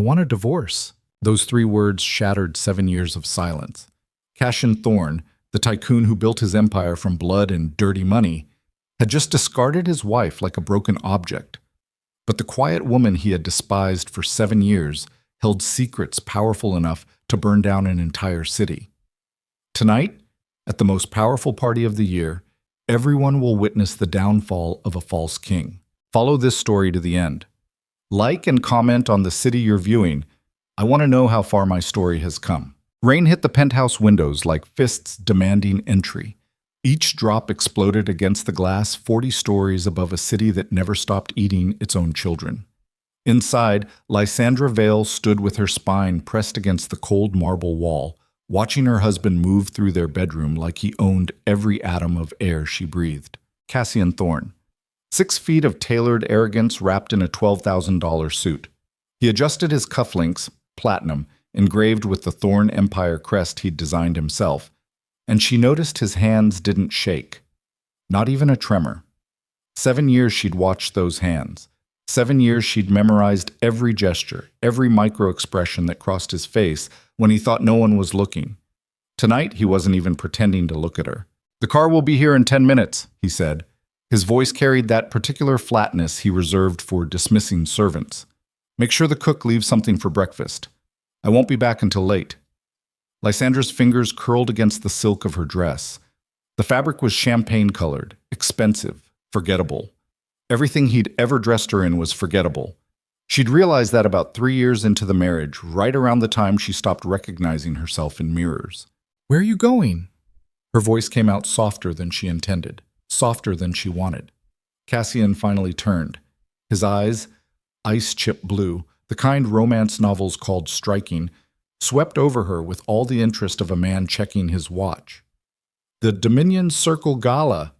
want a divorce." Those 3 words shattered 7 years of silence. Cassian Thorne, the tycoon who built his empire from blood and dirty money, had just discarded his wife like a broken object. But the quiet woman he had despised for 7 years held secrets powerful enough to burn down an entire city. Tonight, at the most powerful party of the year, everyone will witness the downfall of a false king. Follow this story to the end. Like and comment on the city you're viewing. I want to know how far my story has come. Rain hit the penthouse windows like fists demanding entry. Each drop exploded against the glass 40 stories above a city that never stopped eating its own children. Inside, Lysandra Vale stood with her spine pressed against the cold marble wall, watching her husband move through their bedroom like he owned every atom of air she breathed. Cassian Thorne. 6 feet of tailored arrogance wrapped in a $12,000 suit. He adjusted his cufflinks, platinum, engraved with the Thorne Empire crest he'd designed himself, and she noticed his hands didn't shake. Not even a tremor. 7 years she'd watched those hands. 7 years she'd memorized every gesture, every micro-expression that crossed his face when he thought no one was looking. Tonight, he wasn't even pretending to look at her. "The car will be here in 10 minutes, he said. His voice carried that particular flatness he reserved for dismissing servants. "Make sure the cook leaves something for breakfast. I won't be back until late." Lysandra's fingers curled against the silk of her dress. The fabric was champagne-colored, expensive, forgettable. Everything he'd ever dressed her in was forgettable. She'd realized that about 3 years into the marriage, right around the time she stopped recognizing herself in mirrors. "Where are you going?" Her voice came out softer than she intended, softer than she wanted. Cassian finally turned. His eyes, ice-chip blue, the kind romance novels called striking, swept over her with all the interest of a man checking his watch. "The Dominion Circle Gala.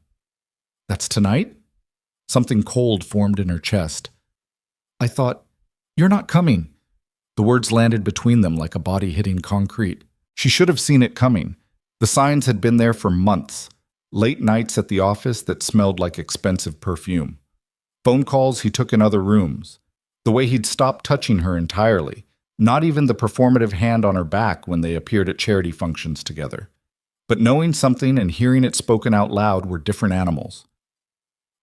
That's tonight?" Something cold formed in her chest. "I thought, you're not coming." The words landed between them like a body hitting concrete. She should have seen it coming. The signs had been there for months. Late nights at the office that smelled like expensive perfume. Phone calls he took in other rooms. The way he'd stopped touching her entirely. Not even the performative hand on her back when they appeared at charity functions together. But knowing something and hearing it spoken out loud were different animals.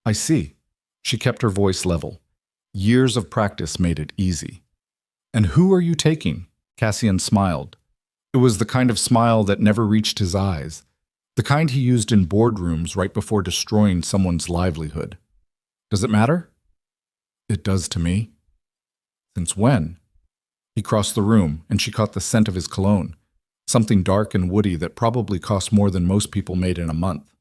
"I see." She kept her voice level. Years of practice made it easy. "And who are you taking?" Cassian smiled. It was the kind of smile that never reached his eyes. The kind he used in boardrooms right before destroying someone's livelihood. "Does it matter?" "It does to me." "Since when?" He crossed the room, and she caught the scent of his cologne. Something dark and woody that probably cost more than most people made in a month.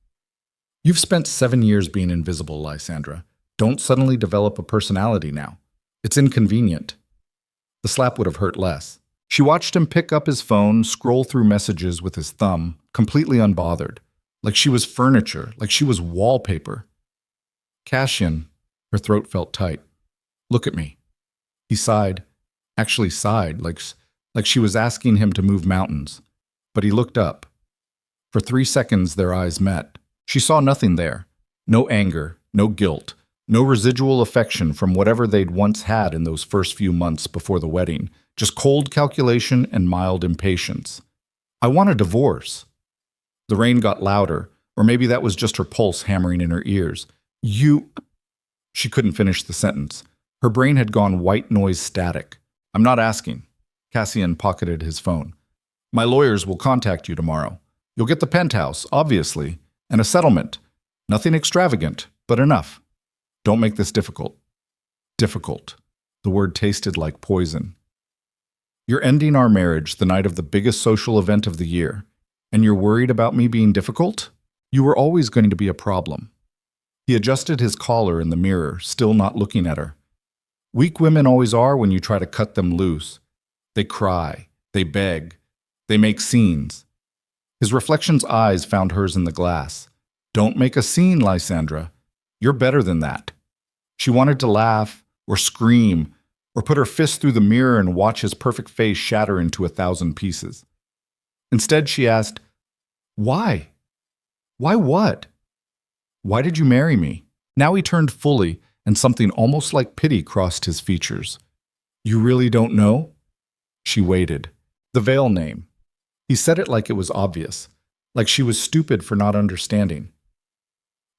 "You've spent 7 years being invisible, Lysandra. Don't suddenly develop a personality now. It's inconvenient." The slap would have hurt less. She watched him pick up his phone, scroll through messages with his thumb, completely unbothered. Like she was furniture, like she was wallpaper. "Cassian," her throat felt tight. "Look at me." He sighed, actually sighed, like she was asking him to move mountains. But he looked up. For 3 seconds their eyes met. She saw nothing there. No anger, no guilt. No residual affection from whatever they'd once had in those first few months before the wedding, just cold calculation and mild impatience. "I want a divorce." The rain got louder, or maybe that was just her pulse hammering in her ears. "You—" She couldn't finish the sentence. Her brain had gone white noise static. "I'm not asking." Cassian pocketed his phone. "My lawyers will contact you tomorrow. You'll get the penthouse, obviously, and a settlement. Nothing extravagant, but enough. Don't make this difficult." Difficult. The word tasted like poison. "You're ending our marriage the night of the biggest social event of the year, and you're worried about me being difficult? You were always going to be a problem." He adjusted his collar in the mirror, still not looking at her. Weak women always are when you try to cut them loose. They cry, they beg, they make scenes. His reflection's eyes found hers in the glass. "Don't make a scene, Lysandra. You're better than that." She wanted to laugh, or scream, or put her fist through the mirror and watch his perfect face shatter into 1,000 pieces. Instead, she asked, "Why? Why what? Why did you marry me?" Now he turned fully, and something almost like pity crossed his features. You really don't know? She waited. The Vale name. He said it like it was obvious, like she was stupid for not understanding.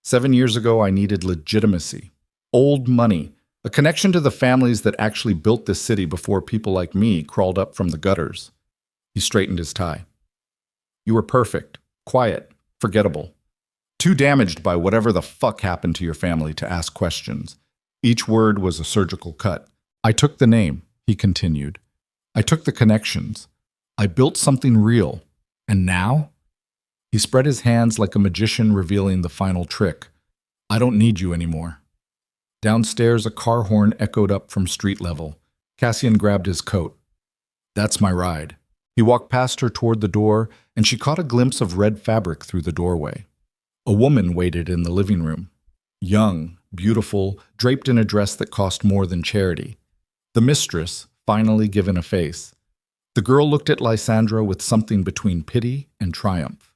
7 years ago, I needed legitimacy. Old money. A connection to the families that actually built this city before people like me crawled up from the gutters. He straightened his tie. You were perfect, quiet, forgettable. Too damaged by whatever the fuck happened to your family to ask questions. Each word was a surgical cut. I took the name, he continued. I took the connections. I built something real. And now? He spread his hands like a magician revealing the final trick. I don't need you anymore. Downstairs, a car horn echoed up from street level. Cassian grabbed his coat. That's my ride. He walked past her toward the door, and she caught a glimpse of red fabric through the doorway. A woman waited in the living room. Young, beautiful, draped in a dress that cost more than charity. The mistress, finally given a face. The girl looked at Lysandra with something between pity and triumph.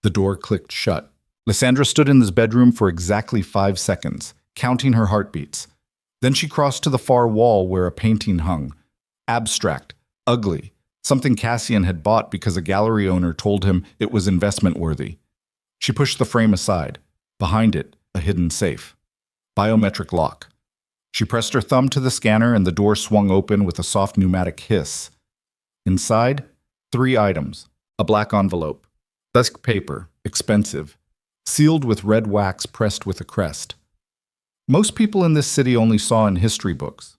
The door clicked shut. Lysandra stood in his bedroom for exactly 5 seconds, counting her heartbeats. Then she crossed to the far wall where a painting hung. Abstract, ugly, something Cassian had bought because a gallery owner told him it was investment worthy. She pushed the frame aside. Behind it, a hidden safe. Biometric lock. She pressed her thumb to the scanner and the door swung open with a soft pneumatic hiss. Inside, 3 items. A black envelope. Dusk paper, expensive. Sealed with red wax pressed with a crest. Most people in this city only saw in history books.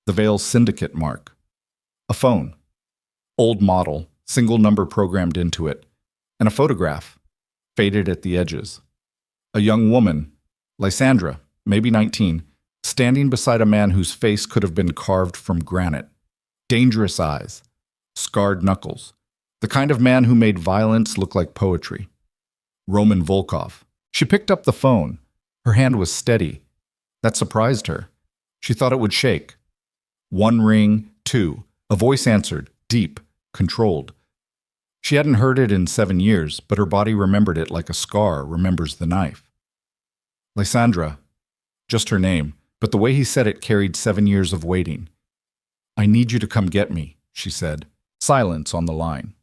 The Vale Syndicate mark. A phone. Old model, single number programmed into it. And a photograph, faded at the edges. A young woman, Lysandra, maybe 19, standing beside a man whose face could have been carved from granite. Dangerous eyes. Scarred knuckles. The kind of man who made violence look like poetry. Roman Volkov. She picked up the phone. Her hand was steady. That surprised her. She thought it would shake. 1 ring, 2. A voice answered, deep, controlled. She hadn't heard it in 7 years, but her body remembered it like a scar remembers the knife. Lysandra. Just her name, but the way he said it carried 7 years of waiting. I need you to come get me, she said. Silence on the line.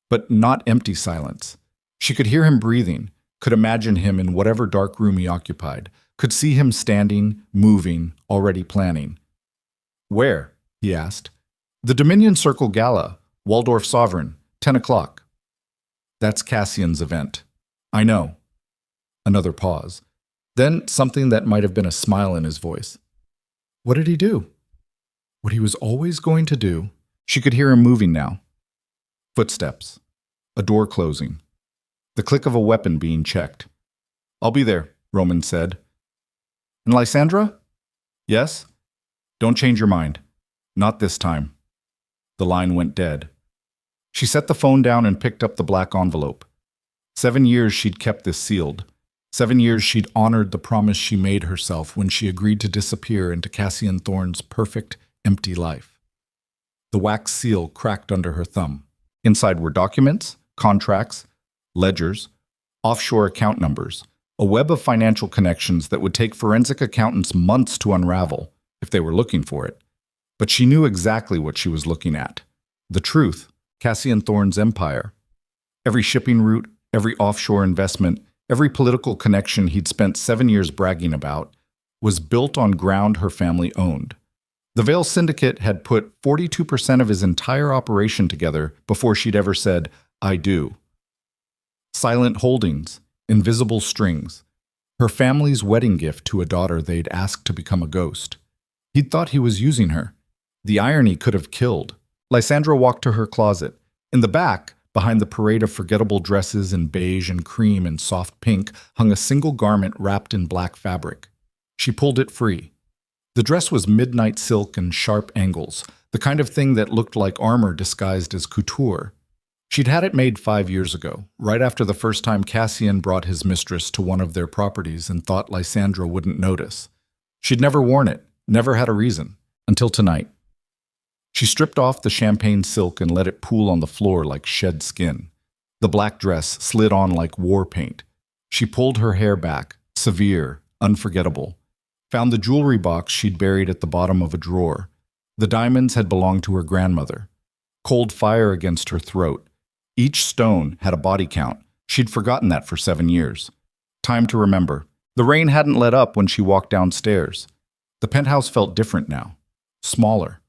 But not empty silence. She could hear him breathing, could imagine him in whatever dark room he occupied, could see him standing, moving, already planning. Where? He asked. The Dominion Circle Gala, Waldorf Sovereign, 10 o'clock. That's Cassian's event. I know. Another pause. Then something that might have been a smile in his voice. What did he do? What he was always going to do. She could hear him moving now. Footsteps. A door closing. The click of a weapon being checked. I'll be there, Roman said. And Lysandra? Yes? Don't change your mind. Not this time. The line went dead. She set the phone down and picked up the black envelope. 7 years she'd kept this sealed. 7 years she'd honored the promise she made herself when she agreed to disappear into Cassian Thorne's perfect, empty life. The wax seal cracked under her thumb. Inside were documents, contracts, ledgers, offshore account numbers, a web of financial connections that would take forensic accountants months to unravel if they were looking for it. But she knew exactly what she was looking at. The truth, Cassian Thorne's empire. Every shipping route, every offshore investment, every political connection he'd spent 7 years bragging about was built on ground her family owned. The Vale Syndicate had put 42% of his entire operation together before she'd ever said, I do. Silent holdings, invisible strings. Her family's wedding gift to a daughter they'd asked to become a ghost. He'd thought he was using her. The irony could have killed. Lysandra walked to her closet. In the back, behind the parade of forgettable dresses in beige and cream and soft pink, hung a single garment wrapped in black fabric. She pulled it free. The dress was midnight silk and sharp angles, the kind of thing that looked like armor disguised as couture. She'd had it made 5 years ago, right after the first time Cassian brought his mistress to one of their properties and thought Lysandra wouldn't notice. She'd never worn it, never had a reason, until tonight. She stripped off the champagne silk and let it pool on the floor like shed skin. The black dress slid on like war paint. She pulled her hair back, severe, unforgettable. Found the jewelry box she'd buried at the bottom of a drawer. The diamonds had belonged to her grandmother. Cold fire against her throat. Each stone had a body count. She'd forgotten that for 7 years. Time to remember. The rain hadn't let up when she walked downstairs. The penthouse felt different now. Smaller.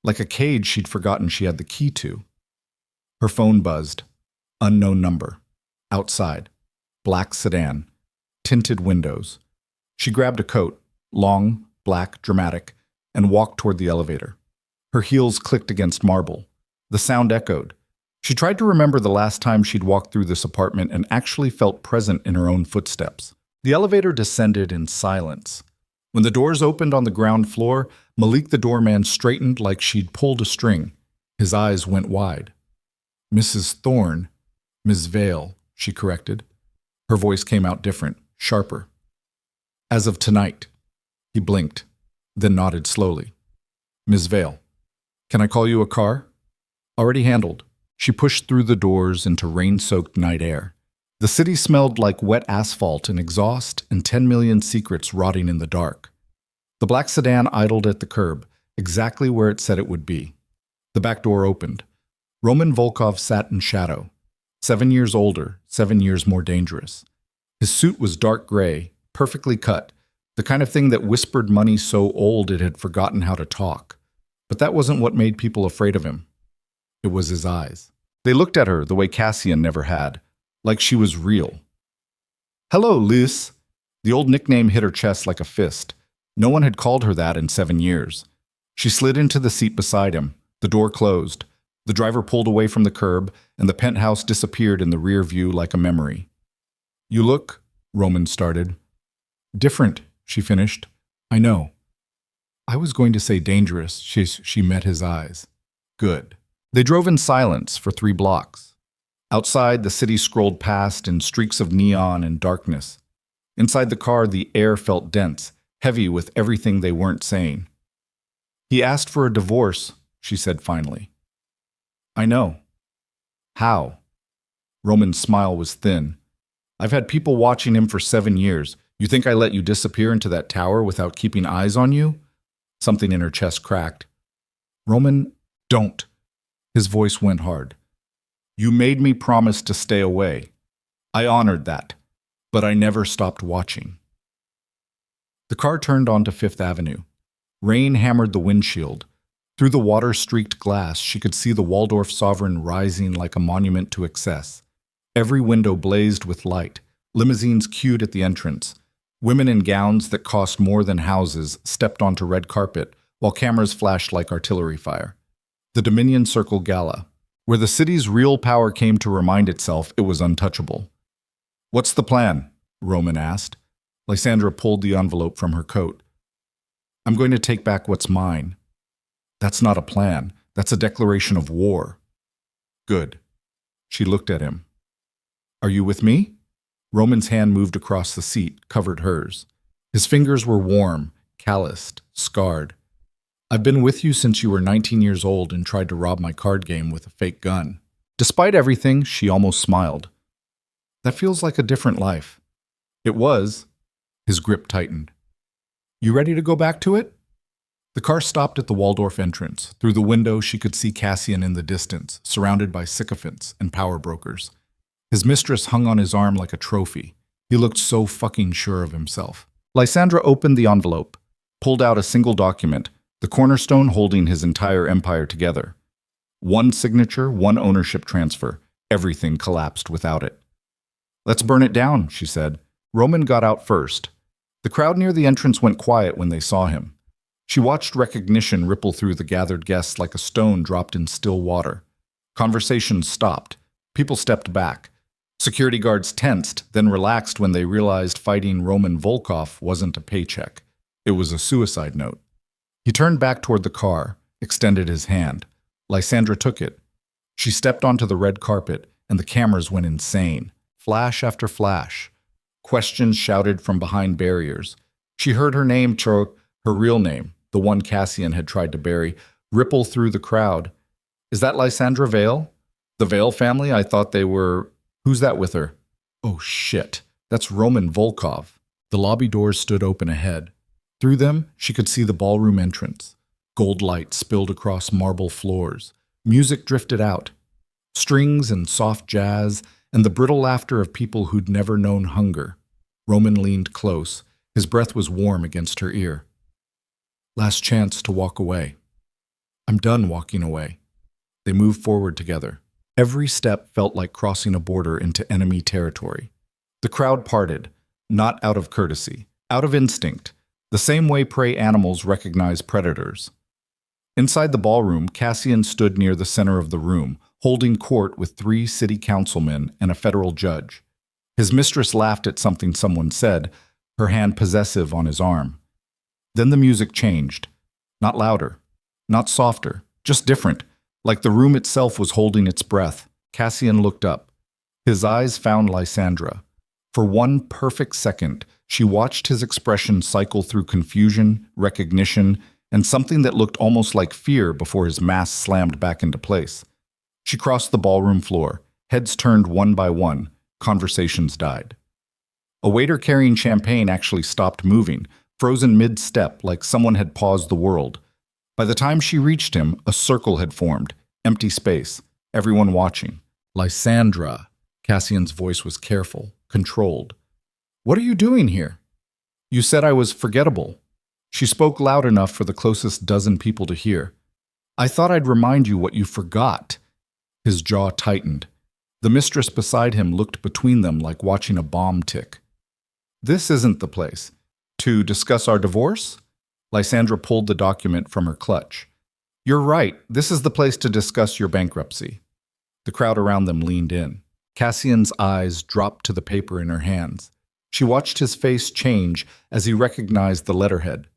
Like a cage she'd forgotten she had the key to. Her phone buzzed. Unknown number. Outside. Black sedan. Tinted windows. She grabbed a coat, long, black, dramatic, and walked toward the elevator. Her heels clicked against marble. The sound echoed. She tried to remember the last time she'd walked through this apartment and actually felt present in her own footsteps. The elevator descended in silence. When the doors opened on the ground floor, Malik the doorman straightened like she'd pulled a string. His eyes went wide. "Mrs. Thorne, Ms. Vale," she corrected. Her voice came out different, sharper. "As of tonight." He blinked, then nodded slowly. "Ms. Vale, can I call you a car?" "Already handled." She pushed through the doors into rain-soaked night air. The city smelled like wet asphalt and exhaust and 10 million secrets rotting in the dark. The black sedan idled at the curb, exactly where it said it would be. The back door opened. Roman Volkov sat in shadow. 7 years older, 7 years more dangerous. His suit was dark gray, perfectly cut, the kind of thing that whispered money so old it had forgotten how to talk. But that wasn't what made people afraid of him. It was his eyes. They looked at her the way Cassian never had, like she was real. "Hello, Lys." The old nickname hit her chest like a fist. No one had called her that in 7 years. She slid into the seat beside him. The door closed. The driver pulled away from the curb, and the penthouse disappeared in the rear view like a memory. "You look," Roman started. "Different," she finished. "I know." "I was going to say dangerous." She met his eyes. "Good." They drove in silence for 3 blocks. Outside, the city scrolled past in streaks of neon and darkness. Inside the car, the air felt dense, heavy with everything they weren't saying. "He asked for a divorce," she said finally. "I know." "How?" Roman's smile was thin. "I've had people watching him for 7 years. You think I let you disappear into that tower without keeping eyes on you?" Something in her chest cracked. "Roman, don't." His voice went hard. "You made me promise to stay away. I honored that, but I never stopped watching." The car turned onto Fifth Avenue. Rain hammered the windshield. Through the water-streaked glass, she could see the Waldorf Sovereign rising like a monument to excess. Every window blazed with light. Limousines queued at the entrance. Women in gowns that cost more than houses stepped onto red carpet, while cameras flashed like artillery fire. The Dominion Circle Gala. Where the city's real power came to remind itself it was untouchable. "What's the plan?" Roman asked. Lysandra pulled the envelope from her coat. "I'm going to take back what's mine." "That's not a plan. That's a declaration of war." "Good." She looked at him. "Are you with me?" Roman's hand moved across the seat, covered hers. His fingers were warm, calloused, scarred. "I've been with you since you were 19 years old and tried to rob my card game with a fake gun." Despite everything, she almost smiled. "That feels like a different life." "It was." His grip tightened. "You ready to go back to it?" The car stopped at the Waldorf entrance. Through the window, she could see Cassian in the distance, surrounded by sycophants and power brokers. His mistress hung on his arm like a trophy. He looked so fucking sure of himself. Lysandra opened the envelope, pulled out a single document, the cornerstone holding his entire empire together. One signature, one ownership transfer. Everything collapsed without it. "Let's burn it down," she said. Roman got out first. The crowd near the entrance went quiet when they saw him. She watched recognition ripple through the gathered guests like a stone dropped in still water. Conversations stopped. People stepped back. Security guards tensed, then relaxed when they realized fighting Roman Volkov wasn't a paycheck. It was a suicide note. He turned back toward the car, extended his hand. Lysandra took it. She stepped onto the red carpet, and the cameras went insane. Flash after flash. Questions shouted from behind barriers. She heard her name, her real name, the one Cassian had tried to bury, ripple through the crowd. "Is that Lysandra Vale? The Vale family? I thought they were... Who's that with her?" "Oh shit, that's Roman Volkov." The lobby doors stood open ahead. Through them, she could see the ballroom entrance. Gold light spilled across marble floors. Music drifted out. Strings and soft jazz, and the brittle laughter of people who'd never known hunger. Roman leaned close. His breath was warm against her ear. Last chance to walk away. I'm done walking away. They moved forward together. Every step felt like crossing a border into enemy territory. The crowd parted, not out of courtesy, out of instinct, the same way prey animals recognize predators. Inside the ballroom, Cassian stood near the center of the room, holding court with 3 city councilmen and a federal judge. His mistress laughed at something someone said, her hand possessive on his arm. Then the music changed. Not louder, not softer, just different, like the room itself was holding its breath. Cassian looked up. His eyes found Lysandra. For one perfect second, she watched his expression cycle through confusion, recognition, and something that looked almost like fear before his mask slammed back into place. She crossed the ballroom floor. Heads turned one by one. Conversations died. A waiter carrying champagne actually stopped moving, frozen mid-step like someone had paused the world. By the time she reached him, a circle had formed, empty space, everyone watching. Lysandra. Cassian's voice was careful, controlled. What are you doing here? You said I was forgettable. She spoke loud enough for the closest dozen people to hear. I thought I'd remind you what you forgot. His jaw tightened. The mistress beside him looked between them like watching a bomb tick. This isn't the place. To discuss our divorce? Lysandra pulled the document from her clutch. You're right. This is the place to discuss your bankruptcy. The crowd around them leaned in. Cassian's eyes dropped to the paper in her hands. She watched his face change as he recognized the letterhead.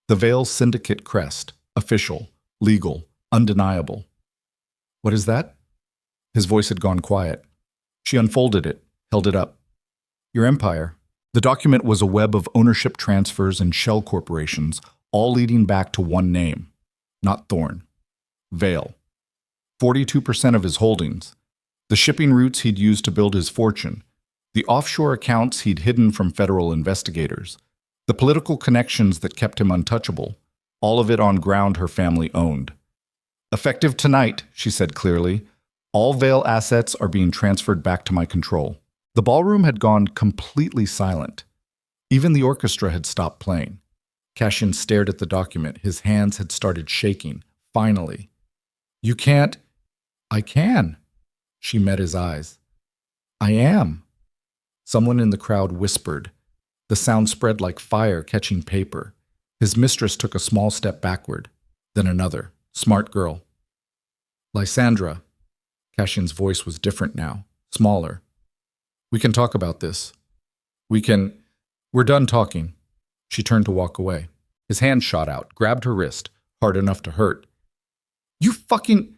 The Vale Syndicate crest. Official. Legal. Undeniable. What is that? His voice had gone quiet. She unfolded it, held it up. Your empire. The document was a web of ownership transfers and shell corporations, all leading back to one name. Not Thorne. Vale. 42% of his holdings. The shipping routes he'd used to build his fortune. The offshore accounts he'd hidden from federal investigators. The political connections that kept him untouchable. All of it on ground her family owned. Effective tonight, she said clearly, all Vale assets are being transferred back to my control. The ballroom had gone completely silent. Even the orchestra had stopped playing. Cassian stared at the document. His hands had started shaking. Finally. You can't. I can. She met his eyes. I am. Someone in the crowd whispered. The sound spread like fire catching paper. His mistress took a small step backward, then another. Smart girl. Lysandra. Cassian's voice was different now, smaller. We can talk about this. We're done talking. She turned to walk away. His hand shot out, grabbed her wrist, hard enough to hurt. You fucking...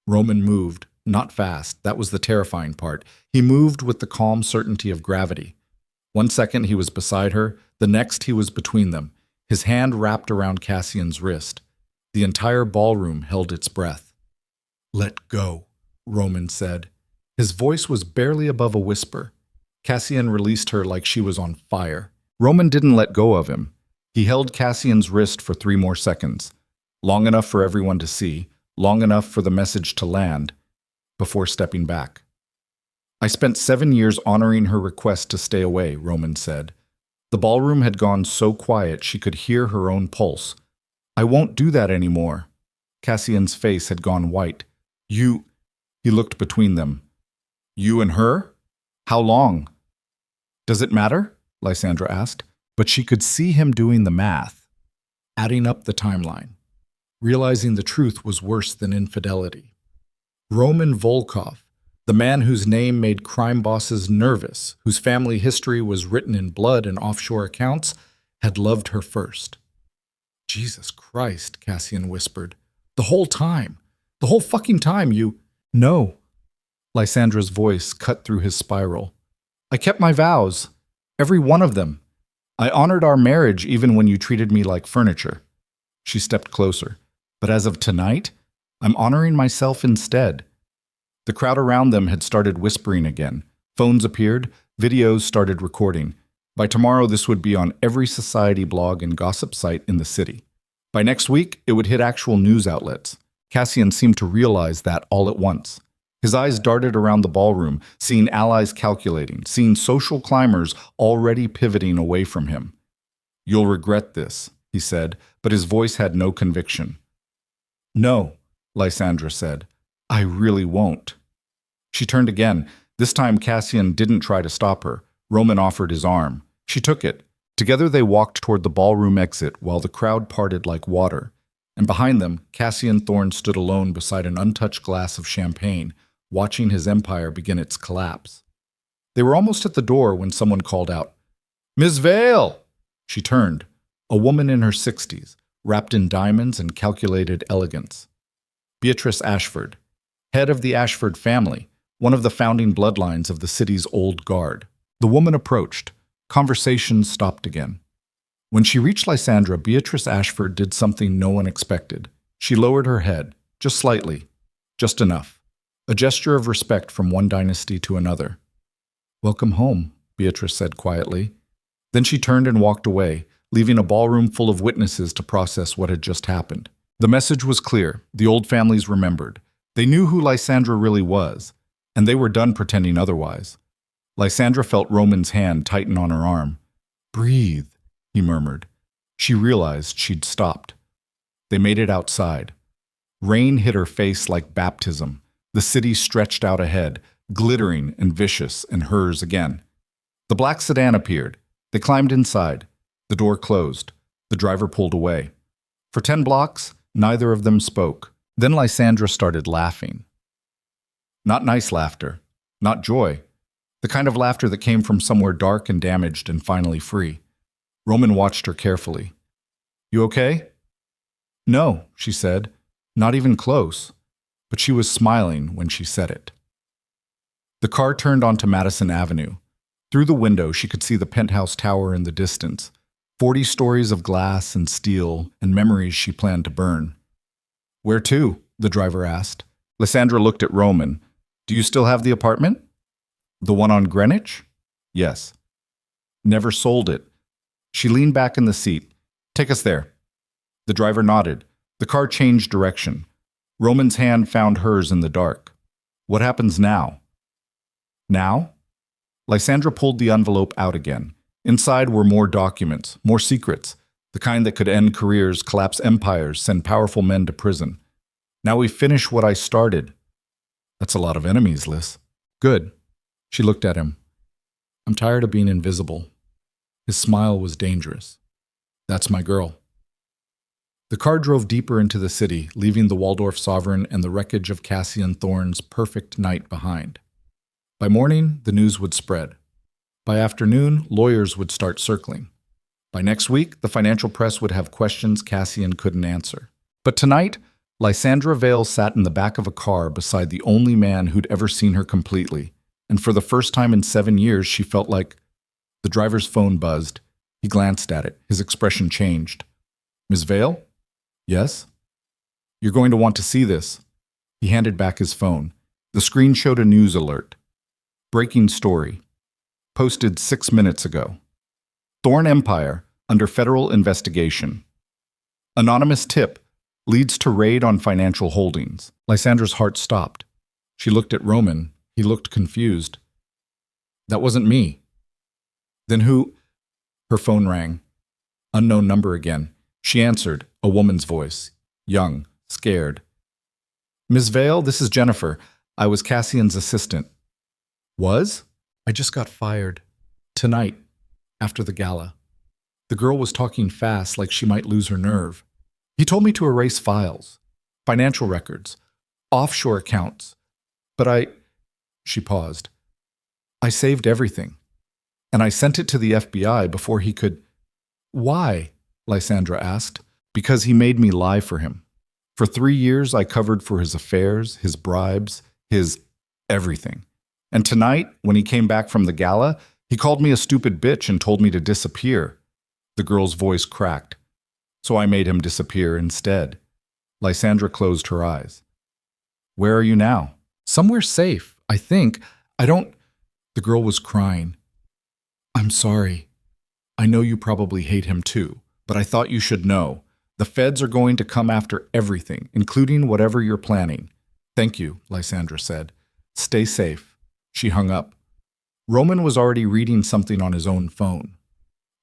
Roman moved, not fast. That was the terrifying part. He moved with the calm certainty of gravity. 1 second he was beside her, the next he was between them, his hand wrapped around Cassian's wrist. The entire ballroom held its breath. Let go, Roman said. His voice was barely above a whisper. Cassian released her like she was on fire. Roman didn't let go of him. He held Cassian's wrist for 3 more seconds, long enough for everyone to see, long enough for the message to land, before stepping back. I spent 7 years honoring her request to stay away, Roman said. The ballroom had gone so quiet she could hear her own pulse. I won't do that anymore. Cassian's face had gone white. You... He looked between them. You and her? How long? Does it matter? Lysandra asked. But she could see him doing the math, adding up the timeline, realizing the truth was worse than infidelity. Roman Volkov, the man whose name made crime bosses nervous, whose family history was written in blood and offshore accounts, had loved her first. Jesus Christ, Cassian whispered. The whole time. The whole fucking time you... No. Lysandra's voice cut through his spiral. I kept my vows. Every one of them. I honored our marriage even when you treated me like furniture. She stepped closer. But as of tonight, I'm honoring myself instead. The crowd around them had started whispering again. Phones appeared. Videos started recording. By tomorrow, this would be on every society blog and gossip site in the city. By next week, it would hit actual news outlets. Cassian seemed to realize that all at once. His eyes darted around the ballroom, seeing allies calculating, seeing social climbers already pivoting away from him. "You'll regret this," he said, but his voice had no conviction. "No," Lysandra said. "I really won't." She turned again. This time Cassian didn't try to stop her. Roman offered his arm. She took it. Together they walked toward the ballroom exit while the crowd parted like water. And behind them, Cassian Thorne stood alone beside an untouched glass of champagne, watching his empire begin its collapse. They were almost at the door when someone called out, "Miss Vale!" She turned, a woman in her 60s, wrapped in diamonds and calculated elegance. Beatrice Ashford, head of the Ashford family, one of the founding bloodlines of the city's old guard. The woman approached. Conversation stopped again. When she reached Lysandra, Beatrice Ashford did something no one expected. She lowered her head, just slightly, just enough. A gesture of respect from one dynasty to another. "Welcome home," Beatrice said quietly. Then she turned and walked away, leaving a ballroom full of witnesses to process what had just happened. The message was clear. The old families remembered. They knew who Lysandra really was, and they were done pretending otherwise. Lysandra felt Roman's hand tighten on her arm. "Breathe," he murmured. She realized she'd stopped. They made it outside. Rain hit her face like baptism. The city stretched out ahead, glittering and vicious, and hers again. The black sedan appeared. They climbed inside. The door closed. The driver pulled away. For 10 blocks, neither of them spoke. Then Lysandra started laughing. Not nice laughter. Not joy. The kind of laughter that came from somewhere dark and damaged and finally free. Roman watched her carefully. "You okay?" "No," she said. "Not even close." But she was smiling when she said it. The car turned onto Madison Avenue. Through the window, she could see the penthouse tower in the distance, 40 stories of glass and steel and memories she planned to burn. "Where to?" the driver asked. Lysandra looked at Roman. "Do you still have the apartment?" "The one on Greenwich?" "Yes." "Never sold it." She leaned back in the seat. "Take us there." The driver nodded. The car changed direction. Roman's hand found hers in the dark. "What happens now?" "Now?" Lysandra pulled the envelope out again. Inside were more documents, more secrets, the kind that could end careers, collapse empires, send powerful men to prison. "Now we finish what I started." "That's a lot of enemies, Lys." "Good." She looked at him. "I'm tired of being invisible." His smile was dangerous. "That's my girl." The car drove deeper into the city, leaving the Waldorf Sovereign and the wreckage of Cassian Thorne's perfect night behind. By morning, the news would spread. By afternoon, lawyers would start circling. By next week, the financial press would have questions Cassian couldn't answer. But tonight, Lysandra Vale sat in the back of a car beside the only man who'd ever seen her completely, and for the first time in 7 years, she felt like... The driver's phone buzzed. He glanced at it. His expression changed. "Ms. Vale?" "Yes?" "You're going to want to see this." He handed back his phone. The screen showed a news alert. Breaking story. Posted 6 minutes ago. Thorne Empire under federal investigation. Anonymous tip leads to raid on financial holdings. Lysandra's heart stopped. She looked at Roman. He looked confused. "That wasn't me." "Then who?" Her phone rang. Unknown number again. She answered, a woman's voice. Young, scared. "Ms. Vale, this is Jennifer. I was Cassian's assistant." "Was?" "I just got fired. Tonight, after the gala." The girl was talking fast, like she might lose her nerve. "He told me to erase files, financial records, offshore accounts. But She paused. "I saved everything. And I sent it to the FBI before he could..." "Why?" Lysandra asked. "Because he made me lie for him. For 3 years, I covered for his affairs, his bribes, his everything. And tonight, when he came back from the gala, he called me a stupid bitch and told me to disappear." The girl's voice cracked. "So I made him disappear instead." Lysandra closed her eyes. "Where are you now?" "Somewhere safe, I think. I don't..." The girl was crying. "I'm sorry. I know you probably hate him too, but I thought you should know. The feds are going to come after everything, including whatever you're planning. Thank you, Lysandra said. Stay safe. She hung up. Roman was already reading something on his own phone.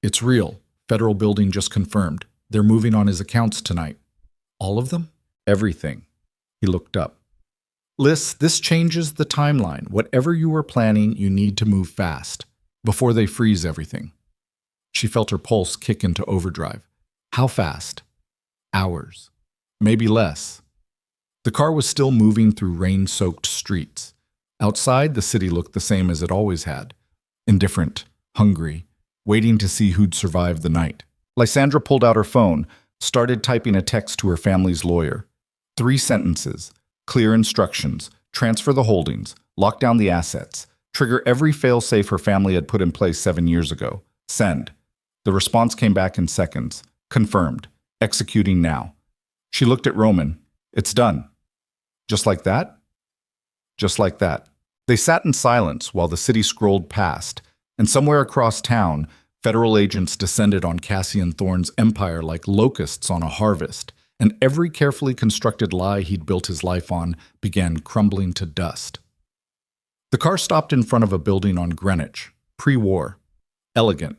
It's real. Federal building just confirmed. They're moving on his accounts tonight. All of them? Everything. He looked up. Lys, this changes the timeline. Whatever you were planning, you need to move fast, before they freeze everything. She felt her pulse kick into overdrive. How fast? Hours. Maybe less. The car was still moving through rain-soaked streets. Outside, the city looked the same as it always had. Indifferent, hungry, waiting to see who'd survive the night. Lysandra pulled out her phone, started typing a text to her family's lawyer. 3 sentences, clear instructions, transfer the holdings, lock down the assets, trigger every fail-safe her family had put in place 7 years ago. Send. The response came back in seconds. Confirmed. Executing now. She looked at Roman. It's done. Just like that? Just like that. They sat in silence while the city scrolled past, and somewhere across town, federal agents descended on Cassian Thorne's empire like locusts on a harvest, and every carefully constructed lie he'd built his life on began crumbling to dust. The car stopped in front of a building on Greenwich, pre-war. Elegant.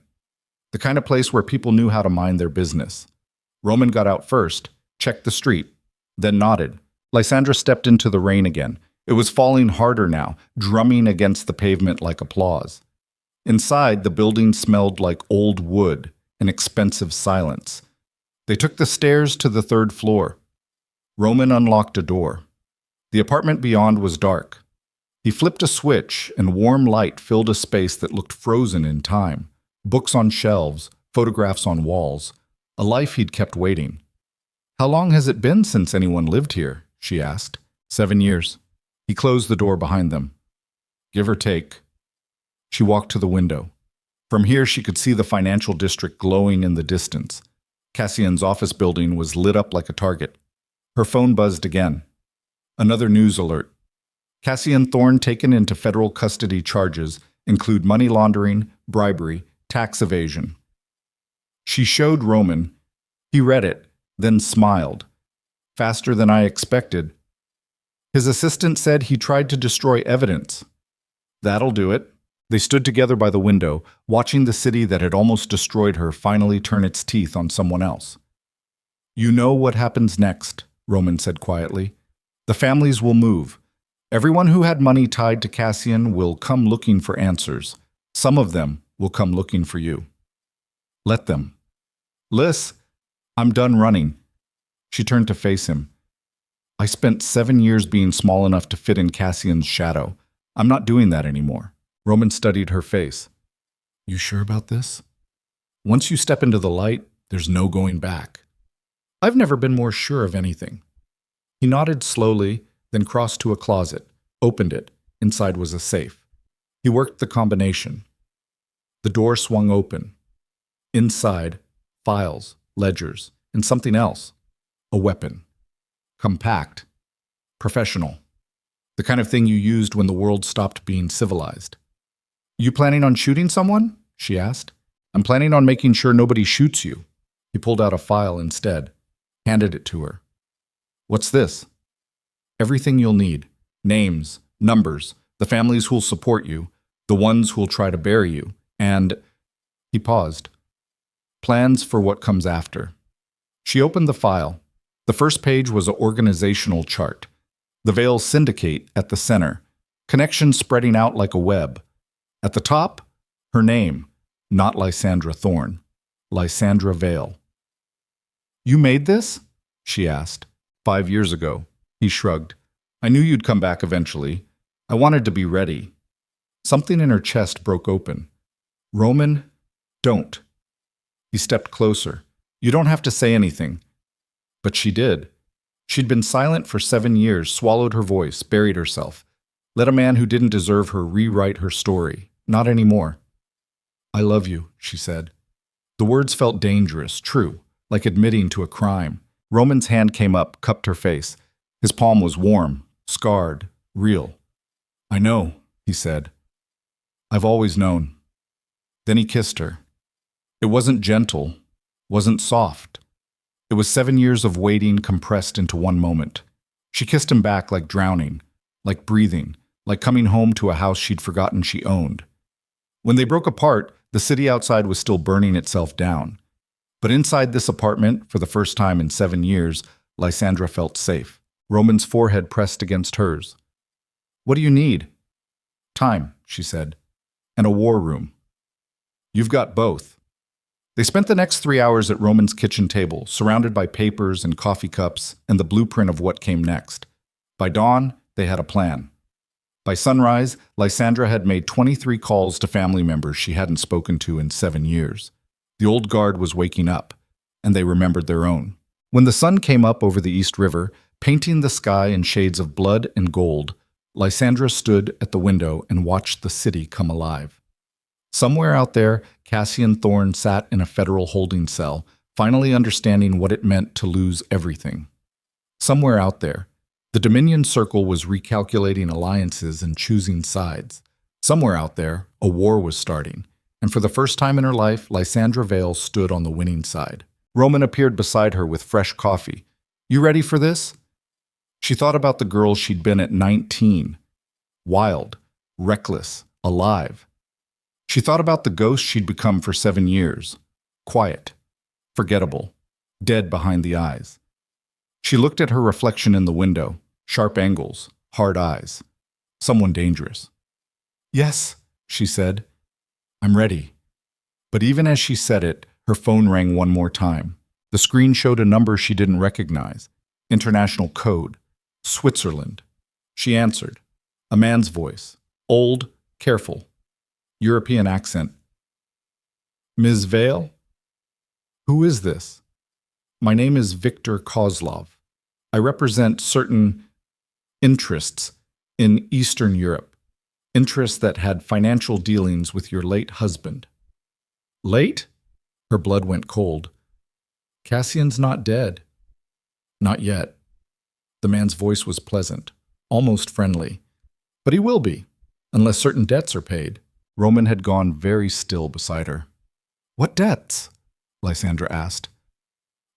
The kind of place where people knew how to mind their business. Roman got out first, checked the street, then nodded. Lysandra stepped into the rain again. It was falling harder now, drumming against the pavement like applause. Inside, the building smelled like old wood, an expensive silence. They took the stairs to the 3rd floor. Roman unlocked a door. The apartment beyond was dark. He flipped a switch, and warm light filled a space that looked frozen in time. Books on shelves, photographs on walls. A life he'd kept waiting. How long has it been since anyone lived here? She asked. 7 years. He closed the door behind them. Give or take. She walked to the window. From here she could see the financial district glowing in the distance. Cassian's office building was lit up like a target. Her phone buzzed again. Another news alert. Cassian Thorne taken into federal custody. Charges include money laundering, bribery, tax evasion. She showed Roman. He read it, then smiled. Faster than I expected. His assistant said he tried to destroy evidence. That'll do it. They stood together by the window, watching the city that had almost destroyed her finally turn its teeth on someone else. You know what happens next, Roman said quietly. The families will move. Everyone who had money tied to Cassian will come looking for answers. Some of them will come looking for you. Let them. Lys, I'm done running. She turned to face him. I spent 7 years being small enough to fit in Cassian's shadow. I'm not doing that anymore. Roman studied her face. You sure about this? Once you step into the light, there's no going back. I've never been more sure of anything. He nodded slowly, then crossed to a closet, opened it. Inside was a safe. He worked the combination. The door swung open. Inside, files, ledgers, and something else. A weapon. Compact. Professional. The kind of thing you used when the world stopped being civilized. You planning on shooting someone? She asked. I'm planning on making sure nobody shoots you. He pulled out a file instead, handed it to her. What's this? Everything you'll need. Names, numbers, the families who'll support you, the ones who'll try to bury you, and... He paused. Plans for what comes after. She opened the file. The first page was an organizational chart. The Vale Syndicate at the center, connections spreading out like a web. At the top, her name, not Lysandra Thorne, Lysandra Vale. You made this? She asked. 5 years ago. He shrugged. I knew you'd come back eventually. I wanted to be ready. Something in her chest broke open. Roman, don't. He stepped closer. You don't have to say anything. But she did. She'd been silent for 7 years, swallowed her voice, buried herself. Let a man who didn't deserve her rewrite her story. Not anymore. I love you, she said. The words felt dangerous, true, like admitting to a crime. Roman's hand came up, cupped her face. His palm was warm, scarred, real. I know, he said. I've always known. Then he kissed her. It wasn't gentle, wasn't soft. It was 7 years of waiting compressed into one moment. She kissed him back like drowning, like breathing, like coming home to a house she'd forgotten she owned. When they broke apart, the city outside was still burning itself down. But inside this apartment, for the first time in 7 years, Lysandra felt safe. Roman's forehead pressed against hers. "What do you need?" "Time," she said, "and a war room." "You've got both." They spent the next 3 hours at Roman's kitchen table, surrounded by papers and coffee cups and the blueprint of what came next. By dawn, they had a plan. By sunrise, Lysandra had made 23 calls to family members she hadn't spoken to in 7 years. The old guard was waking up, and they remembered their own. When the sun came up over the East River, painting the sky in shades of blood and gold, Lysandra stood at the window and watched the city come alive. Somewhere out there, Cassian Thorne sat in a federal holding cell, finally understanding what it meant to lose everything. Somewhere out there, the Dominion Circle was recalculating alliances and choosing sides. Somewhere out there, a war was starting, and for the first time in her life, Lysandra Vale stood on the winning side. Roman appeared beside her with fresh coffee. "You ready for this?" She thought about the girl she'd been at 19. Wild, reckless, alive. She thought about the ghost she'd become for 7 years. Quiet, forgettable, dead behind the eyes. She looked at her reflection in the window. Sharp angles, hard eyes. Someone dangerous. "Yes," she said. "I'm ready." But even as she said it, her phone rang one more time. The screen showed a number she didn't recognize. International code. Switzerland. She answered. A man's voice. Old, careful. European accent. "Ms. Vale? Who is this?" "My name is Viktor Kozlov. I represent certain interests in Eastern Europe. Interests that had financial dealings with your late husband." "Late?" Her blood went cold. "Cassian's not dead." "Not yet." The man's voice was pleasant, almost friendly. "But he will be, unless certain debts are paid." Roman had gone very still beside her. "What debts?" Lysandra asked.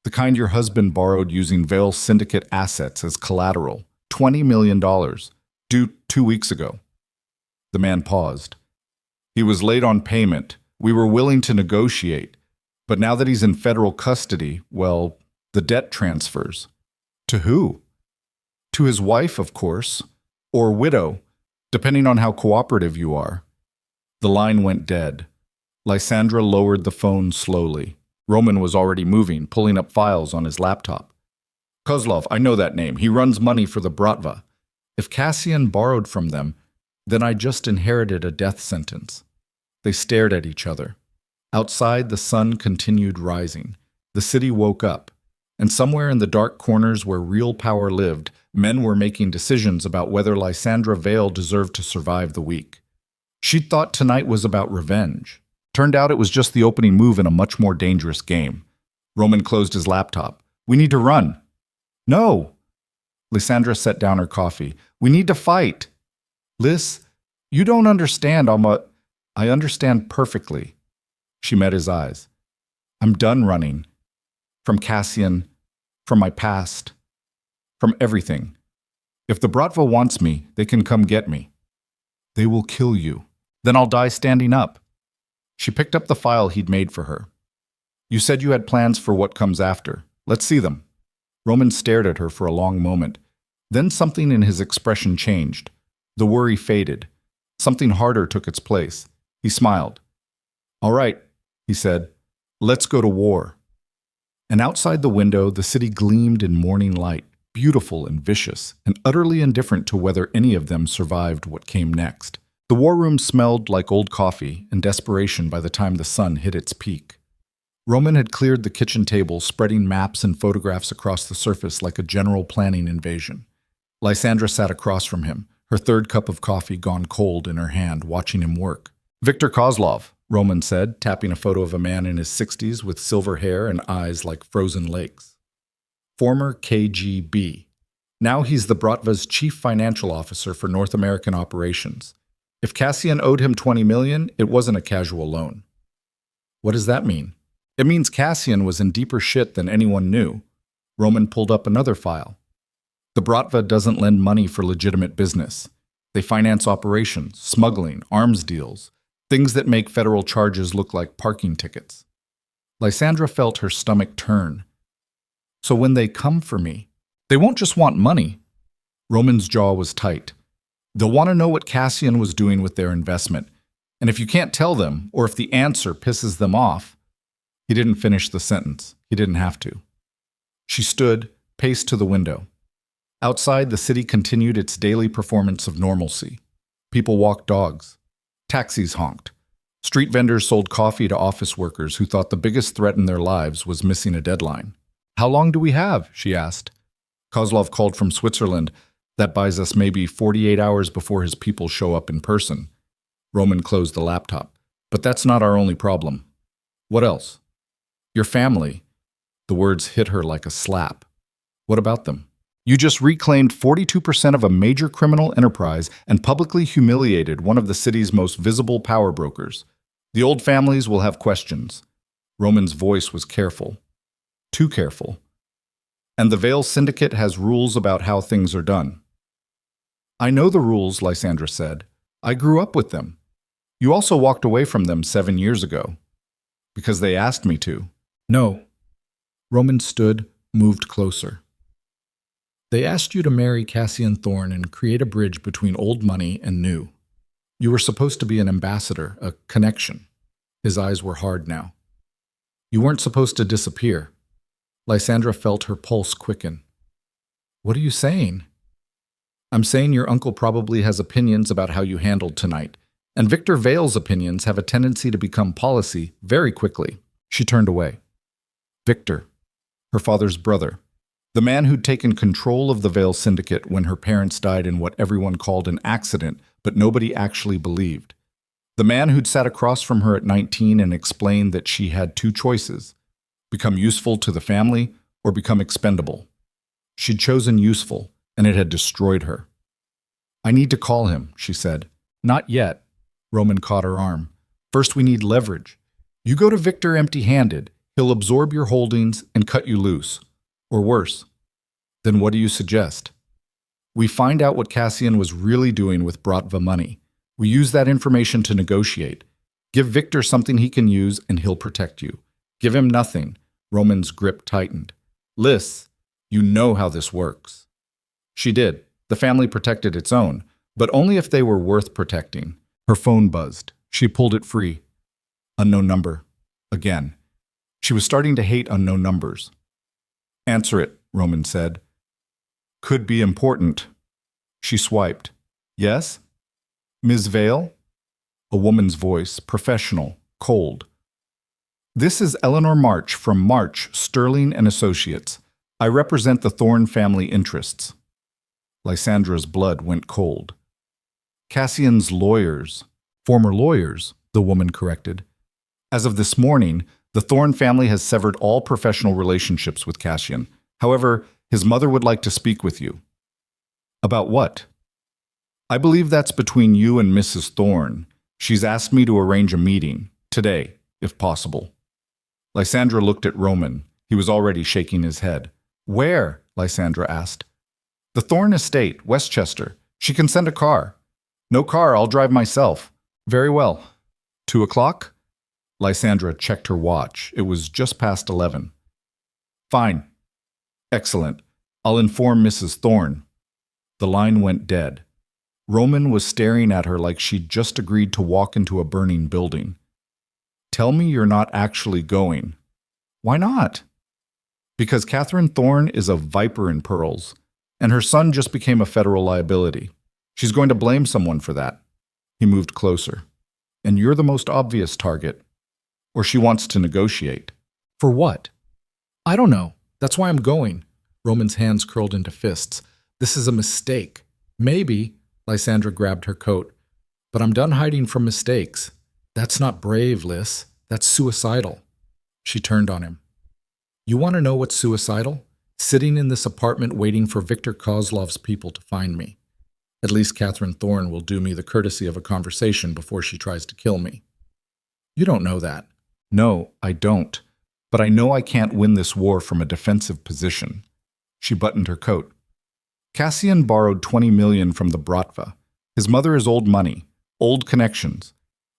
"The kind your husband borrowed using Vale's syndicate assets as collateral. $20 million, due 2 weeks ago." The man paused. "He was late on payment. We were willing to negotiate. But now that he's in federal custody, well, the debt transfers." "To who?" "To his wife, of course. Or widow, depending on how cooperative you are." The line went dead. Lysandra lowered the phone slowly. Roman was already moving, pulling up files on his laptop. "Kozlov, I know that name. He runs money for the Bratva. If Cassian borrowed from them, then I just inherited a death sentence." They stared at each other. Outside, the sun continued rising. The city woke up. And somewhere in the dark corners where real power lived, men were making decisions about whether Lysandra Vale deserved to survive the week. She'd thought tonight was about revenge. Turned out it was just the opening move in a much more dangerous game. Roman closed his laptop. "We need to run." "No." Lysandra set down her coffee. "We need to fight." "Lys, you don't understand. I understand perfectly." She met his eyes. "I'm done running. From Cassian, from my past, from everything. If the Bratva wants me, they can come get me." "They will kill you. Then I'll die standing up." She picked up the file he'd made for her. "You said you had plans for what comes after. Let's see them." Roman stared at her for a long moment. Then something in his expression changed. The worry faded. Something harder took its place. He smiled. "All right," he said. "Let's go to war." And outside the window, the city gleamed in morning light, beautiful and vicious, and utterly indifferent to whether any of them survived what came next. The war room smelled like old coffee and desperation by the time the sun hit its peak. Roman had cleared the kitchen table, spreading maps and photographs across the surface like a general planning invasion. Lysandra sat across from him, her third cup of coffee gone cold in her hand, watching him work. "Viktor Kozlov," Roman said, tapping a photo of a man in his 60s with silver hair and eyes like frozen lakes. "Former KGB. Now he's the Bratva's chief financial officer for North American operations. If Cassian owed him $20 million, it wasn't a casual loan." "What does that mean?" It means Cassian was in deeper shit than anyone knew. Roman pulled up another file. The Bratva doesn't lend money for legitimate business. They finance operations, smuggling, arms deals, things that make federal charges look like parking tickets. Lysandra felt her stomach turn. So when they come for me, they won't just want money. Roman's jaw was tight. They'll want to know what Cassian was doing with their investment. And if you can't tell them, or if the answer pisses them off— He didn't finish the sentence. He didn't have to. She stood, paced to the window. Outside, the city continued its daily performance of normalcy. People walked dogs. Taxis honked. Street vendors sold coffee to office workers who thought the biggest threat in their lives was missing a deadline. "How long do we have?" she asked. Kozlov called from Switzerland. "That buys us maybe 48 hours before his people show up in person." Roman closed the laptop. "But that's not our only problem." "What else?" "Your family." The words hit her like a slap. "What about them?" "You just reclaimed 42% of a major criminal enterprise and publicly humiliated one of the city's most visible power brokers. The old families will have questions." Roman's voice was careful. Too careful. "And the Vale Syndicate has rules about how things are done." "I know the rules," Lysandra said. "I grew up with them. You also walked away from them 7 years ago." "Because they asked me to." "No." Roman stood, moved closer. "They asked you to marry Cassian Thorne and create a bridge between old money and new. You were supposed to be an ambassador, a connection." His eyes were hard now. "You weren't supposed to disappear." Lysandra felt her pulse quicken. "What are you saying?" "I'm saying your uncle probably has opinions about how you handled tonight, and Victor Vale's opinions have a tendency to become policy very quickly." She turned away. Victor, her father's brother, the man who'd taken control of the Vale Syndicate when her parents died in what everyone called an accident, but nobody actually believed. The man who'd sat across from her at 19 and explained that she had two choices: become useful to the family or become expendable. She'd chosen useful, and it had destroyed her. "I need to call him," she said. "Not yet." Roman caught her arm. "First we need leverage. You go to Victor empty-handed, he'll absorb your holdings and cut you loose. Or worse." "Then what do you suggest?" "We find out what Cassian was really doing with Bratva money. We use that information to negotiate. Give Victor something he can use and he'll protect you. Give him nothing." Roman's grip tightened. "Lys, you know how this works." She did. The family protected its own, but only if they were worth protecting. Her phone buzzed. She pulled it free. Unknown number. Again. She was starting to hate unknown numbers. "Answer it," Roman said. "Could be important." She swiped. "Yes? Ms. Vale?" A woman's voice, professional, cold. "This is Eleanor March from March, Sterling and Associates. I represent the Thorne family interests." Lysandra's blood went cold. "Cassian's lawyers." "Former lawyers," the woman corrected. "As of this morning, the Thorne family has severed all professional relationships with Cassian. However, his mother would like to speak with you." "About what?" "I believe that's between you and Mrs. Thorne. She's asked me to arrange a meeting, today, if possible." Lysandra looked at Roman. He was already shaking his head. "Where?" Lysandra asked. "The Thorne estate, Westchester. She can send a car." "No car, I'll drive myself." "Very well. 2 o'clock?" Lysandra checked her watch. It was just past 11. "Fine." "Excellent. I'll inform Mrs. Thorne." The line went dead. Roman was staring at her like she'd just agreed to walk into a burning building. "Tell me you're not actually going." "Why not?" "Because Catherine Thorne is a viper in pearls, and her son just became a federal liability. She's going to blame someone for that." He moved closer. "And you're the most obvious target. Or she wants to negotiate." "For what?" "I don't know. That's why I'm going." Roman's hands curled into fists. "This is a mistake." "Maybe." Lysandra grabbed her coat. "But I'm done hiding from mistakes." "That's not brave, Lys. That's suicidal." She turned on him. "You want to know what's suicidal? Sitting in this apartment waiting for Victor Kozlov's people to find me. At least Catherine Thorne will do me the courtesy of a conversation before she tries to kill me." "You don't know that." "No, I don't. but I know I can't win this war from a defensive position." She buttoned her coat. Cassian borrowed 20 million from the Bratva. His mother is old money, old connections.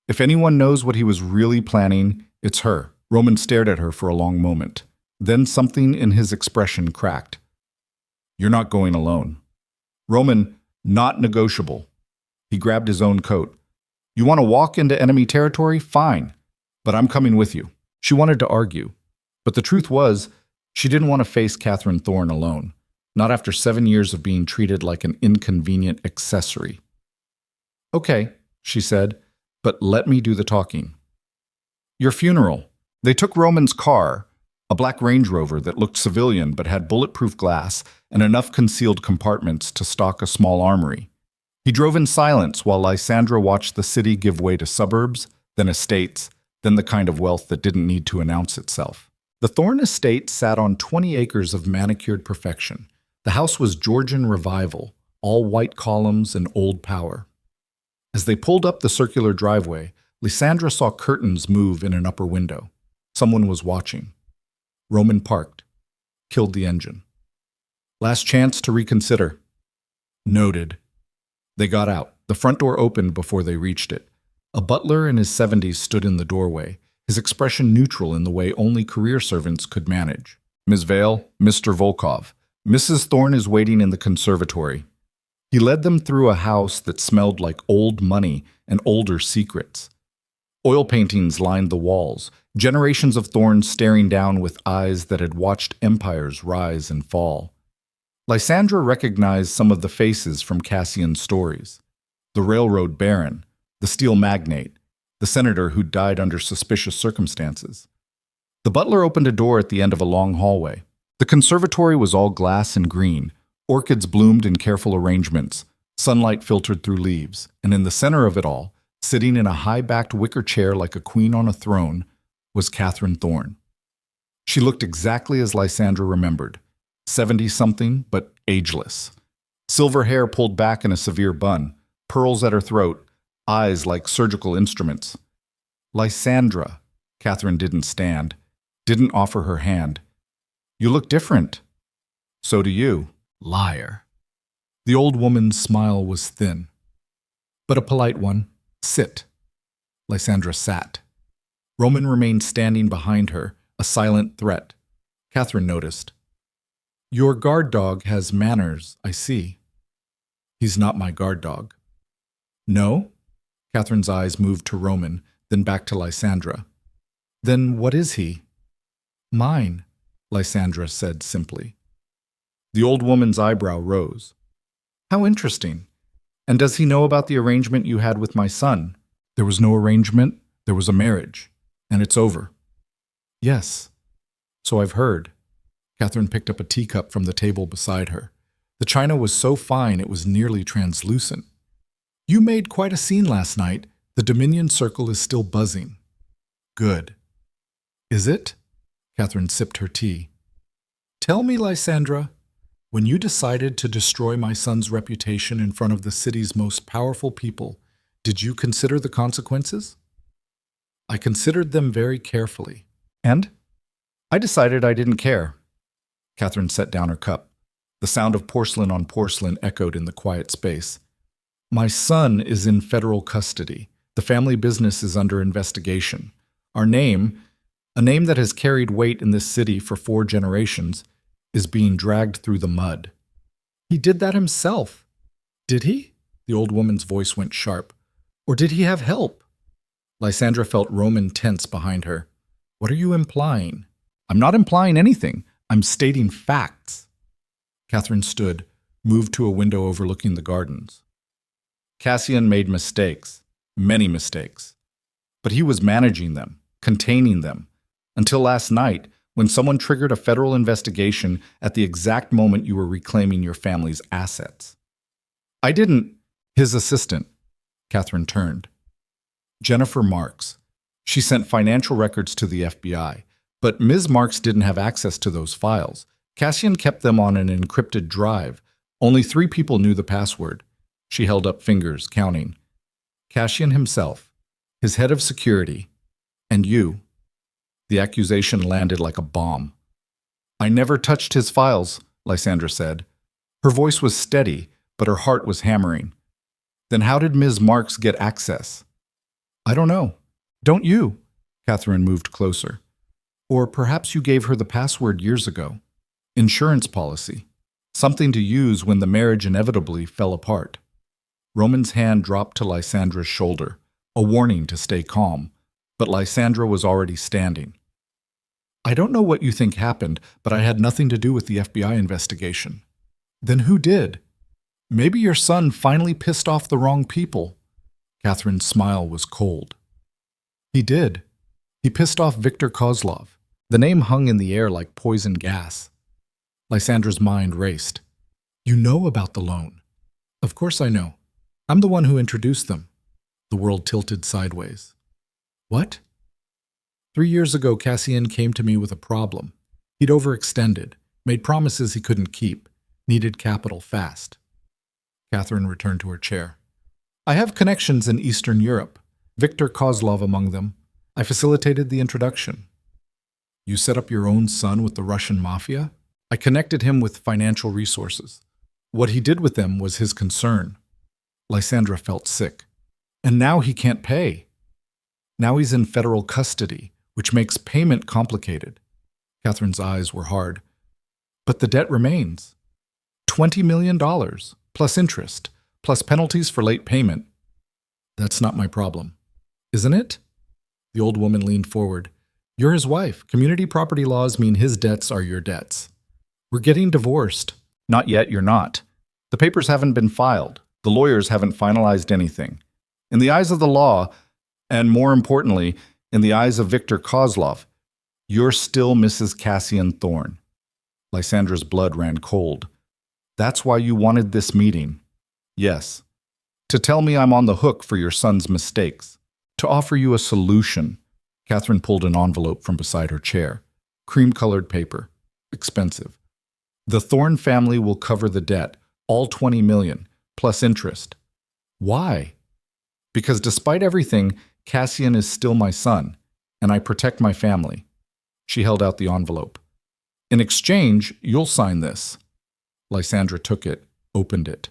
If anyone knows what he was really planning, it's her. Roman stared at her for a long moment. Then something in his expression cracked. "You're not going alone." "Roman, not negotiable." He grabbed his own coat. "You want to walk into enemy territory? Fine. But I'm coming with you." She wanted to argue. But the truth was, she didn't want to face Catherine Thorne alone. Not after 7 years of being treated like an inconvenient accessory. "Okay," she said, "but let me do the talking." "Your funeral." They took Roman's car, a black Range Rover that looked civilian but had bulletproof glass and enough concealed compartments to stock a small armory. He drove in silence while Lysandra watched the city give way to suburbs, then estates, then the kind of wealth that didn't need to announce itself. The Thorne estate sat on 20 acres of manicured perfection. The house was Georgian revival, all white columns and old power. As they pulled up the circular driveway, Lysandra saw curtains move in an upper window. Someone was watching. Roman parked, killed the engine. "Last chance to reconsider." "Noted." They got out. The front door opened before they reached it. A butler in his 70s stood in the doorway, his expression neutral in the way only career servants could manage. "Ms. Vale, Mr. Volkov, Mrs. Thorne is waiting in the conservatory." He led them through a house that smelled like old money and older secrets. Oil paintings lined the walls, generations of Thornes staring down with eyes that had watched empires rise and fall. Lysandra recognized some of the faces from Cassian's stories. The railroad baron, the steel magnate, the senator who died under suspicious circumstances. The butler opened a door at the end of a long hallway. The conservatory was all glass and green. Orchids bloomed in careful arrangements. Sunlight filtered through leaves. And in the center of it all, sitting in a high-backed wicker chair like a queen on a throne, was Catherine Thorne. She looked exactly as Lysandra remembered, 70-something, but ageless. Silver hair pulled back in a severe bun, pearls at her throat, eyes like surgical instruments. "Lysandra," Catherine didn't stand, didn't offer her hand. "You look different." "So do you." "Liar." The old woman's smile was thin, but a polite one. "Sit." Lysandra sat. Roman remained standing behind her, a silent threat. Catherine noticed. "Your guard dog has manners, I see." "He's not my guard dog." "No?" Catherine's eyes moved to Roman, then back to Lysandra. "Then what is he?" "Mine," Lysandra said simply. The old woman's eyebrow rose. "How interesting. And does he know about the arrangement you had with my son?" "There was no arrangement. There was a marriage. And it's over." "Yes. So I've heard." Catherine picked up a teacup from the table beside her. The china was so fine it was nearly translucent. "You made quite a scene last night. The Dominion Circle is still buzzing." "Good." "Is it?" Catherine sipped her tea. "Tell me, Lysandra, when you decided to destroy my son's reputation in front of the city's most powerful people, did you consider the consequences?" "I considered them very carefully." "And?" "I decided I didn't care." Catherine set down her cup. The sound of porcelain on porcelain echoed in the quiet space. "My son is in federal custody. The family business is under investigation. Our name, a name that has carried weight in this city for 4 generations, is being dragged through the mud." "He did that himself." "Did he?" The old woman's voice went sharp. "Or did he have help?" Lysandra felt Roman tense behind her. "What are you implying?" "I'm not implying anything. I'm stating facts." Catherine stood, moved to a window overlooking the gardens. Cassian made mistakes, many mistakes. But he was managing them, containing them, until last night, when someone triggered a federal investigation at the exact moment you were reclaiming your family's assets. "I didn't—" "His assistant." Catherine turned. "Jennifer Marks. She sent financial records to the FBI, but Ms. Marks didn't have access to those files. Cassian kept them on an encrypted drive. Only 3 people knew the password." She held up fingers, counting. "Cassian himself, his head of security, and you." The The accusation landed like a bomb. I never touched his files, Lysandra said. Her voice was steady, but her heart was hammering. Then how did Ms. Marks get access? I don't know. Don't you? Catherine moved closer. Or perhaps you gave her the password years ago. Insurance policy. Something to use when the marriage inevitably fell apart. Roman's hand dropped to Lysandra's shoulder, a warning to stay calm, but Lysandra was already standing. I don't know what you think happened, but I had nothing to do with the FBI investigation. Then who did? Maybe your son finally pissed off the wrong people. Catherine's smile was cold. He did. He pissed off Viktor Kozlov. The name hung in the air like poison gas. Lysandra's mind raced. You know about the loan. Of course I know. I'm the one who introduced them. The world tilted sideways. What? 3 years ago, Cassian came to me with a problem. He'd overextended, made promises he couldn't keep, needed capital fast. Catherine returned to her chair. I have connections in Eastern Europe, Viktor Kozlov among them. I facilitated the introduction. You set up your own son with the Russian mafia? I connected him with financial resources. What he did with them was his concern. Lysandra felt sick. And now he can't pay. Now he's in federal custody, which makes payment complicated. Catherine's eyes were hard. But the debt remains. $20 million, plus interest, plus penalties for late payment. That's not my problem. Isn't it? The old woman leaned forward. You're his wife. Community property laws mean his debts are your debts. We're getting divorced. Not yet, you're not. The papers haven't been filed. The lawyers haven't finalized anything. In the eyes of the law, and more importantly, in the eyes of Viktor Kozlov, you're still Mrs. Cassian Thorne. Lysandra's blood ran cold. That's why you wanted this meeting. Yes. To tell me I'm on the hook for your son's mistakes. To offer you a solution. Catherine pulled an envelope from beside her chair. Cream-colored paper. Expensive. The Thorne family will cover the debt, all $20 million, plus interest. Why? Because despite everything, Cassian is still my son, and I protect my family. She held out the envelope. In exchange, you'll sign this. Lysandra took it, opened it.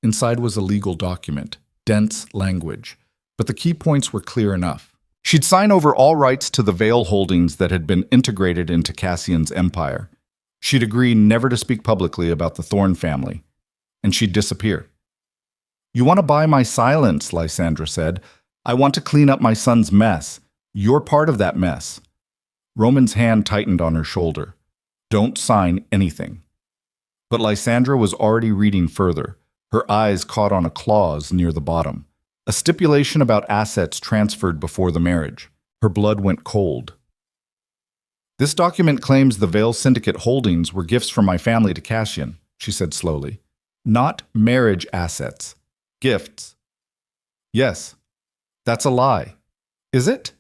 Inside was a legal document, dense language, but the key points were clear enough. She'd sign over all rights to the Vale holdings that had been integrated into Cassian's empire. She'd agree never to speak publicly about the Thorne family, and she'd disappear. You want to buy my silence, Lysandra said. I want to clean up my son's mess. You're part of that mess. Roman's hand tightened on her shoulder. Don't sign anything. But Lysandra was already reading further. Her eyes caught on a clause near the bottom. A stipulation about assets transferred before the marriage. Her blood went cold. This document claims the Vale Syndicate holdings were gifts from my family to Cassian, she said slowly. Not marriage assets. Gifts. Yes. That's a lie. Is it?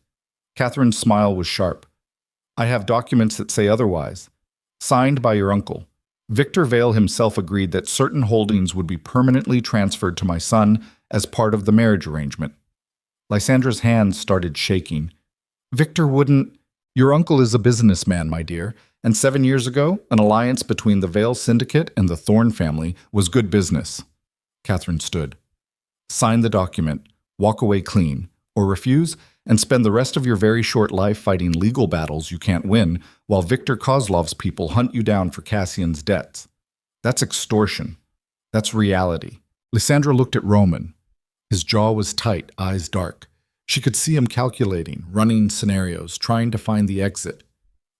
Catherine's smile was sharp. I have documents that say otherwise. Signed by your uncle. Viktor Vale himself agreed that certain holdings would be permanently transferred to my son as part of the marriage arrangement. Lysandra's hands started shaking. Viktor wouldn't... Your uncle is a businessman, my dear, and 7 years ago, an alliance between the Vale Syndicate and the Thorne family was good business. Catherine stood. Sign the document, walk away clean, or refuse and spend the rest of your very short life fighting legal battles you can't win while Viktor Kozlov's people hunt you down for Cassian's debts. That's extortion. That's reality. Lysandra looked at Roman. His jaw was tight, eyes dark. She could see him calculating, running scenarios, trying to find the exit.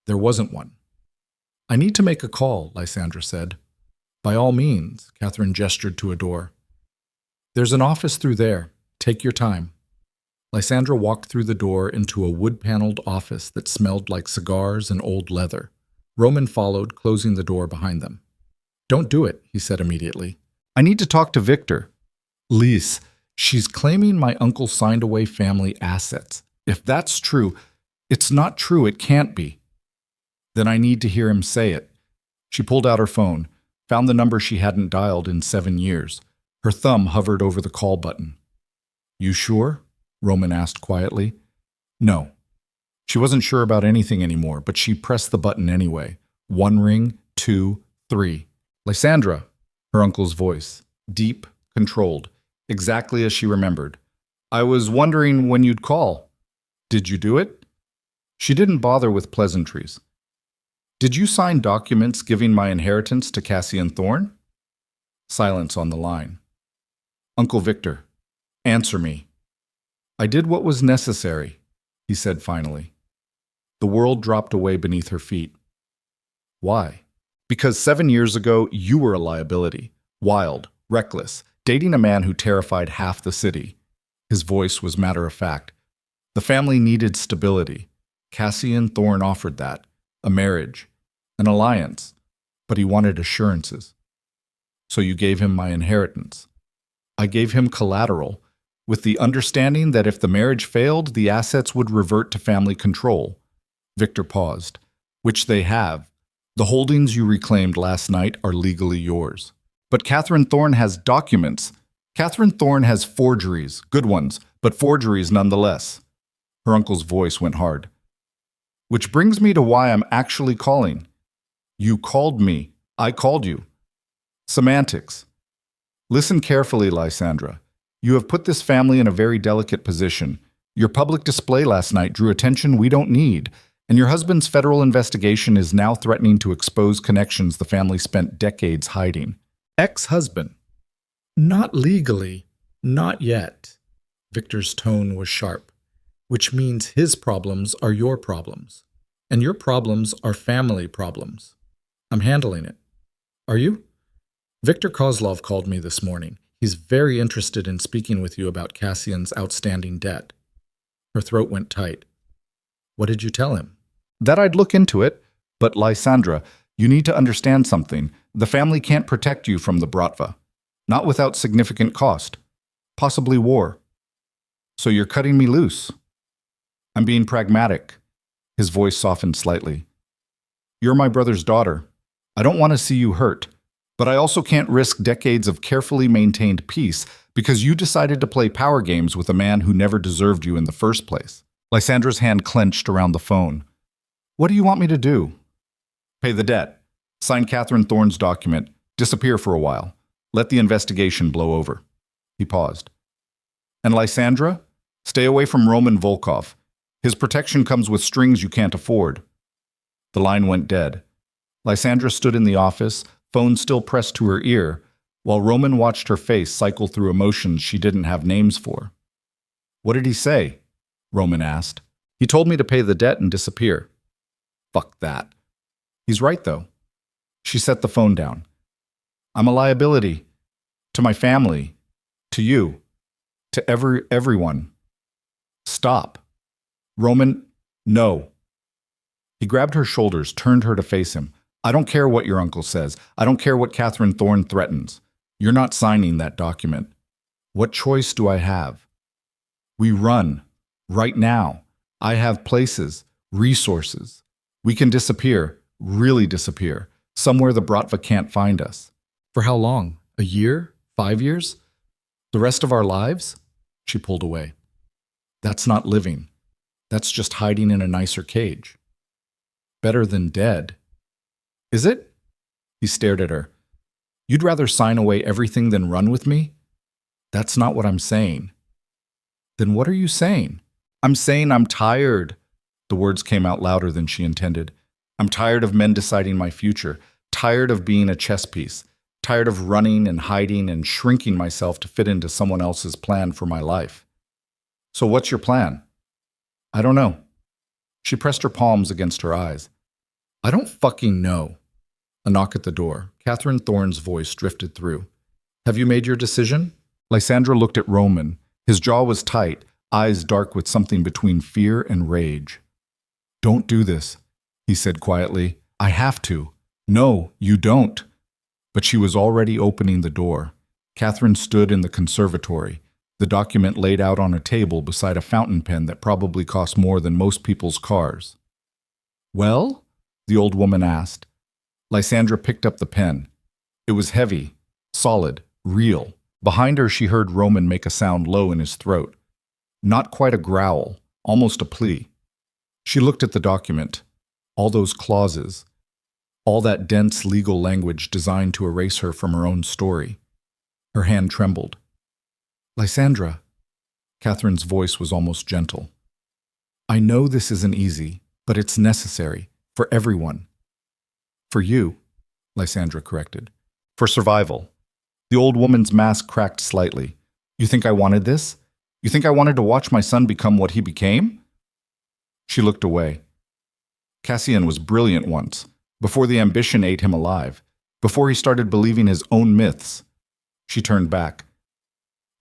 There wasn't one. I need to make a call, Lysandra said. By all means, Catherine gestured to a door. There's an office through there. Take your time. Lysandra walked through the door into a wood-paneled office that smelled like cigars and old leather. Roman followed, closing the door behind them. Don't do it, he said immediately. I need to talk to Viktor. Lys, she's claiming my uncle signed away family assets. If that's true, it's not true, it can't be. Then I need to hear him say it. She pulled out her phone, found the number she hadn't dialed in 7 years. Her thumb hovered over the call button. You sure? Roman asked quietly. No. She wasn't sure about anything anymore, but she pressed the button anyway. 1 ring, 2, 3. Lysandra, her uncle's voice, deep, controlled, exactly as she remembered. I was wondering when you'd call. Did you do it? She didn't bother with pleasantries. Did you sign documents giving my inheritance to Cassian Thorne? Silence on the line. Uncle Victor, answer me. I did what was necessary, he said finally. The world dropped away beneath her feet. Why? Because 7 years ago, you were a liability. Wild, reckless, dating a man who terrified half the city. His voice was matter of fact. The family needed stability. Cassian Thorne offered that. A marriage. An alliance. But he wanted assurances. So you gave him my inheritance. I gave him collateral, with the understanding that if the marriage failed, the assets would revert to family control. Victor paused. Which they have. The holdings you reclaimed last night are legally yours. But Catherine Thorne has documents. Catherine Thorne has forgeries, good ones, but forgeries nonetheless. Her uncle's voice went hard. Which brings me to why I'm actually calling. You called me. I called you. Semantics. Listen carefully, Lysandra. You have put this family in a very delicate position. Your public display last night drew attention we don't need, and your husband's federal investigation is now threatening to expose connections the family spent decades hiding. Ex-husband. Not legally. Not yet. Victor's tone was sharp, which means his problems are your problems, and your problems are family problems. I'm handling it. Are you? Victor Kozlov called me this morning. He's very interested in speaking with you about Cassian's outstanding debt. Her throat went tight. What did you tell him? That I'd look into it, but Lysandra, you need to understand something. The family can't protect you from the Bratva. Not without significant cost. Possibly war. So you're cutting me loose. I'm being pragmatic. His voice softened slightly. You're my brother's daughter. I don't want to see you hurt. But I also can't risk decades of carefully maintained peace because you decided to play power games with a man who never deserved you in the first place. Lysandra's hand clenched around the phone. What do you want me to do? Pay the debt. Sign Catherine Thorne's document. Disappear for a while. Let the investigation blow over. He paused. And Lysandra? Stay away from Roman Volkov. His protection comes with strings you can't afford. The line went dead. Lysandra stood in the office, phone still pressed to her ear, while Roman watched her face cycle through emotions she didn't have names for. What did he say? Roman asked. He told me to pay the debt and disappear. Fuck that. He's right, though. She set the phone down. I'm a liability. To my family. To you. To everyone. Stop. Roman, no. He grabbed her shoulders, turned her to face him. I don't care what your uncle says. I don't care what Catherine Thorne threatens. You're not signing that document. What choice do I have? We run. Right now. I have places, resources. We can disappear, really disappear, somewhere the Bratva can't find us. For how long? A year? 5 years? The rest of our lives? She pulled away. That's not living. That's just hiding in a nicer cage. Better than dead. Is it? He stared at her. You'd rather sign away everything than run with me? That's not what I'm saying. Then what are you saying? I'm saying I'm tired. The words came out louder than she intended. I'm tired of men deciding my future, tired of being a chess piece, tired of running and hiding and shrinking myself to fit into someone else's plan for my life. So what's your plan? I don't know. She pressed her palms against her eyes. I don't fucking know. A knock at the door. Catherine Thorne's voice drifted through. Have you made your decision? Lysandra looked at Roman. His jaw was tight, eyes dark with something between fear and rage. Don't do this, he said quietly. I have to. No, you don't. But she was already opening the door. Catherine stood in the conservatory, the document laid out on a table beside a fountain pen that probably cost more than most people's cars. Well? The old woman asked. Lysandra picked up the pen. It was heavy, solid, real. Behind her she heard Roman make a sound low in his throat. Not quite a growl, almost a plea. She looked at the document, all those clauses, all that dense legal language designed to erase her from her own story. Her hand trembled. Lysandra, Catherine's voice was almost gentle. I know this isn't easy, but it's necessary, for everyone. For you, Lysandra corrected. For survival. The old woman's mask cracked slightly. You think I wanted this? You think I wanted to watch my son become what he became? She looked away. Cassian was brilliant once, before the ambition ate him alive, before he started believing his own myths. She turned back.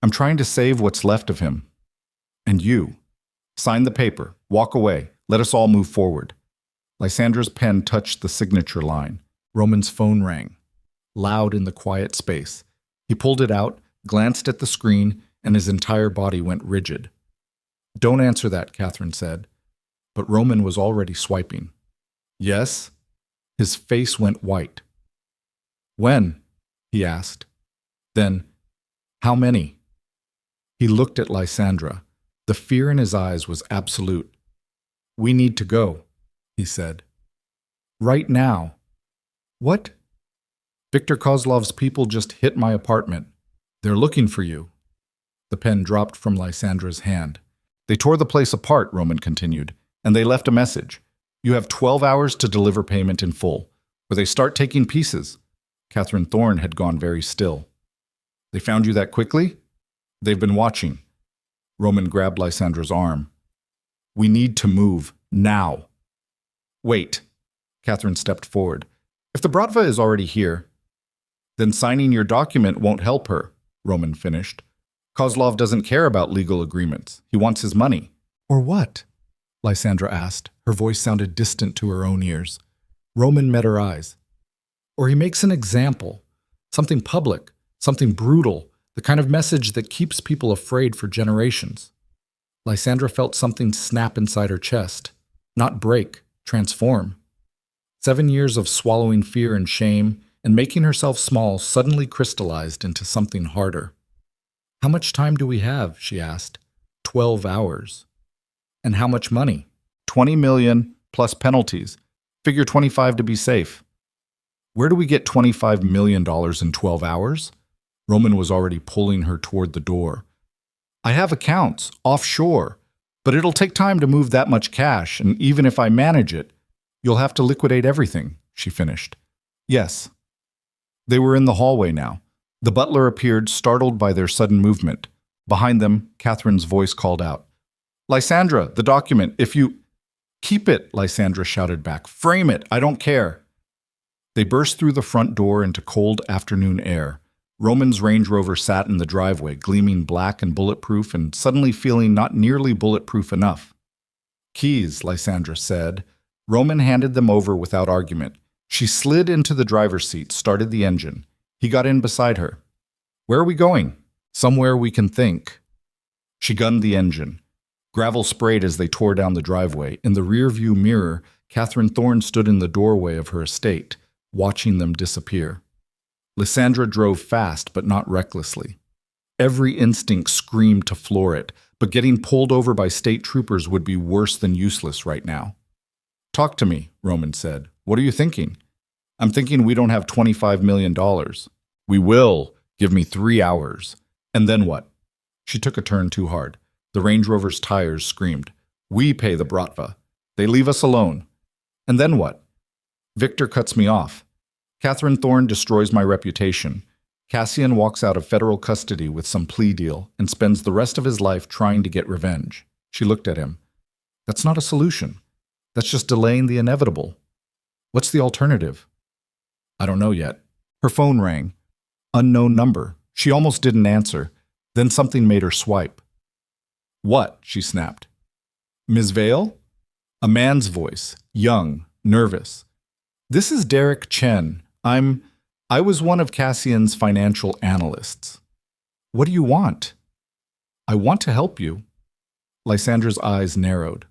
I'm trying to save what's left of him. And you. Sign the paper. Walk away. Let us all move forward. Lysandra's pen touched the signature line. Roman's phone rang, loud in the quiet space. He pulled it out, glanced at the screen, and his entire body went rigid. Don't answer that, Catherine said. But Roman was already swiping. Yes? His face went white. When? He asked. Then, how many? He looked at Lysandra. The fear in his eyes was absolute. We need to go, he said. Right now. What? Viktor Kozlov's people just hit my apartment. They're looking for you. The pen dropped from Lysandra's hand. They tore the place apart, Roman continued, and they left a message. You have 12 hours to deliver payment in full, or they start taking pieces. Catherine Thorne had gone very still. They found you that quickly? They've been watching. Roman grabbed Lysandra's arm. We need to move, now. Wait. Catherine stepped forward. If the Bratva is already here, then signing your document won't help her, Roman finished. Kozlov doesn't care about legal agreements. He wants his money. Or what? Lysandra asked. Her voice sounded distant to her own ears. Roman met her eyes. Or he makes an example. Something public, something brutal, the kind of message that keeps people afraid for generations. Lysandra felt something snap inside her chest. Not break, transform. 7 years of swallowing fear and shame and making herself small suddenly crystallized into something harder. How much time do we have? She asked. 12 hours. And how much money? 20 million plus penalties. Figure 25 to be safe. Where do we get $25 million in 12 hours? Roman was already pulling her toward the door. I have accounts, offshore, but it'll take time to move that much cash, and even if I manage it, you'll have to liquidate everything, she finished. Yes. They were in the hallway now. The butler appeared, startled by their sudden movement. Behind them, Catherine's voice called out. Lysandra, the document, if you... Keep it, Lysandra shouted back. Frame it, I don't care. They burst through the front door into cold afternoon air. Roman's Range Rover sat in the driveway, gleaming black and bulletproof and suddenly feeling not nearly bulletproof enough. Keys, Lysandra said. Roman handed them over without argument. She slid into the driver's seat, started the engine. He got in beside her. Where are we going? Somewhere we can think. She gunned the engine. Gravel sprayed as they tore down the driveway. In the rearview mirror, Catherine Thorne stood in the doorway of her estate, watching them disappear. Lysandra drove fast, but not recklessly. Every instinct screamed to floor it, but getting pulled over by state troopers would be worse than useless right now. Talk to me, Roman said. What are you thinking? I'm thinking we don't have $25 million. We will. Give me 3 hours. And then what? She took a turn too hard. The Range Rover's tires screamed. We pay the Bratva. They leave us alone. And then what? Viktor cuts me off. Catherine Thorne destroys my reputation. Cassian walks out of federal custody with some plea deal and spends the rest of his life trying to get revenge. She looked at him. That's not a solution. That's just delaying the inevitable. What's the alternative? I don't know yet. Her phone rang. Unknown number. She almost didn't answer. Then something made her swipe. What? She snapped. Ms. Vale? A man's voice, young, nervous. This is Derek Chen. I was one of Cassian's financial analysts. What do you want? I want to help you. Lysandra's eyes narrowed.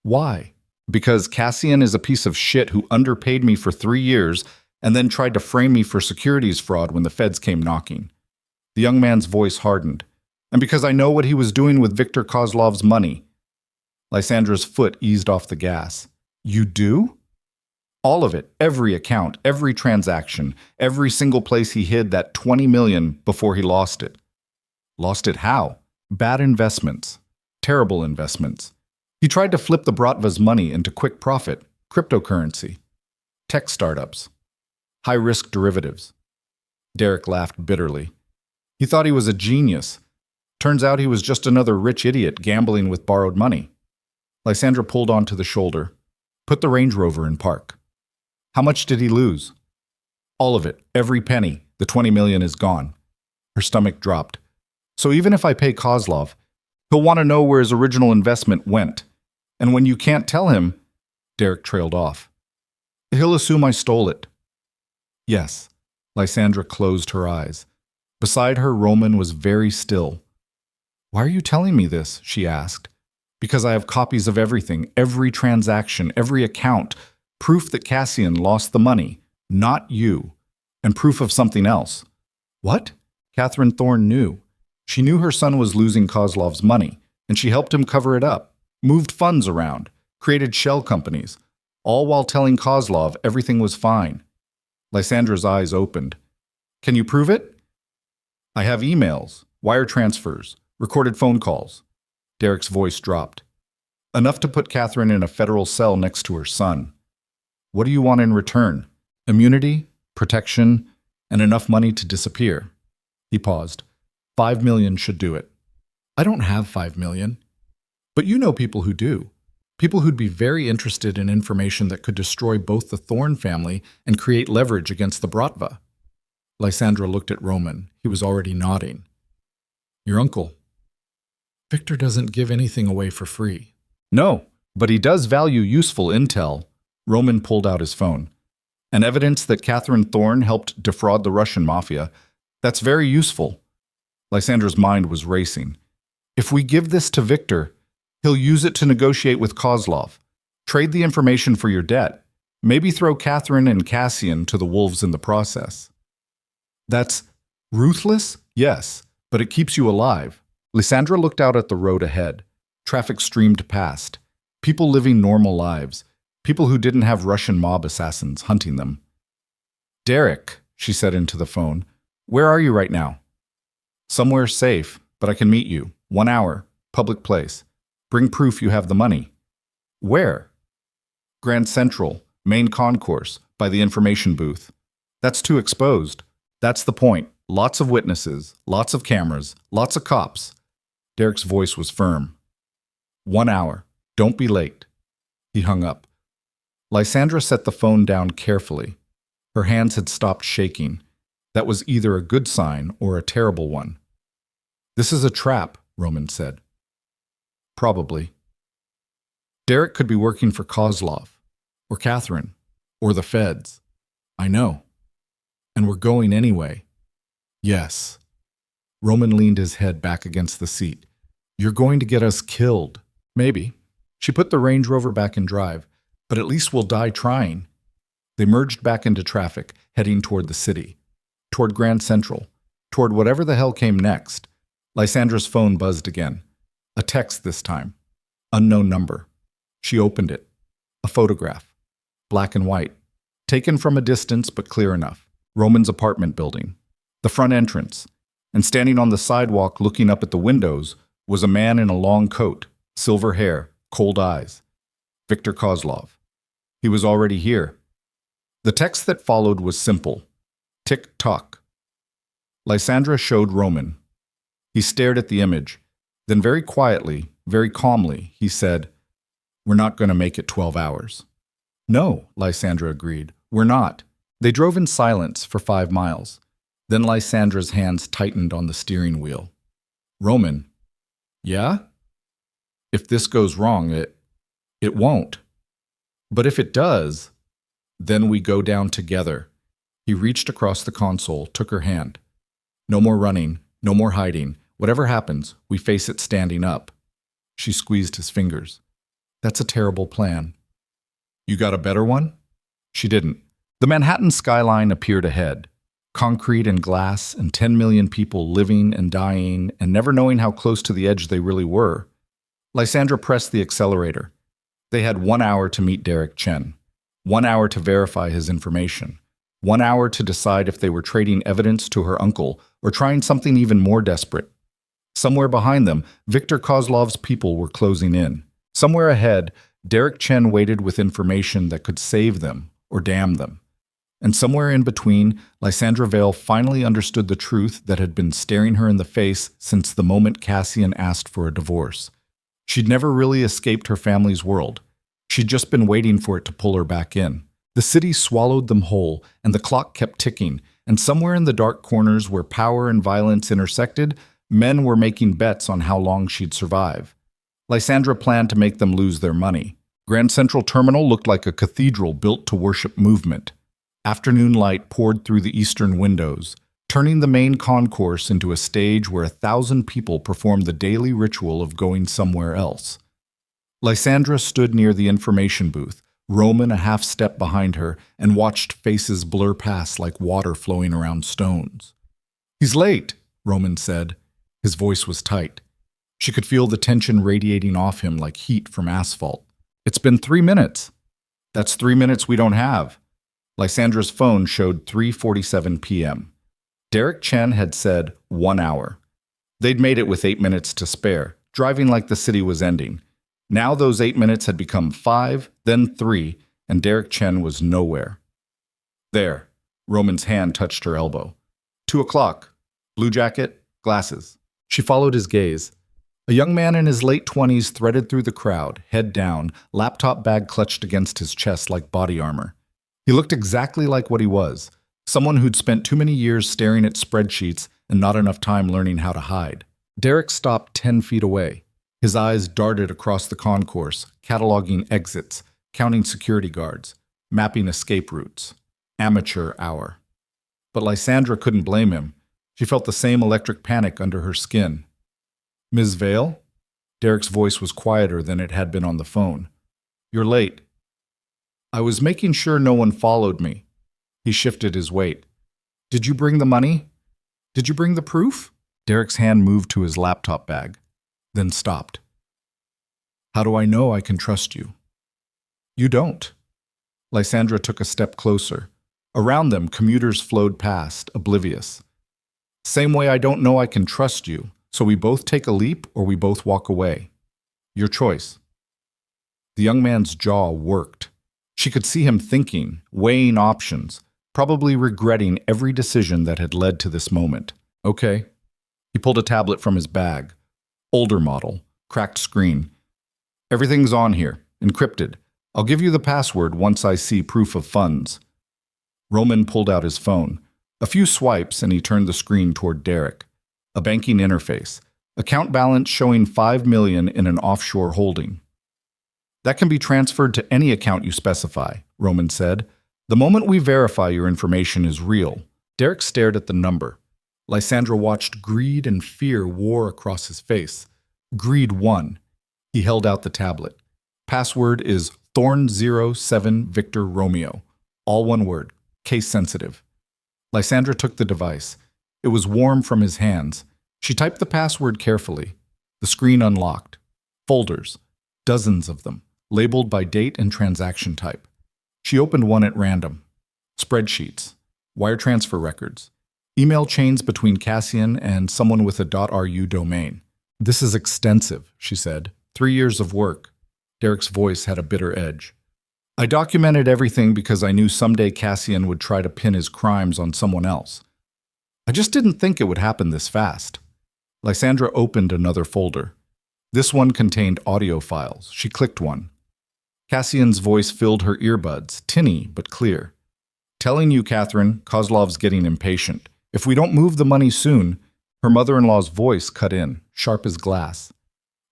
Why? Because Cassian is a piece of shit who underpaid me for 3 years and then tried to frame me for securities fraud when the feds came knocking. The young man's voice hardened. And because I know what he was doing with Viktor Kozlov's money. Lysandra's foot eased off the gas. You do? All of it, every account, every transaction, every single place he hid that 20 million before he lost it. Lost it how? Bad investments. Terrible investments. He tried to flip the Bratva's money into quick profit, cryptocurrency, tech startups, high-risk derivatives. Derek laughed bitterly. He thought he was a genius. Turns out he was just another rich idiot gambling with borrowed money. Lysandra pulled onto the shoulder. Put the Range Rover in park. How much did he lose? All of it, every penny. The 20 million is gone. Her stomach dropped. So even if I pay Kozlov, he'll want to know where his original investment went. And when you can't tell him, Derek trailed off. He'll assume I stole it. Yes. Lysandra closed her eyes. Beside her, Roman was very still. Why are you telling me this? She asked. Because I have copies of everything, every transaction, every account, proof that Cassian lost the money, not you, and proof of something else. What? Catherine Thorne knew. She knew her son was losing Kozlov's money, and she helped him cover it up, moved funds around, created shell companies, all while telling Kozlov everything was fine. Lysandra's eyes opened. Can you prove it? I have emails, wire transfers, recorded phone calls. Derek's voice dropped. Enough to put Catherine in a federal cell next to her son. What do you want in return? Immunity, protection, and enough money to disappear. He paused. 5 million should do it. I don't have 5 million. But you know people who do. People who'd be very interested in information that could destroy both the Thorne family and create leverage against the Bratva. Lysandra looked at Roman. He was already nodding. Your uncle. Victor doesn't give anything away for free. No, but he does value useful intel. Roman pulled out his phone. And evidence that Catherine Thorne helped defraud the Russian mafia. That's very useful. Lysandra's mind was racing. If we give this to Victor, he'll use it to negotiate with Kozlov. Trade the information for your debt. Maybe throw Catherine and Cassian to the wolves in the process. That's ruthless? Yes, but it keeps you alive. Lysandra looked out at the road ahead. Traffic streamed past. People living normal lives. People who didn't have Russian mob assassins hunting them. Derek, she said into the phone, where are you right now? Somewhere safe, but I can meet you. 1 hour, public place. Bring proof you have the money. Where? Grand Central, main concourse, by the information booth. That's too exposed. That's the point. Lots of witnesses, lots of cameras, lots of cops. Derek's voice was firm. 1 hour. Don't be late. He hung up. Lysandra set the phone down carefully. Her hands had stopped shaking. That was either a good sign or a terrible one. This is a trap, Roman said. Probably. Derek could be working for Kozlov, or Catherine, or the feds. I know. And we're going anyway. Yes. Roman leaned his head back against the seat. You're going to get us killed. Maybe. She put the Range Rover back in drive, but at least we'll die trying. They merged back into traffic, heading toward the city, toward Grand Central, toward whatever the hell came next. Lysandra's phone buzzed again. A text this time. Unknown number. She opened it. A photograph. Black and white. Taken from a distance, but clear enough. Roman's apartment building. The front entrance. And standing on the sidewalk looking up at the windows was a man in a long coat, silver hair, cold eyes. Victor Kozlov. He was already here. The text that followed was simple. Tick-tock. Lysandra showed Roman. He stared at the image. Then very quietly, very calmly, he said, We're not going to make it 12 hours. No, Lysandra agreed. We're not. They drove in silence for 5 miles. Then Lysandra's hands tightened on the steering wheel. Roman. Yeah? If this goes wrong, it won't. But if it does, then we go down together. He reached across the console, took her hand. No more running, no more hiding. Whatever happens, we face it standing up. She squeezed his fingers. That's a terrible plan. You got a better one? She didn't. The Manhattan skyline appeared ahead. Concrete and glass and 10 million people living and dying and never knowing how close to the edge they really were. Lysandra pressed the accelerator. They had 1 hour to meet Derek Chen, 1 hour to verify his information, 1 hour to decide if they were trading evidence to her uncle or trying something even more desperate. Somewhere behind them, Viktor Kozlov's people were closing in. Somewhere ahead, Derek Chen waited with information that could save them or damn them. And somewhere in between, Lysandra Vale finally understood the truth that had been staring her in the face since the moment Cassian asked for a divorce. She'd never really escaped her family's world. She'd just been waiting for it to pull her back in. The city swallowed them whole, and the clock kept ticking, and somewhere in the dark corners where power and violence intersected, men were making bets on how long she'd survive. Lysandra planned to make them lose their money. Grand Central Terminal looked like a cathedral built to worship movement. Afternoon light poured through the eastern windows, turning the main concourse into a stage where 1,000 people performed the daily ritual of going somewhere else. Lysandra stood near the information booth, Roman a half step behind her, and watched faces blur past like water flowing around stones. "He's late," Roman said. His voice was tight. She could feel the tension radiating off him like heat from asphalt. "It's been 3 minutes." "That's 3 minutes we don't have." Lysandra's phone showed 3:47 p.m. Derek Chen had said 1 hour. They'd made it with 8 minutes to spare, driving like the city was ending. Now those 8 minutes had become 5, then 3, and Derek Chen was nowhere. "There." Roman's hand touched her elbow. 2 o'clock. Blue jacket, glasses. She followed his gaze. A young man in his late 20s threaded through the crowd, head down, laptop bag clutched against his chest like body armor. He looked exactly like what he was, someone who'd spent too many years staring at spreadsheets and not enough time learning how to hide. Derek stopped 10 feet away. His eyes darted across the concourse, cataloging exits, counting security guards, mapping escape routes. Amateur hour. But Lysandra couldn't blame him. She felt the same electric panic under her skin. "Ms. Vale?" Derek's voice was quieter than it had been on the phone. "You're late." "I was making sure no one followed me." He shifted his weight. "Did you bring the money? Did you bring the proof?" Derek's hand moved to his laptop bag, then stopped. "How do I know I can trust you?" "You don't." Lysandra took a step closer. Around them, commuters flowed past, oblivious. "Same way I don't know I can trust you, so we both take a leap or we both walk away. Your choice." The young man's jaw worked. She could see him thinking, weighing options, probably regretting every decision that had led to this moment. "Okay." He pulled a tablet from his bag. Older model, cracked screen. "Everything's on here, encrypted. I'll give you the password once I see proof of funds." Roman pulled out his phone. A few swipes and he turned the screen toward Derek. A banking interface. Account balance showing $5 million in an offshore holding. "That can be transferred to any account you specify," Roman said. "The moment we verify your information is real." Derek stared at the number. Lysandra watched greed and fear war across his face. Greed won. He held out the tablet. "Password is Thorne07 Victor Romeo. All one word. Case sensitive." Lysandra took the device. It was warm from his hands. She typed the password carefully. The screen unlocked. Folders. Dozens of them, labeled by date and transaction type. She opened one at random. Spreadsheets. Wire transfer records. Email chains between Cassian and someone with a .ru domain. "This is extensive," she said. 3 years of work. Derek's voice had a bitter edge. "I documented everything because I knew someday Cassian would try to pin his crimes on someone else. I just didn't think it would happen this fast." Lysandra opened another folder. This one contained audio files. She clicked one. Cassian's voice filled her earbuds, tinny but clear. "Telling you, Catherine, Kozlov's getting impatient. If we don't move the money soon..." Her mother-in-law's voice cut in, sharp as glass.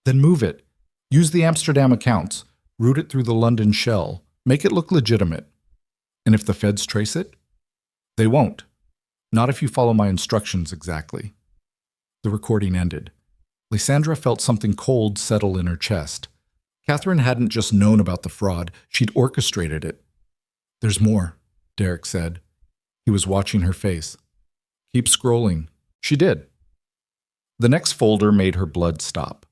"Then move it. Use the Amsterdam accounts. Route it through the London shell. Make it look legitimate. And if the feds trace it?" "They won't. Not if you follow my instructions exactly." The recording ended. Lysandra felt something cold settle in her chest. Catherine hadn't just known about the fraud, she'd orchestrated it. "There's more," Derek said. He was watching her face. "Keep scrolling." She did. The next folder made her blood stop.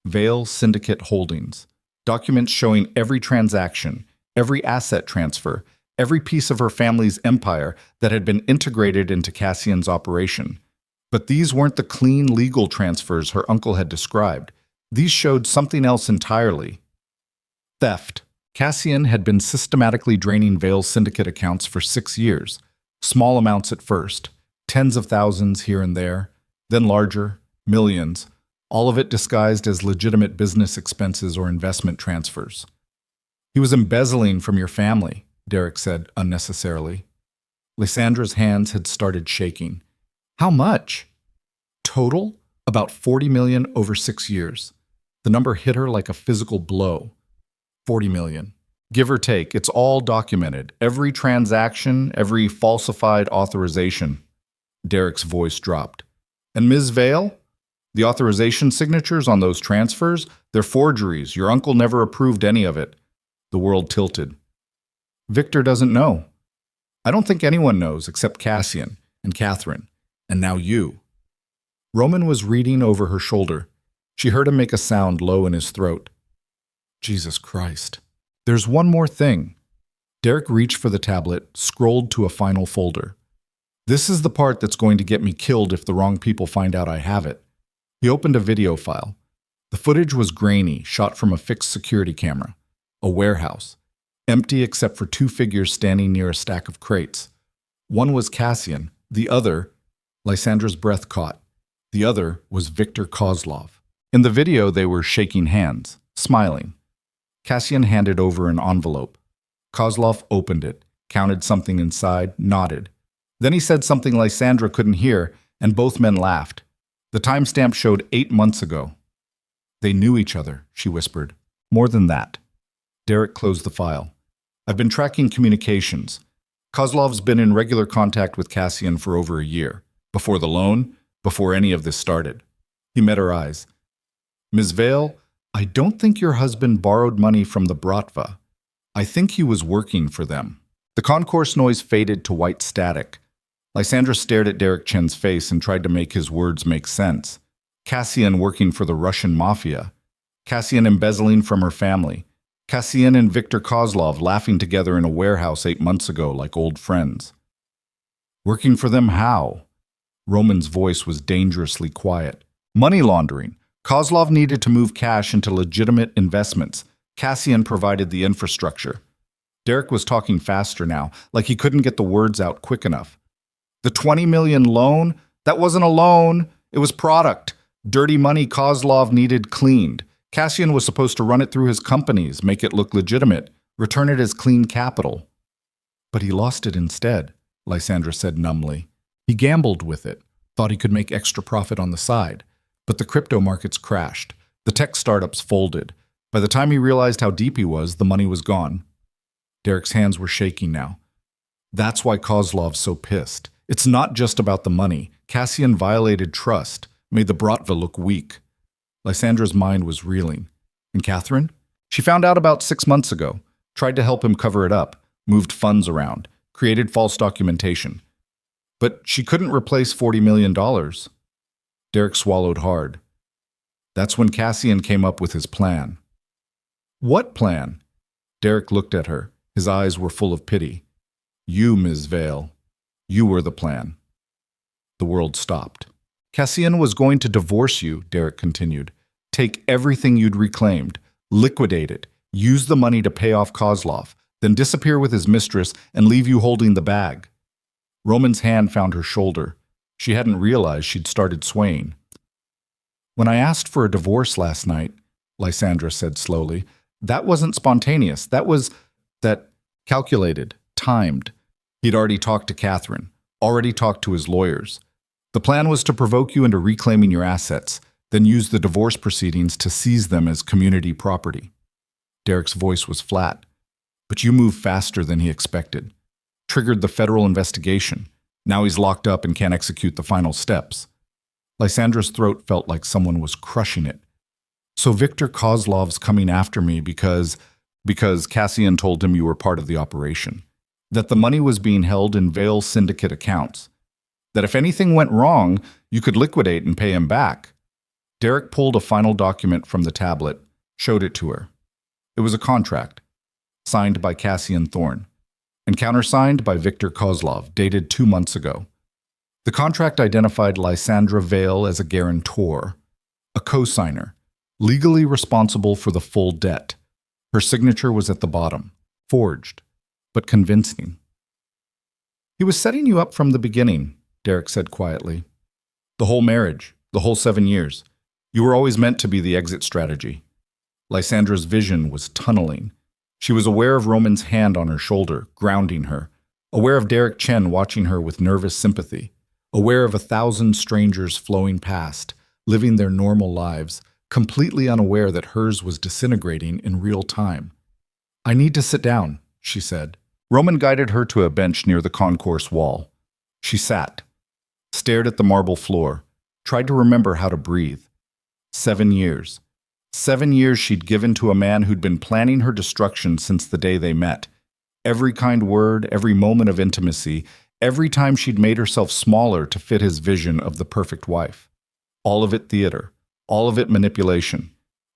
Vale Syndicate Holdings. Documents showing every transaction, every asset transfer, every piece of her family's empire that had been integrated into Cassian's operation. But these weren't the clean legal transfers her uncle had described. These showed something else entirely. Theft. Cassian had been systematically draining Vale's syndicate accounts for 6 years. Small amounts at first, tens of thousands here and there, then larger, millions, all of it disguised as legitimate business expenses or investment transfers. He was embezzling from your family, Derek said unnecessarily. Lysandra's hands had started shaking. How much? Total? About 40 million over 6 years. The number hit her like a physical blow. 40 million. Give or take, it's all documented. Every transaction, every falsified authorization. Derek's voice dropped. And Ms. Vale? The authorization signatures on those transfers? They're forgeries. Your uncle never approved any of it. The world tilted. Victor doesn't know. I don't think anyone knows except Cassian and Catherine, and now you. Roman was reading over her shoulder. She heard him make a sound low in his throat. Jesus Christ. There's one more thing. Derek reached for the tablet, scrolled to a final folder. This is the part that's going to get me killed if the wrong people find out I have it. He opened a video file. The footage was grainy, shot from a fixed security camera. A warehouse. Empty except for 2 figures standing near a stack of crates. One was Cassian, the other, Lysandra's breath caught. The other was Victor Kozlov. In the video, they were shaking hands, smiling. Cassian handed over an envelope. Kozlov opened it, counted something inside, nodded. Then he said something Lysandra couldn't hear, and both men laughed. The timestamp showed 8 months ago. They knew each other, she whispered. More than that. Derek closed the file. I've been tracking communications. Kozlov's been in regular contact with Cassian for over a year. Before the loan, before any of this started. He met her eyes. Ms. Vale, I don't think your husband borrowed money from the Bratva. I think he was working for them. The concourse noise faded to white static. Lysandra stared at Derek Chen's face and tried to make his words make sense. Cassian working for the Russian mafia. Cassian embezzling from her family. Cassian and Victor Kozlov laughing together in a warehouse 8 months ago like old friends. Working for them how? Roman's voice was dangerously quiet. Money laundering. Kozlov needed to move cash into legitimate investments. Cassian provided the infrastructure. Derek was talking faster now, like he couldn't get the words out quick enough. The 20 million loan? That wasn't a loan. It was product. Dirty money Kozlov needed cleaned. Cassian was supposed to run it through his companies, make it look legitimate, return it as clean capital. But he lost it instead, Lysandra said numbly. He gambled with it, thought he could make extra profit on the side. But the crypto markets crashed. The tech startups folded. By the time he realized how deep he was, the money was gone. Derek's hands were shaking now. That's why Kozlov's so pissed. It's not just about the money. Cassian violated trust, made the Bratva look weak. Lysandra's mind was reeling. And Catherine? She found out about 6 months ago, tried to help him cover it up, moved funds around, created false documentation. But she couldn't replace $40 million. Derek swallowed hard. That's when Cassian came up with his plan. What plan? Derek looked at her. His eyes were full of pity. You, Ms. Vale. You were the plan. The world stopped. Cassian was going to divorce you, Derek continued. Take everything you'd reclaimed, liquidate it, use the money to pay off Kozlov, then disappear with his mistress and leave you holding the bag. Roman's hand found her shoulder. She hadn't realized she'd started swaying. When I asked for a divorce last night, Lysandra said slowly, that wasn't spontaneous. That calculated, timed. He'd already talked to Catherine, already talked to his lawyers. The plan was to provoke you into reclaiming your assets, then use the divorce proceedings to seize them as community property. Derek's voice was flat. But you moved faster than he expected. Triggered the federal investigation. Now he's locked up and can't execute the final steps. Lysandra's throat felt like someone was crushing it. So Victor Kozlov's coming after me because Cassian told him you were part of the operation. That the money was being held in Vale Syndicate accounts. That if anything went wrong, you could liquidate and pay him back. Derek pulled a final document from the tablet, showed it to her. It was a contract, signed by Cassian Thorne, and countersigned by Victor Kozlov, dated 2 months ago. The contract identified Lysandra Vale as a guarantor, a co-signer, legally responsible for the full debt. Her signature was at the bottom, forged, but convincing. "He was setting you up from the beginning," Derek said quietly. "The whole marriage, the whole 7 years. You were always meant to be the exit strategy." Lysandra's vision was tunneling. She was aware of Roman's hand on her shoulder, grounding her, aware of Derek Chen watching her with nervous sympathy, aware of 1,000 strangers flowing past, living their normal lives, completely unaware that hers was disintegrating in real time. "I need to sit down," she said. Roman guided her to a bench near the concourse wall. She sat, stared at the marble floor, tried to remember how to breathe. 7 years. 7 years she'd given to a man who'd been planning her destruction since the day they met. Every kind word, every moment of intimacy, every time she'd made herself smaller to fit his vision of the perfect wife. All of it theater, all of it manipulation.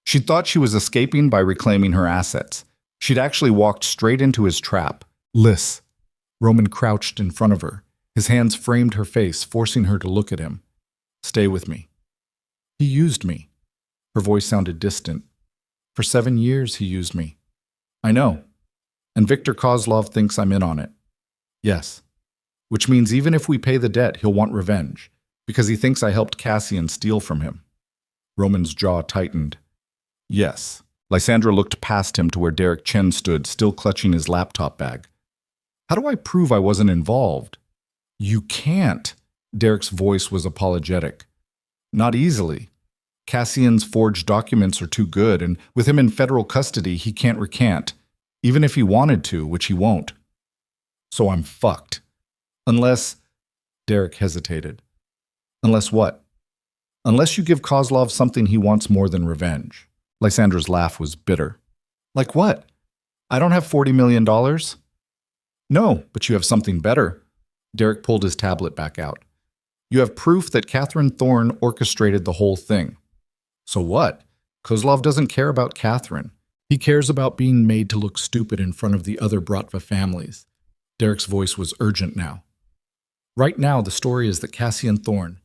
She'd thought she was escaping by reclaiming her assets. She'd actually walked straight into his trap. "Lys." Roman crouched in front of her. His hands framed her face, forcing her to look at him. "Stay with me." "He used me." Her voice sounded distant. "For 7 years he used me." "I know. And Victor Kozlov thinks I'm in on it." "Yes. Which means even if we pay the debt, he'll want revenge, because he thinks I helped Cassian steal from him." Roman's jaw tightened. "Yes." Lysandra looked past him to where Derek Chen stood, still clutching his laptop bag. "How do I prove I wasn't involved?" "You can't." Derek's voice was apologetic. "Not easily. Cassian's forged documents are too good, and with him in federal custody, he can't recant, even if he wanted to, which he won't. So I'm fucked. Unless—" Derek hesitated. "Unless what?" "Unless you give Kozlov something he wants more than revenge." Lysandra's laugh was bitter. "Like what? I don't have $40 million. "No, but you have something better." Derek pulled his tablet back out. "You have proof that Catherine Thorne orchestrated the whole thing." "So what? Kozlov doesn't care about Catherine. He cares about being made to look stupid in front of the other Bratva families." Derek's voice was urgent now. "Right now, the story is that Cassian Thorne,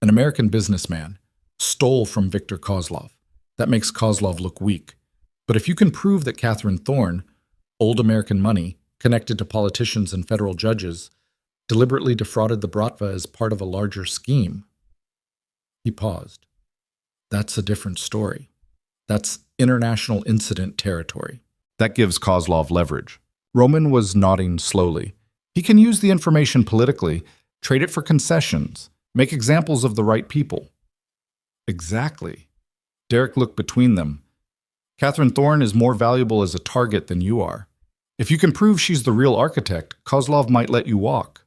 an American businessman, stole from Victor Kozlov. That makes Kozlov look weak. But if you can prove that Catherine Thorne, old American money, connected to politicians and federal judges, deliberately defrauded the Bratva as part of a larger scheme." He paused. "That's a different story. That's international incident territory. That gives Kozlov leverage." Roman was nodding slowly. "He can use the information politically, trade it for concessions, make examples of the right people." "Exactly." Derek looked between them. "Catherine Thorne is more valuable as a target than you are. If you can prove she's the real architect, Kozlov might let you walk."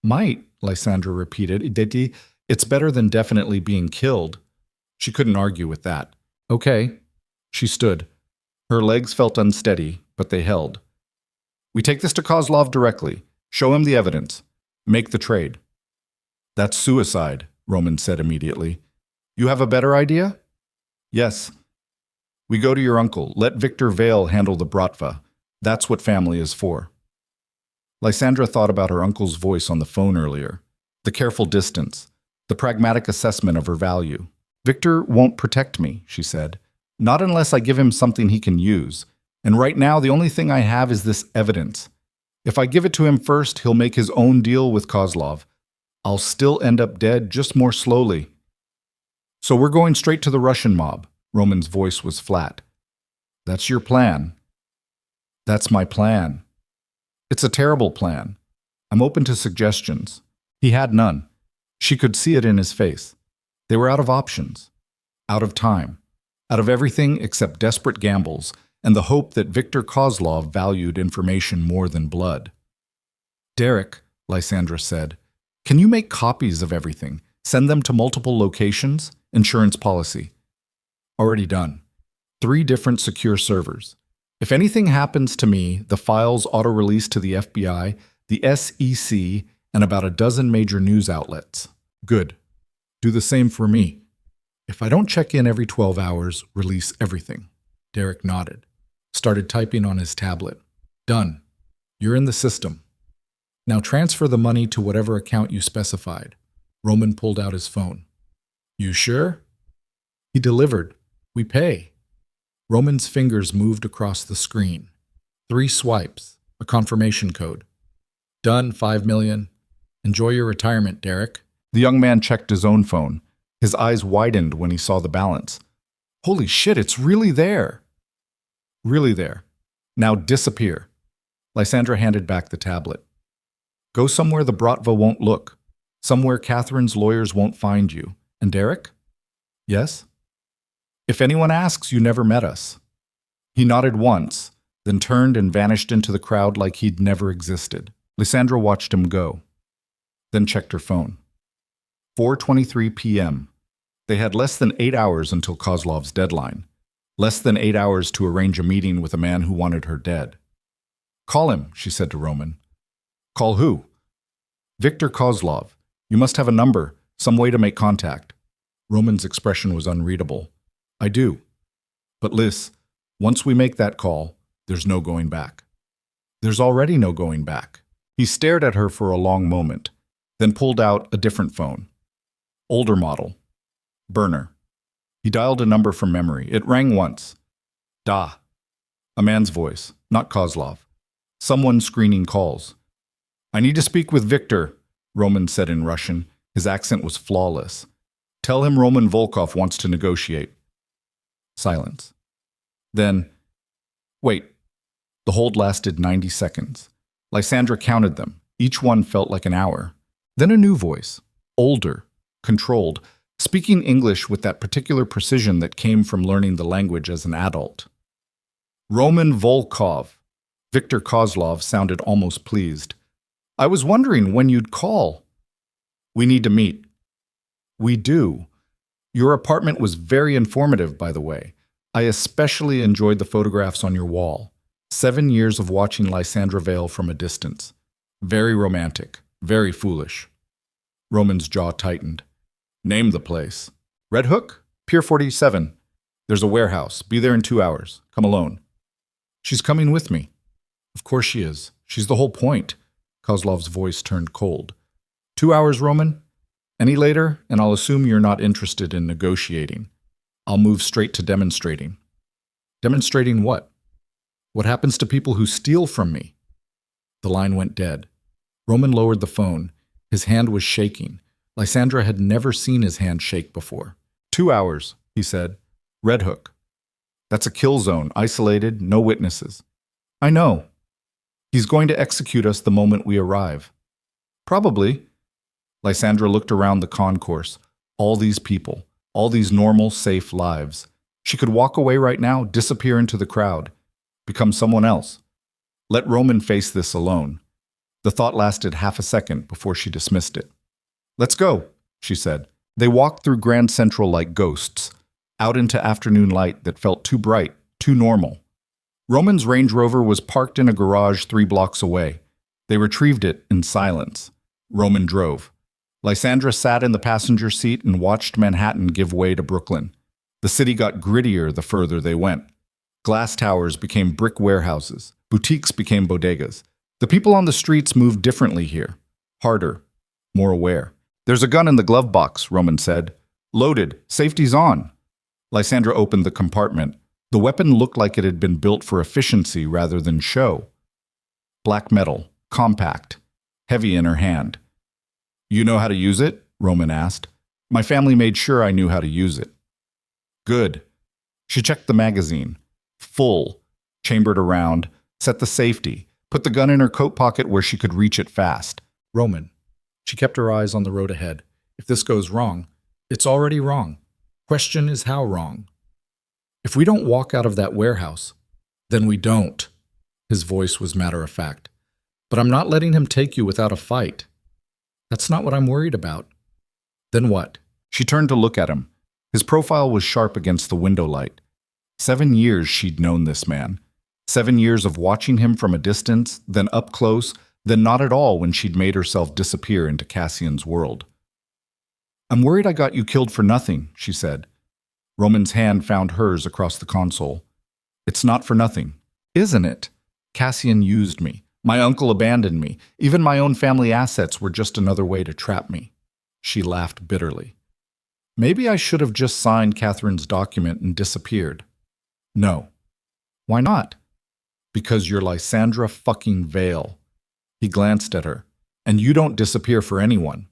"Might," Lysandra repeated. "It's better than definitely being killed." She couldn't argue with that. "Okay." She stood. Her legs felt unsteady, but they held. "We take this to Kozlov directly. Show him the evidence. Make the trade." "That's suicide," Roman said immediately. "You have a better idea?" "Yes. We go to your uncle. Let Victor Vale handle the Bratva. That's what family is for." Lysandra thought about her uncle's voice on the phone earlier, the careful distance, the pragmatic assessment of her value. "Victor won't protect me," she said. "Not unless I give him something he can use. And right now, the only thing I have is this evidence. If I give it to him first, he'll make his own deal with Kozlov. I'll still end up dead, just more slowly." "So we're going straight to the Russian mob." Roman's voice was flat. "That's your plan." "That's my plan. It's a terrible plan. I'm open to suggestions." He had none. She could see it in his face. They were out of options, out of time, out of everything except desperate gambles and the hope that Victor Kozlov valued information more than blood. "Derek," Lysandra said, "can you make copies of everything? Send them to multiple locations? Insurance policy." "Already done. 3 different secure servers. If anything happens to me, the files auto-release to the FBI, the SEC, and about a dozen major news outlets." "Good. Do the same for me." If I don't check in every 12 hours, release everything. Derek nodded, started typing on his tablet. Done. You're in the system. Now transfer the money to whatever account you specified. Roman pulled out his phone. You sure? He delivered. We pay. Roman's fingers moved across the screen. 3 swipes, a confirmation code. Done, 5 million. Enjoy your retirement, Derek. The young man checked his own phone. His eyes widened when he saw the balance. Holy shit, it's really there. Really there. Now disappear. Lysandra handed back the tablet. Go somewhere the Bratva won't look. Somewhere Catherine's lawyers won't find you. And Derek? Yes? If anyone asks, you never met us. He nodded once, then turned and vanished into the crowd like he'd never existed. Lysandra watched him go, then checked her phone. 4:23 p.m. They had less than 8 hours until Kozlov's deadline. Less than 8 hours to arrange a meeting with a man who wanted her dead. Call him, she said to Roman. Call who? Viktor Kozlov. You must have a number, some way to make contact. Roman's expression was unreadable. I do. But Lys, once we make that call, there's no going back. There's already no going back. He stared at her for a long moment, then pulled out a different phone. Older model. Burner. He dialed a number from memory. It rang once. Da. A man's voice, not Kozlov. Someone screening calls. I need to speak with Viktor, Roman said in Russian. His accent was flawless. Tell him Roman Volkov wants to negotiate. Silence. Then, wait. The hold lasted 90 seconds. Lysandra counted them. Each one felt like an hour. Then a new voice. Older. Controlled. Speaking English with that particular precision that came from learning the language as an adult. Roman Volkov. Viktor Kozlov sounded almost pleased. I was wondering when you'd call. We need to meet. We do. Your apartment was very informative, by the way. I especially enjoyed the photographs on your wall. 7 years of watching Lysandra Vale from a distance. Very romantic. Very foolish. Roman's jaw tightened. Name the place. Red Hook? Pier 47. There's a warehouse. Be there in 2 hours. Come alone. She's coming with me. Of course she is. She's the whole point. Kozlov's voice turned cold. 2 hours, Roman? Any later, and I'll assume you're not interested in negotiating. I'll move straight to demonstrating. Demonstrating what? What happens to people who steal from me? The line went dead. Roman lowered the phone. His hand was shaking. Lysandra had never seen his hand shake before. 2 hours, he said. Red Hook. That's a kill zone, isolated, no witnesses. I know. He's going to execute us the moment we arrive. Probably. Lysandra looked around the concourse. All these people, all these normal, safe lives. She could walk away right now, disappear into the crowd, become someone else. Let Roman face this alone. The thought lasted half a second before she dismissed it. Let's go, she said. They walked through Grand Central like ghosts, out into afternoon light that felt too bright, too normal. Roman's Range Rover was parked in a garage 3 blocks away. They retrieved it in silence. Roman drove. Lysandra sat in the passenger seat and watched Manhattan give way to Brooklyn. The city got grittier the further they went. Glass towers became brick warehouses. Boutiques became bodegas. The people on the streets moved differently here. Harder. More aware. There's a gun in the glove box, Roman said. Loaded. Safety's on. Lysandra opened the compartment. The weapon looked like it had been built for efficiency rather than show. Black metal. Compact. Heavy in her hand. You know how to use it? Roman asked. My family made sure I knew how to use it. Good. She checked the magazine. Full. Chambered around. Set the safety. Put the gun in her coat pocket where she could reach it fast. Roman. She kept her eyes on the road ahead. If this goes wrong, it's already wrong. Question is how wrong. If we don't walk out of that warehouse, then we don't. His voice was matter-of-fact. But I'm not letting him take you without a fight. That's not what I'm worried about. Then what? She turned to look at him. His profile was sharp against the window light. 7 years she'd known this man. 7 years of watching him from a distance, then up close, then not at all when she'd made herself disappear into Cassian's world. I'm worried I got you killed for nothing, she said. Roman's hand found hers across the console. It's not for nothing, isn't it? Cassian used me. My uncle abandoned me. Even my own family assets were just another way to trap me. She laughed bitterly. Maybe I should have just signed Catherine's document and disappeared. No. Why not? Because you're Lysandra fucking Vale. He glanced at her. And you don't disappear for anyone.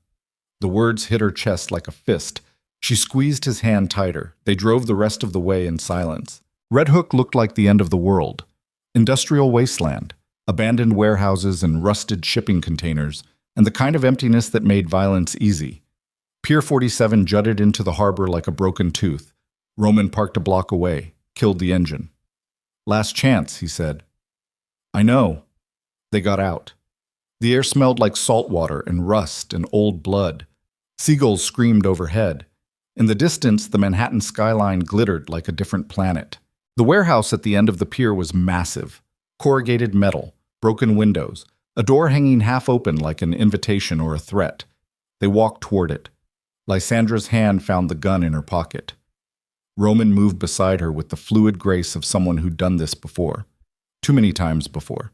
The words hit her chest like a fist. She squeezed his hand tighter. They drove the rest of the way in silence. Red Hook looked like the end of the world. Industrial wasteland, abandoned warehouses and rusted shipping containers, and the kind of emptiness that made violence easy. Pier 47 jutted into the harbor like a broken tooth. Roman parked a block away, killed the engine. Last chance, he said. I know. They got out. The air smelled like salt water and rust and old blood. Seagulls screamed overhead. In the distance, the Manhattan skyline glittered like a different planet. The warehouse at the end of the pier was massive. Corrugated metal, broken windows, a door hanging half open like an invitation or a threat. They walked toward it. Lysandra's hand found the gun in her pocket. Roman moved beside her with the fluid grace of someone who'd done this before. Too many times before.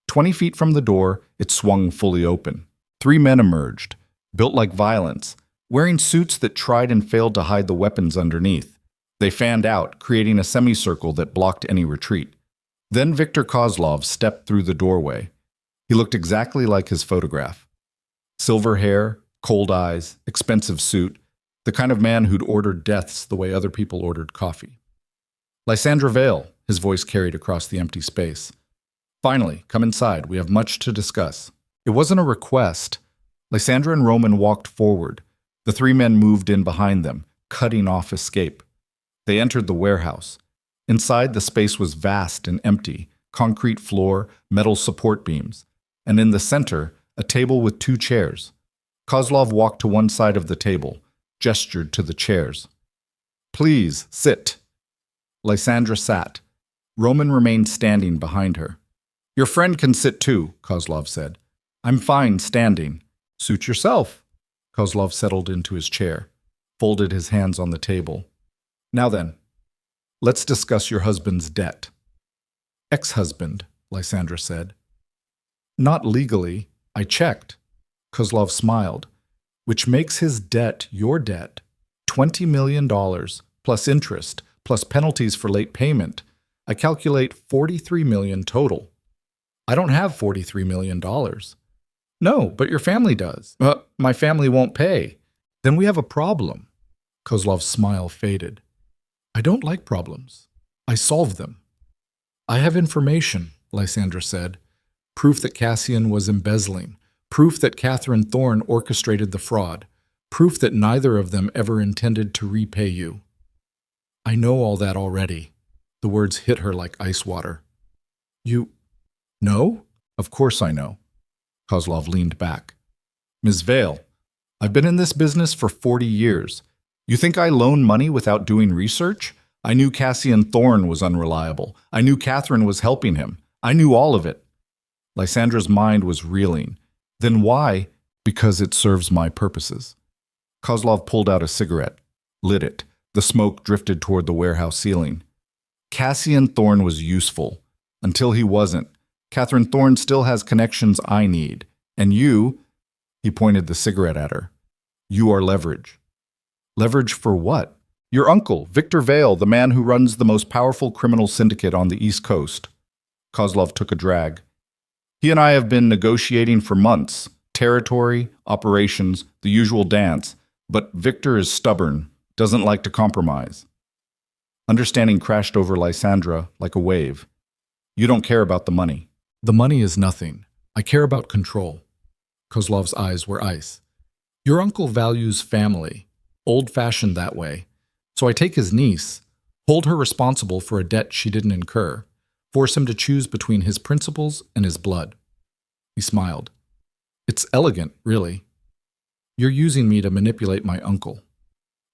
20 feet from the door, it swung fully open. 3 men emerged, built like violence, wearing suits that tried and failed to hide the weapons underneath. They fanned out, creating a semicircle that blocked any retreat. Then Viktor Kozlov stepped through the doorway. He looked exactly like his photograph. Silver hair, cold eyes, expensive suit, the kind of man who'd ordered deaths the way other people ordered coffee. Lysandra Vale, his voice carried across the empty space. Finally, come inside. We have much to discuss. It wasn't a request. Lysandra and Roman walked forward. The 3 men moved in behind them, cutting off escape. They entered the warehouse. Inside, the space was vast and empty, concrete floor, metal support beams, and in the center, a table with 2 chairs. Kozlov walked to one side of the table, gestured to the chairs. Please, sit. Lysandra sat. Roman remained standing behind her. Your friend can sit too, Kozlov said. I'm fine standing. Suit yourself. Kozlov settled into his chair, folded his hands on the table. Now then, let's discuss your husband's debt. Ex-husband, Lysandra said. Not legally. I checked. Kozlov smiled. Which makes his debt your debt. $20 million, plus interest, plus penalties for late payment. I calculate $43 million total. I don't have $43 million. No, but your family does. My family won't pay. Then we have a problem. Kozlov's smile faded. I don't like problems. I solve them. I have information, Lysandra said. Proof that Cassian was embezzling. Proof that Catherine Thorne orchestrated the fraud. Proof that neither of them ever intended to repay you. I know all that already. The words hit her like ice water. You know? Of course I know. Kozlov leaned back. Ms. Vale, I've been in this business for 40 years. You think I loan money without doing research? I knew Cassian Thorne was unreliable. I knew Catherine was helping him. I knew all of it. Lysandra's mind was reeling. Then why? Because it serves my purposes. Kozlov pulled out a cigarette, lit it. The smoke drifted toward the warehouse ceiling. Cassian Thorne was useful. Until he wasn't. Catherine Thorne still has connections I need. And you, he pointed the cigarette at her, you are leverage. Leverage for what? Your uncle, Victor Vale, the man who runs the most powerful criminal syndicate on the East Coast. Kozlov took a drag. He and I have been negotiating for months. Territory, operations, the usual dance. But Victor is stubborn, doesn't like to compromise. Understanding crashed over Lysandra like a wave. You don't care about the money. The money is nothing. I care about control. Kozlov's eyes were ice. Your uncle values family, old-fashioned that way. So I take his niece, hold her responsible for a debt she didn't incur, force him to choose between his principles and his blood. He smiled. It's elegant, really. You're using me to manipulate my uncle.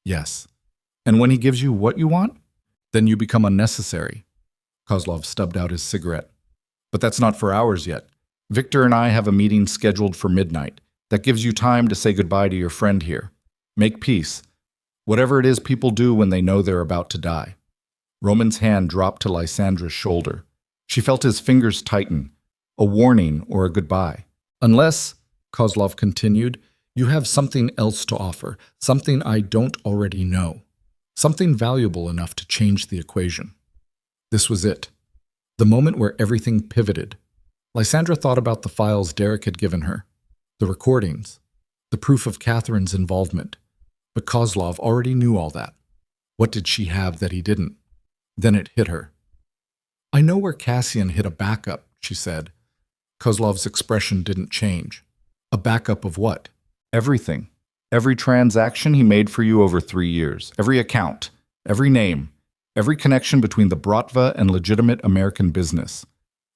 Yes. And when he gives you what you want, then you become unnecessary. Kozlov stubbed out his cigarette. But that's not for hours yet. Victor and I have a meeting scheduled for midnight. That gives you time to say goodbye to your friend here. Make peace. Whatever it is people do when they know they're about to die. Roman's hand dropped to Lysandra's shoulder. She felt his fingers tighten, a warning or a goodbye. Unless, Kozlov continued, you have something else to offer, something I don't already know, something valuable enough to change the equation. This was it. The moment where everything pivoted. Lysandra thought about the files Derek had given her, the recordings, the proof of Catherine's involvement. But Kozlov already knew all that. What did she have that he didn't? Then it hit her. I know where Cassian hid a backup, she said. Kozlov's expression didn't change. A backup of what? Everything. Every transaction he made for you over 3 years. Every account. Every name. Every connection between the Bratva and legitimate American business.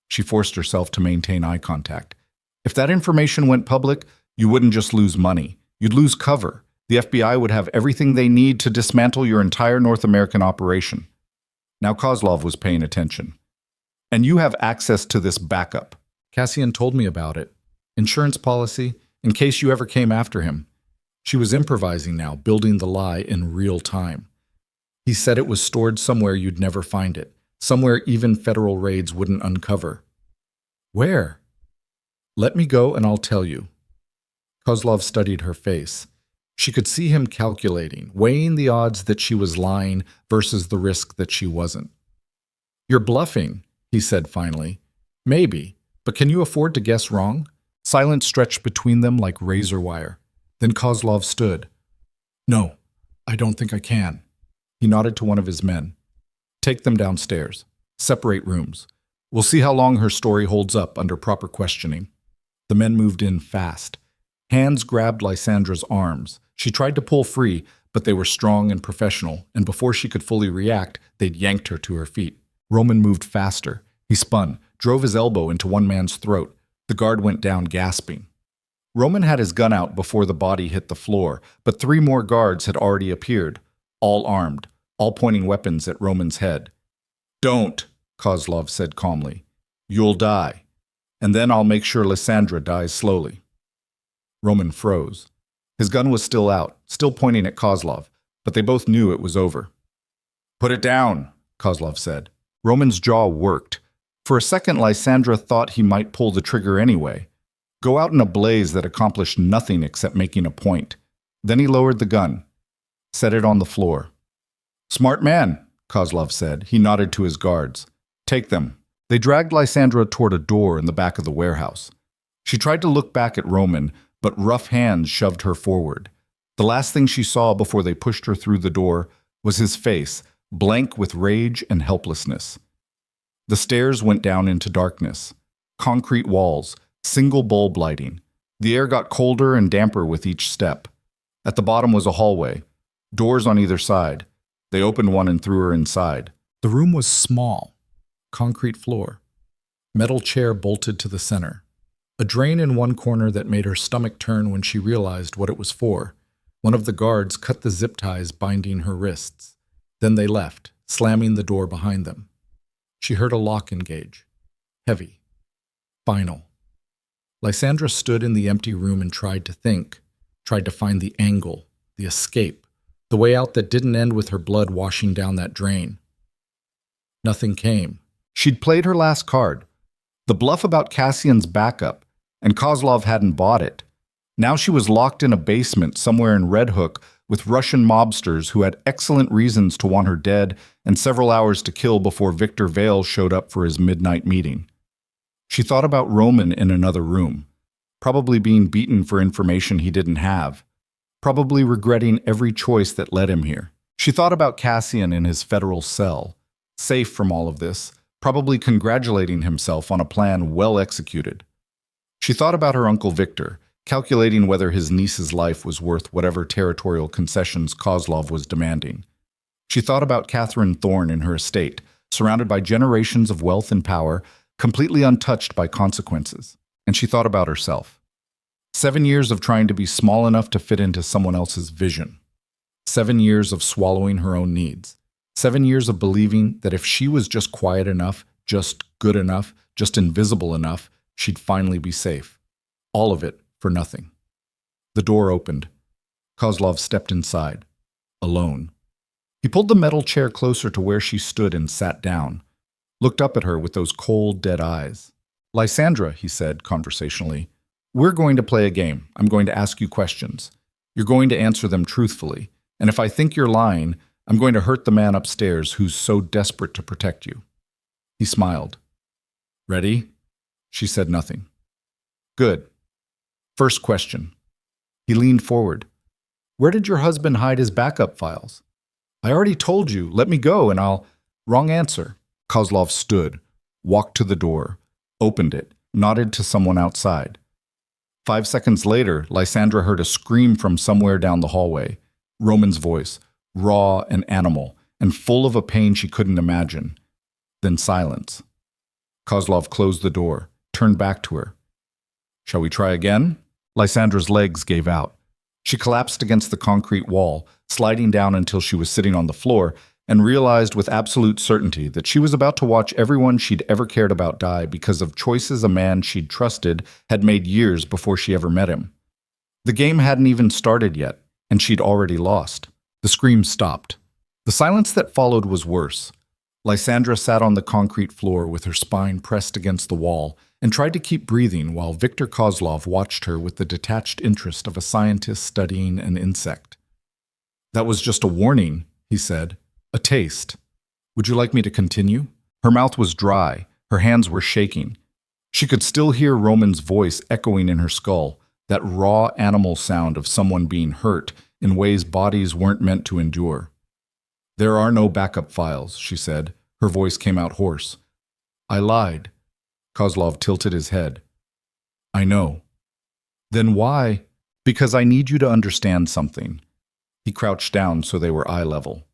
She forced herself to maintain eye contact. If that information went public, you wouldn't just lose money. You'd lose cover. The FBI would have everything they need to dismantle your entire North American operation. Now Kozlov was paying attention. And you have access to this backup. Cassian told me about it. Insurance policy, in case you ever came after him. She was improvising now, building the lie in real time. He said it was stored somewhere you'd never find it, somewhere even federal raids wouldn't uncover. Where? Let me go and I'll tell you. Kozlov studied her face. She could see him calculating, weighing the odds that she was lying versus the risk that she wasn't. You're bluffing, he said finally. Maybe, but can you afford to guess wrong? Silence stretched between them like razor wire. Then Kozlov stood. No, I don't think I can. He nodded to one of his men. Take them downstairs. Separate rooms. We'll see how long her story holds up under proper questioning. The men moved in fast. Hands grabbed Lysandra's arms. She tried to pull free, but they were strong and professional, and before she could fully react, they'd yanked her to her feet. Roman moved faster. He spun, drove his elbow into one man's throat. The guard went down gasping. Roman had his gun out before the body hit the floor, but 3 more guards had already appeared, all armed, all pointing weapons at Roman's head. Don't, Kozlov said calmly. You'll die. And then I'll make sure Lysandra dies slowly. Roman froze. His gun was still out, still pointing at Kozlov, but they both knew it was over. Put it down, Kozlov said. Roman's jaw worked. For a second, Lysandra thought he might pull the trigger anyway, go out in a blaze that accomplished nothing except making a point. Then he lowered the gun, set it on the floor. Smart man, Kozlov said. He nodded to his guards. Take them. They dragged Lysandra toward a door in the back of the warehouse. She tried to look back at Roman, but rough hands shoved her forward. The last thing she saw before they pushed her through the door was his face, blank with rage and helplessness. The stairs went down into darkness. Concrete walls, single bulb lighting. The air got colder and damper with each step. At the bottom was a hallway, doors on either side. They opened one and threw her inside. The room was small. Concrete floor. Metal chair bolted to the center. A drain in one corner that made her stomach turn when she realized what it was for. One of the guards cut the zip ties binding her wrists. Then they left, slamming the door behind them. She heard a lock engage. Heavy. Final. Lysandra stood in the empty room and tried to think, tried to find the angle, the escape, the way out that didn't end with her blood washing down that drain. Nothing came. She'd played her last card. The bluff about Cassian's backup, and Kozlov hadn't bought it. Now she was locked in a basement somewhere in Red Hook with Russian mobsters who had excellent reasons to want her dead and several hours to kill before Victor Vale showed up for his midnight meeting. She thought about Roman in another room, probably being beaten for information he didn't have, probably regretting every choice that led him here. She thought about Cassian in his federal cell, safe from all of this, probably congratulating himself on a plan well executed. She thought about her Uncle Victor, calculating whether his niece's life was worth whatever territorial concessions Kozlov was demanding. She thought about Catherine Thorne in her estate, surrounded by generations of wealth and power, completely untouched by consequences. And she thought about herself. 7 years of trying to be small enough to fit into someone else's vision. 7 years of swallowing her own needs. 7 years of believing that if she was just quiet enough, just good enough, just invisible enough, she'd finally be safe. All of it for nothing. The door opened. Kozlov stepped inside. alone. He pulled the metal chair closer to where she stood and sat down, looked up at her with those cold, dead eyes. Lysandra, he said conversationally, we're going to play a game. I'm going to ask you questions. You're going to answer them truthfully. And if I think you're lying, I'm going to hurt the man upstairs who's so desperate to protect you. He smiled. Ready? She said nothing. Good. First question. He leaned forward. Where did your husband hide his backup files? I already told you. Let me go and I'll... Wrong answer. Kozlov stood, walked to the door, opened it, nodded to someone outside. 5 seconds later, Lysandra heard a scream from somewhere down the hallway. Roman's voice, raw and animal, and full of a pain she couldn't imagine. Then silence. Kozlov closed the door, turned back to her. Shall we try again? Lysandra's legs gave out. She collapsed against the concrete wall, sliding down until she was sitting on the floor, and realized with absolute certainty that she was about to watch everyone she'd ever cared about die because of choices a man she'd trusted had made years before she ever met him. The game hadn't even started yet, and she'd already lost. The scream stopped. The silence that followed was worse. Lysandra sat on the concrete floor with her spine pressed against the wall and tried to keep breathing while Viktor Kozlov watched her with the detached interest of a scientist studying an insect. That was just a warning, he said. A taste. Would you like me to continue? Her mouth was dry. Her hands were shaking. She could still hear Roman's voice echoing in her skull, that raw animal sound of someone being hurt in ways bodies weren't meant to endure. There are no backup files, she said. Her voice came out hoarse. I lied. Kozlov tilted his head. I know. Then why? Because I need you to understand something. He crouched down so they were eye level.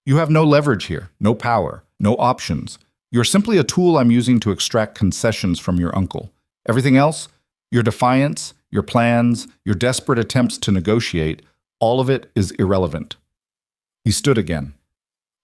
You have no leverage here, no power, no options. You're simply a tool I'm using to extract concessions from your uncle. Everything else, your defiance, your plans, your desperate attempts to negotiate, all of it is irrelevant. He stood again,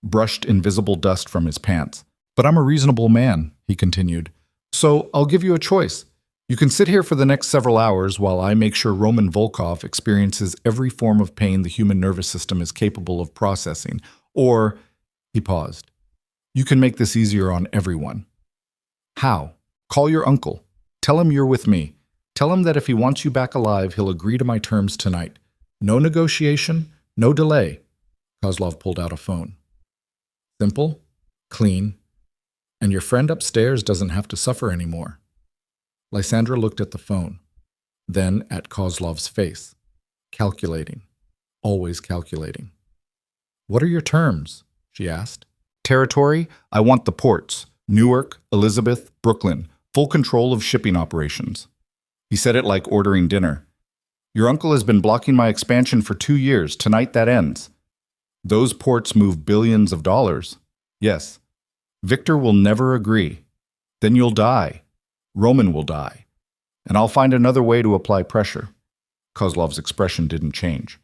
brushed invisible dust from his pants. But I'm a reasonable man, he continued. So I'll give you a choice. You can sit here for the next several hours while I make sure Roman Volkov experiences every form of pain the human nervous system is capable of processing. Or, he paused, you can make this easier on everyone. How? Call your uncle. Tell him you're with me. Tell him that if he wants you back alive, he'll agree to my terms tonight. No negotiation, no delay. Kozlov pulled out a phone. Simple, clean, and your friend upstairs doesn't have to suffer anymore. Lysandra looked at the phone, then at Kozlov's face, calculating, always calculating. What are your terms? She asked. Territory, I want the ports, Newark, Elizabeth, Brooklyn, full control of shipping operations. He said it like ordering dinner. Your uncle has been blocking my expansion for 2 years. Tonight that ends. Those ports move billions of dollars. Yes. Victor will never agree. Then you'll die. Roman will die. And I'll find another way to apply pressure. Kozlov's expression didn't change.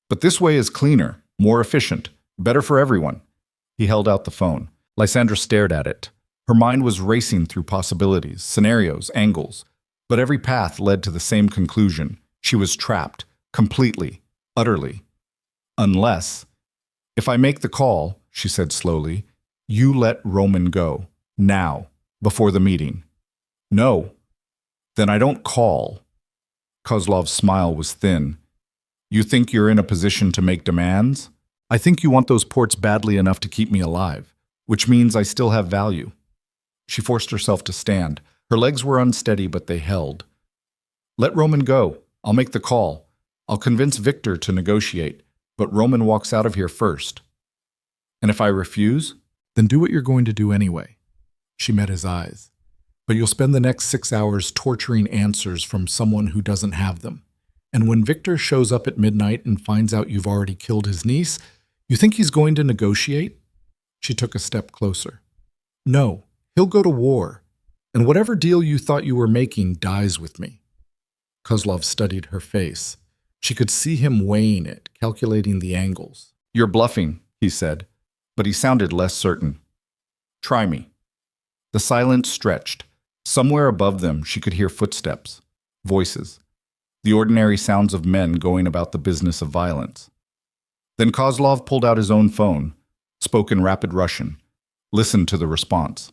But this way is cleaner, more efficient, better for everyone. He held out the phone. Lysandra stared at it. Her mind was racing through possibilities, scenarios, angles. But every path led to the same conclusion. She was trapped, completely, utterly. Unless, if I make the call, she said slowly, you let Roman go, now, before the meeting. No. Then I don't call. Kozlov's smile was thin. You think you're in a position to make demands? I think you want those ports badly enough to keep me alive, which means I still have value. She forced herself to stand. Her legs were unsteady, but they held. Let Roman go. I'll make the call. I'll convince Victor to negotiate, but Roman walks out of here first. And if I refuse, then do what you're going to do anyway. She met his eyes. But you'll spend the next 6 hours torturing answers from someone who doesn't have them. And when Victor shows up at midnight and finds out you've already killed his niece, you think he's going to negotiate? She took a step closer. No, he'll go to war. And whatever deal you thought you were making dies with me. Kozlov studied her face. She could see him weighing it, calculating the angles. You're bluffing, he said, but he sounded less certain. Try me. The silence stretched. Somewhere above them, she could hear footsteps, voices, the ordinary sounds of men going about the business of violence. Then Kozlov pulled out his own phone, spoke in rapid Russian, listened to the response.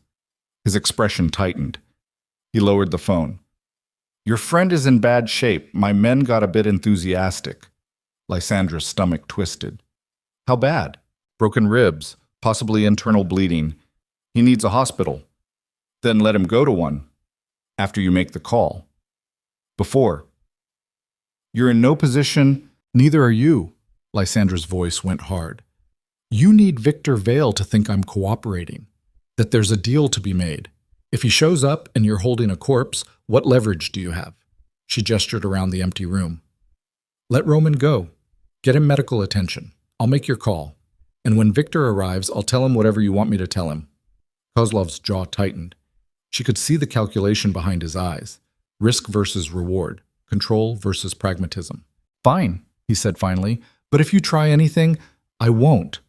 His expression tightened. He lowered the phone. Your friend is in bad shape. My men got a bit enthusiastic. Lysandra's stomach twisted. How bad? Broken ribs, possibly internal bleeding. He needs a hospital. Then let him go to one. After you make the call. Before. You're in no position. Neither are you. Lysandra's voice went hard. You need Victor Vale to think I'm cooperating, that there's a deal to be made. If he shows up and you're holding a corpse, what leverage do you have? She gestured around the empty room. Let Roman go. Get him medical attention. I'll make your call. And when Victor arrives, I'll tell him whatever you want me to tell him. Kozlov's jaw tightened. She could see the calculation behind his eyes. Risk versus reward. Control versus pragmatism. Fine, he said finally, but if you try anything, I won't.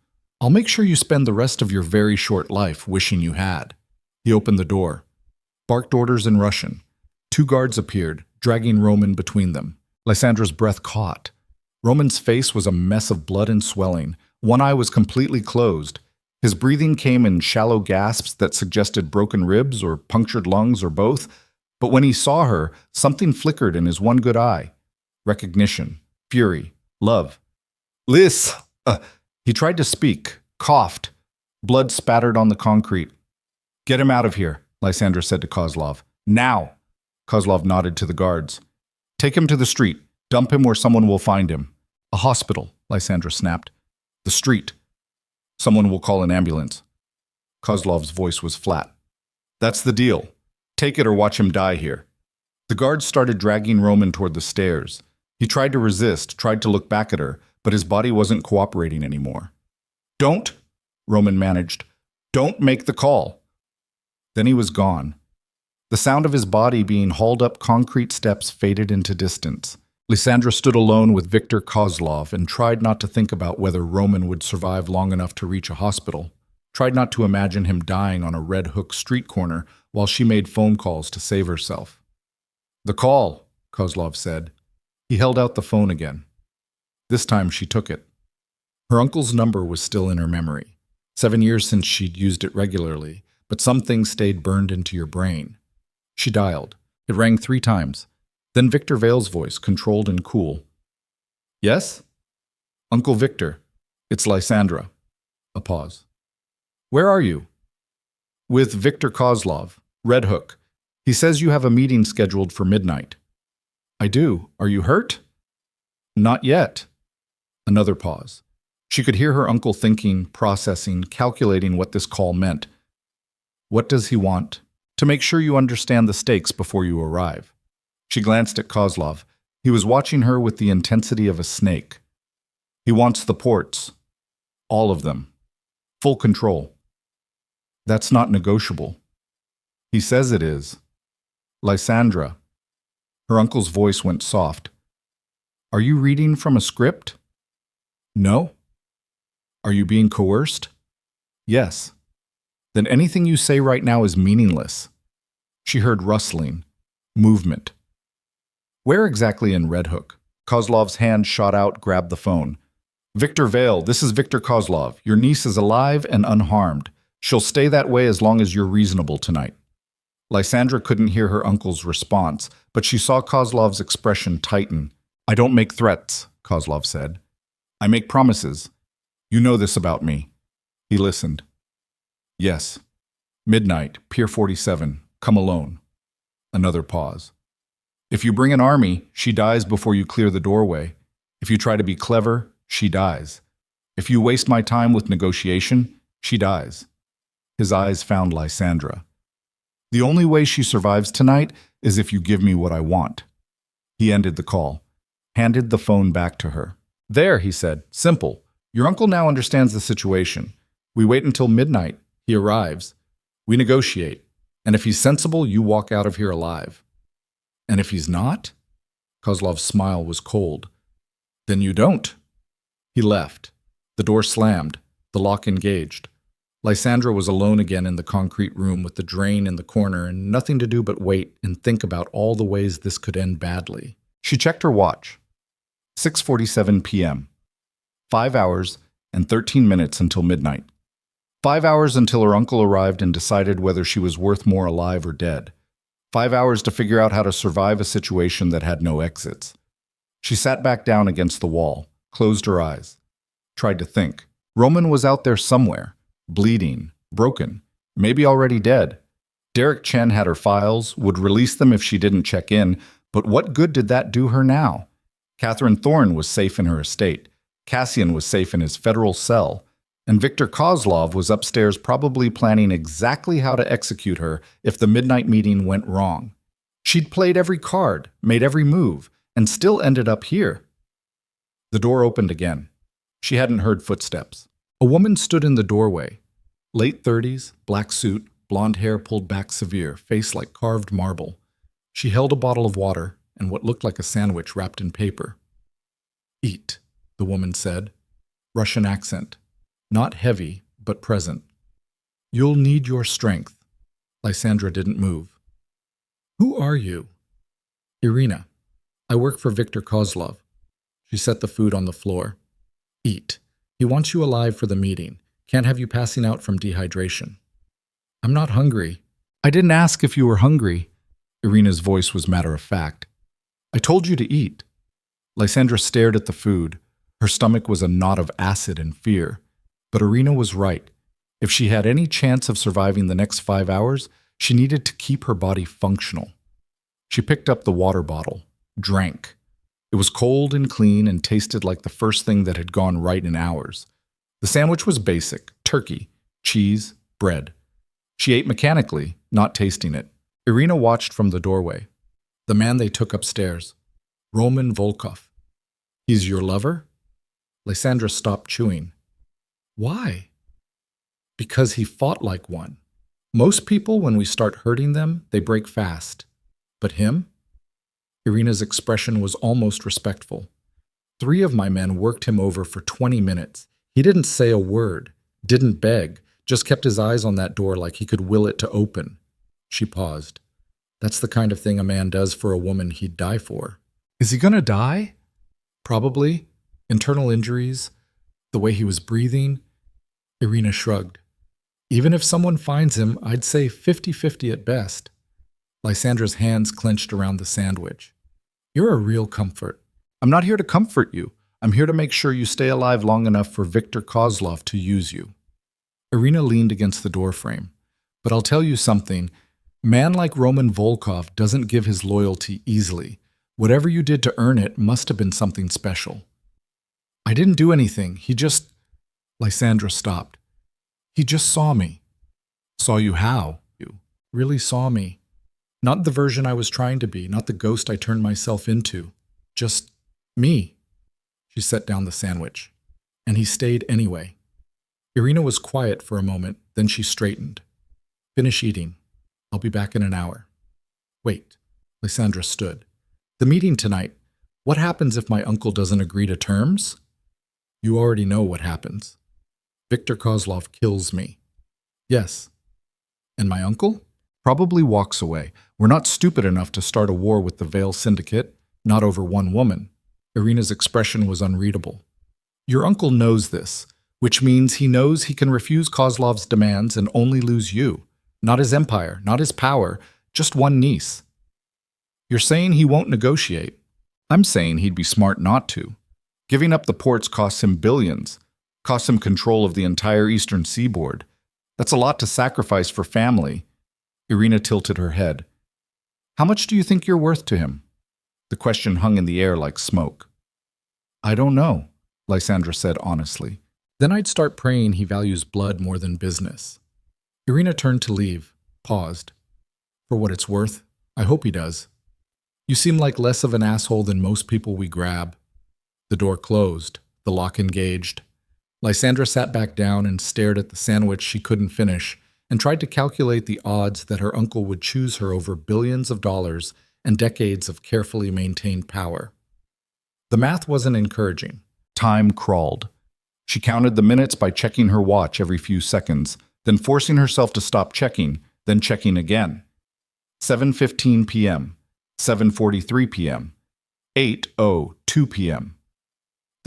I'll make sure you spend the rest of your very short life wishing you had. He opened the door. Barked orders in Russian. 2 guards appeared, dragging Roman between them. Lysandra's breath caught. Roman's face was a mess of blood and swelling. One eye was completely closed. His breathing came in shallow gasps that suggested broken ribs or punctured lungs or both. But when he saw her, something flickered in his one good eye. Recognition, fury, love. Lys! He tried to speak, coughed. Blood spattered on the concrete. Get him out of here, Lysandra said to Kozlov. Now! Kozlov nodded to the guards. Take him to the street. Dump him where someone will find him. A hospital, Lysandra snapped. The street. Someone will call an ambulance. Kozlov's voice was flat. That's the deal. Take it or watch him die here. The guards started dragging Roman toward the stairs. He tried to resist, tried to look back at her, but his body wasn't cooperating anymore. Don't, Roman managed. Don't make the call. Then he was gone. The sound of his body being hauled up concrete steps faded into distance. Lysandra stood alone with Victor Kozlov and tried not to think about whether Roman would survive long enough to reach a hospital. Tried not to imagine him dying on a Red Hook street corner while she made phone calls to save herself. The call, Kozlov said. He held out the phone again. This time she took it. Her uncle's number was still in her memory. 7 years since she'd used it regularly, but some things stayed burned into your brain. She dialed. It rang 3 times. Then Victor Vale's voice, controlled and cool. Yes? Uncle Victor. It's Lysandra. A pause. Where are you? With Victor Kozlov, Red Hook. He says you have a meeting scheduled for midnight. I do. Are you hurt? Not yet. Another pause. She could hear her uncle thinking, processing, calculating what this call meant. What does he want? To make sure you understand the stakes before you arrive. She glanced at Kozlov. He was watching her with the intensity of a snake. He wants the ports. All of them. Full control. That's not negotiable. He says it is. Lysandra. Her uncle's voice went soft. Are you reading from a script? No. Are you being coerced? Yes. Then anything you say right now is meaningless. She heard rustling, movement. Where exactly in Red Hook? Kozlov's hand shot out, grabbed the phone. Victor Vale, this is Victor Kozlov. Your niece is alive and unharmed. She'll stay that way as long as you're reasonable tonight. Lysandra couldn't hear her uncle's response, but she saw Kozlov's expression tighten. I don't make threats, Kozlov said. I make promises. You know this about me. He listened. Yes. Midnight, Pier 47. Come alone. Another pause. If you bring an army, she dies before you clear the doorway. If you try to be clever, she dies. If you waste my time with negotiation, she dies. His eyes found Lysandra. The only way she survives tonight is if you give me what I want. He ended the call, handed the phone back to her. There, he said, simple. Your uncle now understands the situation. We wait until midnight. He arrives. We negotiate. And if he's sensible, you walk out of here alive. And if he's not? Kozlov's smile was cold. Then you don't. He left. The door slammed. The lock engaged. Lysandra was alone again in the concrete room with the drain in the corner and nothing to do but wait and think about all the ways this could end badly. She checked her watch. 6:47 p.m. 5 hours and 13 minutes until midnight. 5 hours until her uncle arrived and decided whether she was worth more alive or dead. 5 hours to figure out how to survive a situation that had no exits. She sat back down against the wall, closed her eyes, tried to think. Roman was out there somewhere, bleeding, broken, maybe already dead. Derek Chen had her files, would release them if she didn't check in, but what good did that do her now? Catherine Thorne was safe in her estate. Cassian was safe in his federal cell. And Victor Kozlov was upstairs probably planning exactly how to execute her if the midnight meeting went wrong. She'd played every card, made every move, and still ended up here. The door opened again. She hadn't heard footsteps. A woman stood in the doorway. Late 30s, black suit, blonde hair pulled back severe, face like carved marble. She held a bottle of water and what looked like a sandwich wrapped in paper. "Eat," the woman said. Russian accent. Not heavy, but present. "You'll need your strength." Lysandra didn't move. "Who are you?" "Irina. I work for Victor Kozlov." She set the food on the floor. "Eat. He wants you alive for the meeting. Can't have you passing out from dehydration." "I'm not hungry." "I didn't ask if you were hungry." Irina's voice was matter-of-fact. "I told you to eat." Lysandra stared at the food. Her stomach was a knot of acid and fear. But Irina was right. If she had any chance of surviving the next 5 hours, she needed to keep her body functional. She picked up the water bottle, drank. It was cold and clean and tasted like the first thing that had gone right in hours. The sandwich was basic: turkey, cheese, bread. She ate mechanically, not tasting it. Irina watched from the doorway. The man they took upstairs. Roman Volkov. "He's your lover?" Lysandra stopped chewing. "Why?" "Because he fought like one. Most people, when we start hurting them, they break fast. But him?" Irina's expression was almost respectful. "3 of my men worked him over for 20 minutes. He didn't say a word, didn't beg, just kept his eyes on that door like he could will it to open." She paused. "That's the kind of thing a man does for a woman he'd die for." "Is he gonna die?" "Probably. Internal injuries, the way he was breathing." Irina shrugged. "Even if someone finds him, I'd say 50-50 at best." Lysandra's hands clenched around the sandwich. "You're a real comfort." "I'm not here to comfort you. I'm here to make sure you stay alive long enough for Victor Kozlov to use you." Irina leaned against the doorframe. "But I'll tell you something. Man like Roman Volkov doesn't give his loyalty easily. Whatever you did to earn it must have been something special." "I didn't do anything. He just—" Lysandra stopped. "He just saw me." "Saw you how?" "You really saw me. Not the version I was trying to be, not the ghost I turned myself into. Just me." She set down the sandwich. "And he stayed anyway." Irina was quiet for a moment, then she straightened. "Finish eating. I'll be back in an hour." "Wait." Lysandra stood. "The meeting tonight. What happens if my uncle doesn't agree to terms?" "You already know what happens. Victor Kozlov kills me." "Yes." "And my uncle?" "Probably walks away. We're not stupid enough to start a war with the Vale Syndicate, not over one woman." Irina's expression was unreadable. "Your uncle knows this, which means he knows he can refuse Kozlov's demands and only lose you. Not his empire, not his power, just one niece." "You're saying he won't negotiate." "I'm saying he'd be smart not to. Giving up the ports costs him billions, costs him control of the entire eastern seaboard. That's a lot to sacrifice for family." Irina tilted her head. "How much do you think you're worth to him?" The question hung in the air like smoke. "I don't know," Lysandra said honestly. "Then I'd start praying he values blood more than business." Irina turned to leave, paused. "For what it's worth, I hope he does. You seem like less of an asshole than most people we grab." The door closed, the lock engaged. Lysandra sat back down and stared at the sandwich she couldn't finish and tried to calculate the odds that her uncle would choose her over billions of dollars and decades of carefully maintained power. The math wasn't encouraging. Time crawled. She counted the minutes by checking her watch every few seconds, then forcing herself to stop checking, then checking again. 7:15 p.m., 7:43 p.m., 8:02 p.m.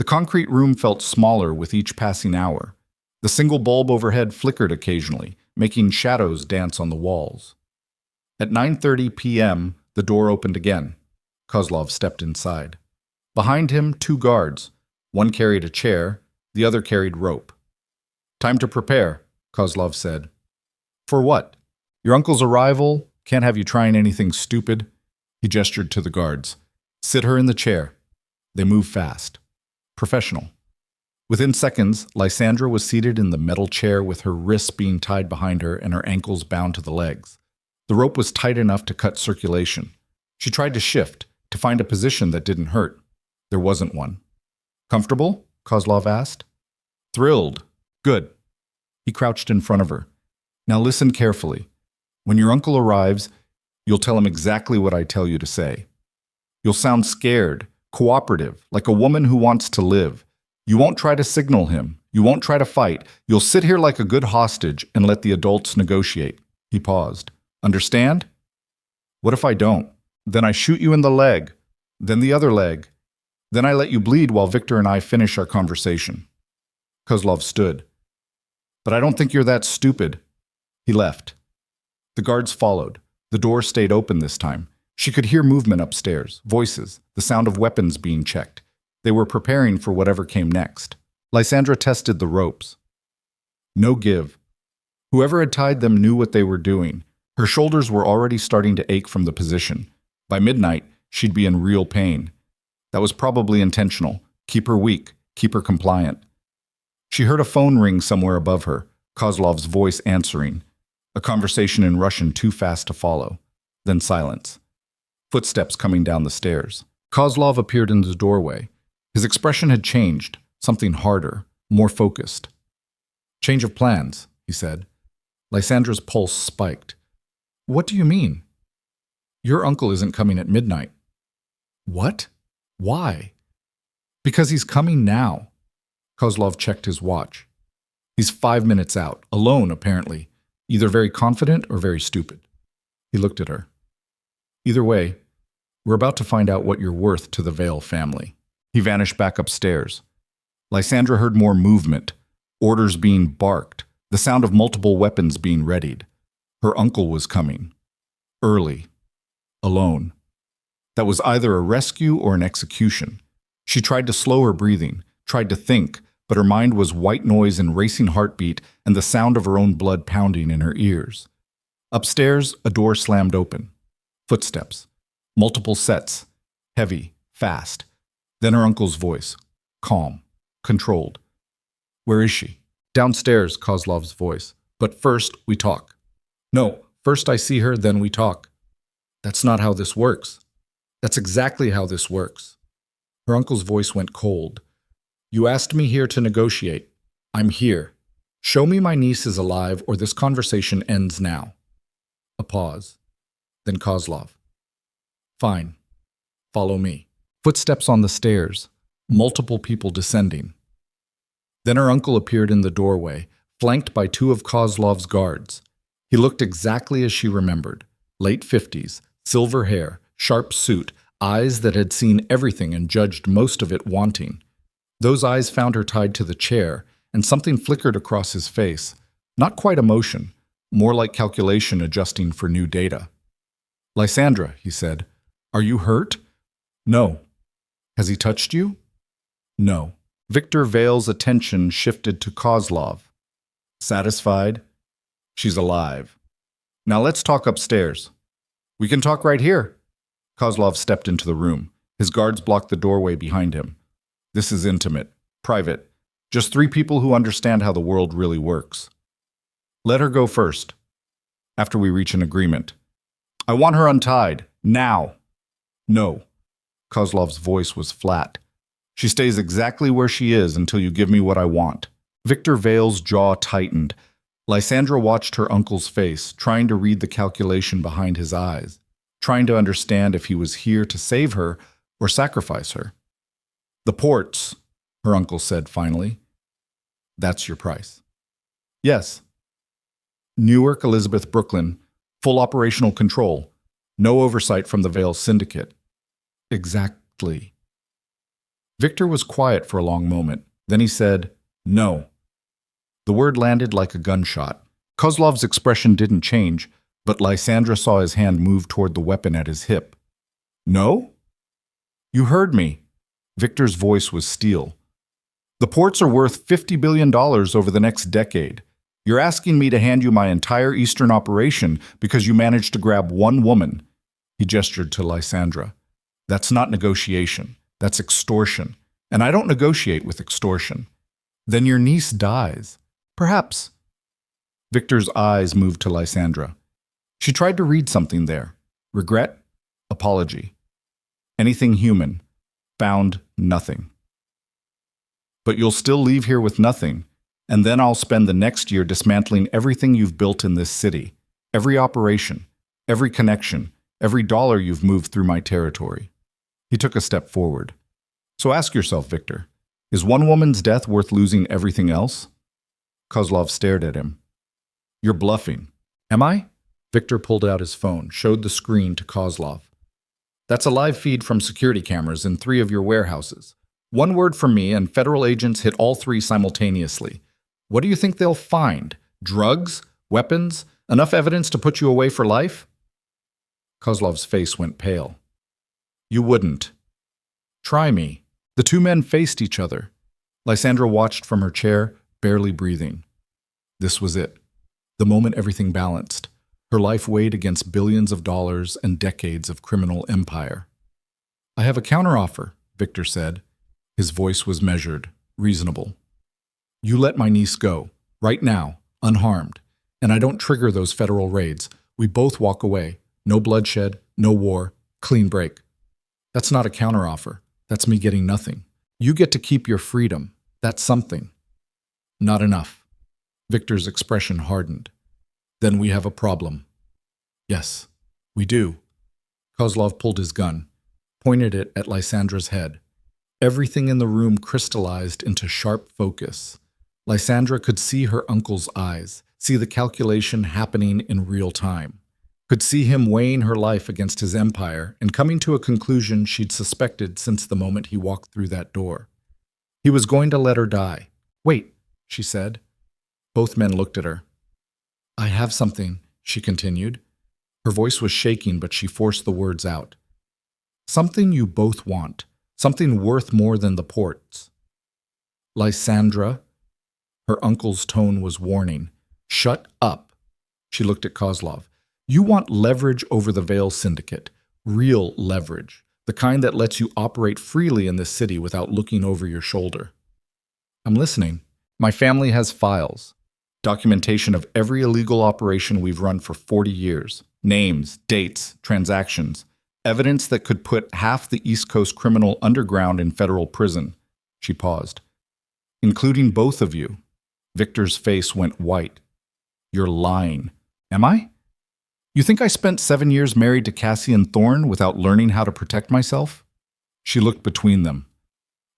The concrete room felt smaller with each passing hour. The single bulb overhead flickered occasionally, making shadows dance on the walls. At 9:30 p.m., the door opened again. Kozlov stepped inside. Behind him, 2 guards. One carried a chair, the other carried rope. "Time to prepare," Kozlov said. "For what? Your uncle's arrival? Can't have you trying anything stupid." He gestured to the guards. "Sit her in the chair." They moved fast. Professional. Within seconds, Lysandra was seated in the metal chair with her wrists being tied behind her and her ankles bound to the legs. The rope was tight enough to cut circulation. She tried to shift, to find a position that didn't hurt. There wasn't one. "Comfortable?" Kozlov asked. "Thrilled. Good." He crouched in front of her. "Now listen carefully. When your uncle arrives, you'll tell him exactly what I tell you to say. You'll sound scared, cooperative, like a woman who wants to live. You won't try to signal him. You won't try to fight. You'll sit here like a good hostage and let the adults negotiate." He paused. "Understand?" "What if I don't? Then I shoot you in the leg. Then the other leg. Then I let you bleed while Victor and I finish our conversation." Kozlov stood. "But I don't think you're that stupid." He left. The guards followed. The door stayed open this time. She could hear movement upstairs, voices, the sound of weapons being checked. They were preparing for whatever came next. Lysandra tested the ropes. No give. Whoever had tied them knew what they were doing. Her shoulders were already starting to ache from the position. By midnight, she'd be in real pain. That was probably intentional. Keep her weak, keep her compliant. She heard a phone ring somewhere above her, Kozlov's voice answering. A conversation in Russian too fast to follow. Then silence. Footsteps coming down the stairs. Kozlov appeared in the doorway. His expression had changed, something harder, more focused. "Change of plans," he said. Lysandra's pulse spiked. "What do you mean?" "Your uncle isn't coming at midnight." "What? Why?" "Because he's coming now." Kozlov checked his watch. "He's 5 minutes out, alone apparently, either very confident or very stupid." He looked at her. "Either way, we're about to find out what you're worth to the Vale family." He vanished back upstairs. Lysandra heard more movement, orders being barked, the sound of multiple weapons being readied. Her uncle was coming. Early. Alone. That was either a rescue or an execution. She tried to slow her breathing, tried to think, but her mind was white noise and racing heartbeat and the sound of her own blood pounding in her ears. Upstairs, a door slammed open. Footsteps. Multiple sets. Heavy. Fast. Then her uncle's voice. Calm. Controlled. "Where is she?" "Downstairs," Kozlov's voice. "But first, we talk." "No, first I see her, then we talk." "That's not how this works." "That's exactly how this works." Her uncle's voice went cold. "You asked me here to negotiate. I'm here. Show me my niece is alive or this conversation ends now." A pause. Then Kozlov. "Fine. Follow me." Footsteps on the stairs. Multiple people descending. Then her uncle appeared in the doorway, flanked by 2 of Kozlov's guards. He looked exactly as she remembered. Late 50s, silver hair, sharp suit, eyes that had seen everything and judged most of it wanting. Those eyes found her tied to the chair, and something flickered across his face. Not quite emotion, more like calculation adjusting for new data. "Lysandra," he said, "are you hurt?" "No." "Has he touched you?" "No." Victor Vale's attention shifted to Kozlov. "Satisfied?" "She's alive. Now let's talk upstairs." "We can talk right here." Kozlov stepped into the room. His guards blocked the doorway behind him. "This is intimate, private. Just 3 people who understand how the world really works. Let her go first, after we reach an agreement. I want her untied, now." "No." Kozlov's voice was flat. "She stays exactly where she is until you give me what I want." Victor Vale's jaw tightened. Lysandra watched her uncle's face, trying to read the calculation behind his eyes, trying to understand if he was here to save her or sacrifice her. "The ports," her uncle said finally. "That's your price." "Yes." "Newark, Elizabeth, Brooklyn, full operational control. No oversight from the Vale Syndicate." "Exactly." Victor was quiet for a long moment. Then he said, "No." The word landed like a gunshot. Kozlov's expression didn't change, but Lysandra saw his hand move toward the weapon at his hip. "No?" "You heard me." Victor's voice was steel. "The ports are worth $50 billion over the next decade. You're asking me to hand you my entire Eastern operation because you managed to grab one woman." He gestured to Lysandra. "That's not negotiation. That's extortion. And I don't negotiate with extortion." "Then your niece dies." "Perhaps." Victor's eyes moved to Lysandra. She tried to read something there. Regret, apology. Anything human. Found nothing. "But you'll still leave here with nothing, and then I'll spend the next year dismantling everything you've built in this city. Every operation, every connection, every dollar you've moved through my territory." He took a step forward. "So ask yourself, Victor, is one woman's death worth losing everything else?" Kozlov stared at him. "You're bluffing." "Am I?" Victor pulled out his phone, showed the screen to Kozlov. "That's a live feed from security cameras in 3 of your warehouses. One word from me and federal agents hit all 3 simultaneously. What do you think they'll find? Drugs? Weapons? Enough evidence to put you away for life?" Kozlov's face went pale. "You wouldn't." "Try me." The 2 men faced each other. Lysandra watched from her chair, barely breathing. This was it. The moment everything balanced. Her life weighed against billions of dollars and decades of criminal empire. "I have a counteroffer," Victor said. His voice was measured, reasonable. "You let my niece go, right now, unharmed, and I don't trigger those federal raids. We both walk away. No bloodshed, no war, clean break." "That's not a counteroffer. That's me getting nothing. You get to keep your freedom. That's something." "Not enough." Victor's expression hardened. "Then we have a problem." "Yes, we do." Kozlov pulled his gun, pointed it at Lysandra's head. Everything in the room crystallized into sharp focus. Lysandra could see her uncle's eyes, see the calculation happening in real time. Could see him weighing her life against his empire and coming to a conclusion she'd suspected since the moment he walked through that door. He was going to let her die. "Wait," she said. Both men looked at her. "I have something," she continued. Her voice was shaking, but she forced the words out. "Something you both want. Something worth more than the ports." "Lysandra," her uncle's tone was warning. "Shut up." She looked at Kozlov. "You want leverage over the Vale Syndicate. Real leverage. The kind that lets you operate freely in this city without looking over your shoulder." "I'm listening." "My family has files. Documentation of every illegal operation we've run for 40 years. Names, dates, transactions. Evidence that could put half the East Coast criminal underground in federal prison." She paused. "Including both of you." Victor's face went white. "You're lying." "Am I?" "You think I spent 7 years married to Cassian Thorne without learning how to protect myself?" She looked between them.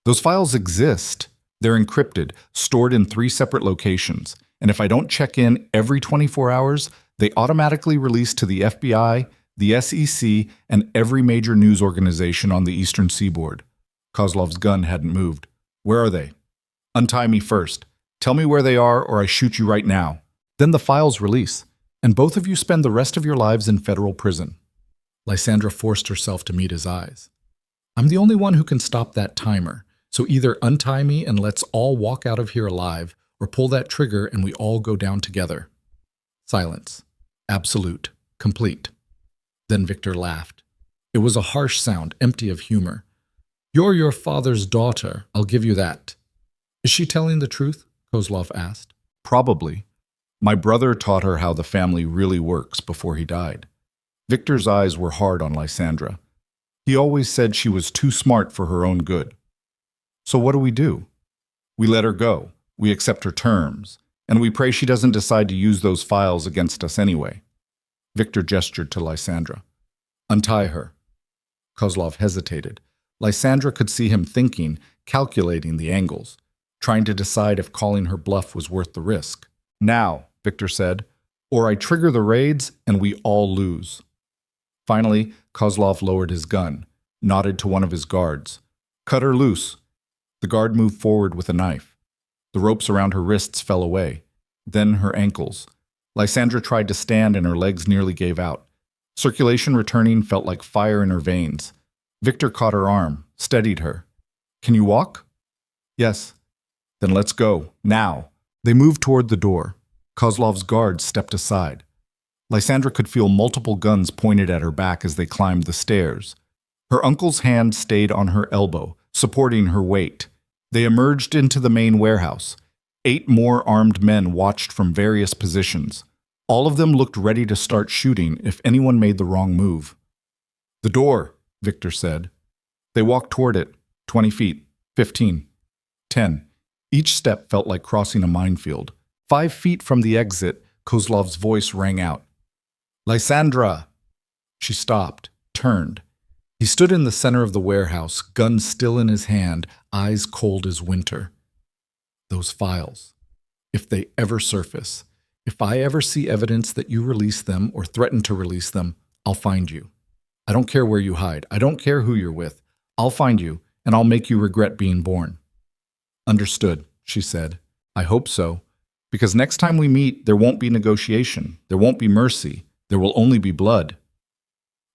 "Those files exist. They're encrypted, stored in 3 separate locations. And if I don't check in every 24 hours, they automatically release to the FBI, the SEC, and every major news organization on the Eastern Seaboard." Kozlov's gun hadn't moved. "Where are they?" "Untie me first. Tell me where they are or I shoot you right now. Then the files release, and both of you spend the rest of your lives in federal prison." Lysandra forced herself to meet his eyes. "I'm the only one who can stop that timer, so either untie me and let's all walk out of here alive, or pull that trigger and we all go down together." Silence. Absolute. Complete. Then Victor laughed. It was a harsh sound, empty of humor. "You're your father's daughter, I'll give you that." "Is she telling the truth?" Kozlov asked. "Probably. My brother taught her how the family really works before he died." Victor's eyes were hard on Lysandra. He always said she was too smart for her own good. "So what do? We let her go. We accept her terms, and we pray she doesn't decide to use those files against us anyway." Victor gestured to Lysandra. "Untie her." Kozlov hesitated. Lysandra could see him thinking, calculating the angles, trying to decide if calling her bluff was worth the risk. "Now," Victor said, "or I trigger the raids and we all lose." Finally, Kozlov lowered his gun, nodded to one of his guards. "Cut her loose. The guard moved forward with a knife. The ropes around her wrists fell away, then her ankles. Lysandra tried to stand and her legs nearly gave out. Circulation returning felt like fire in her veins. Victor caught her arm, steadied her. "Can you walk?" "Yes." "Then let's go, now." They moved toward the door. Kozlov's guards stepped aside. Lysandra could feel multiple guns pointed at her back as they climbed the stairs. Her uncle's hand stayed on her elbow, supporting her weight. They emerged into the main warehouse. 8 more armed men watched from various positions. All of them looked ready to start shooting if anyone made the wrong move. "The door," Victor said. They walked toward it, 20 feet, 15, 10. Each step felt like crossing a minefield. 5 feet from the exit, Kozlov's voice rang out. "Lysandra!" She stopped, turned. He stood in the center of the warehouse, gun still in his hand, eyes cold as winter. "Those files. If they ever surface, if I ever see evidence that you release them or threaten to release them, I'll find you. I don't care where you hide. I don't care who you're with. I'll find you, and I'll make you regret being born." "Understood," she said. "I hope so. Because next time we meet, there won't be negotiation. There won't be mercy. There will only be blood."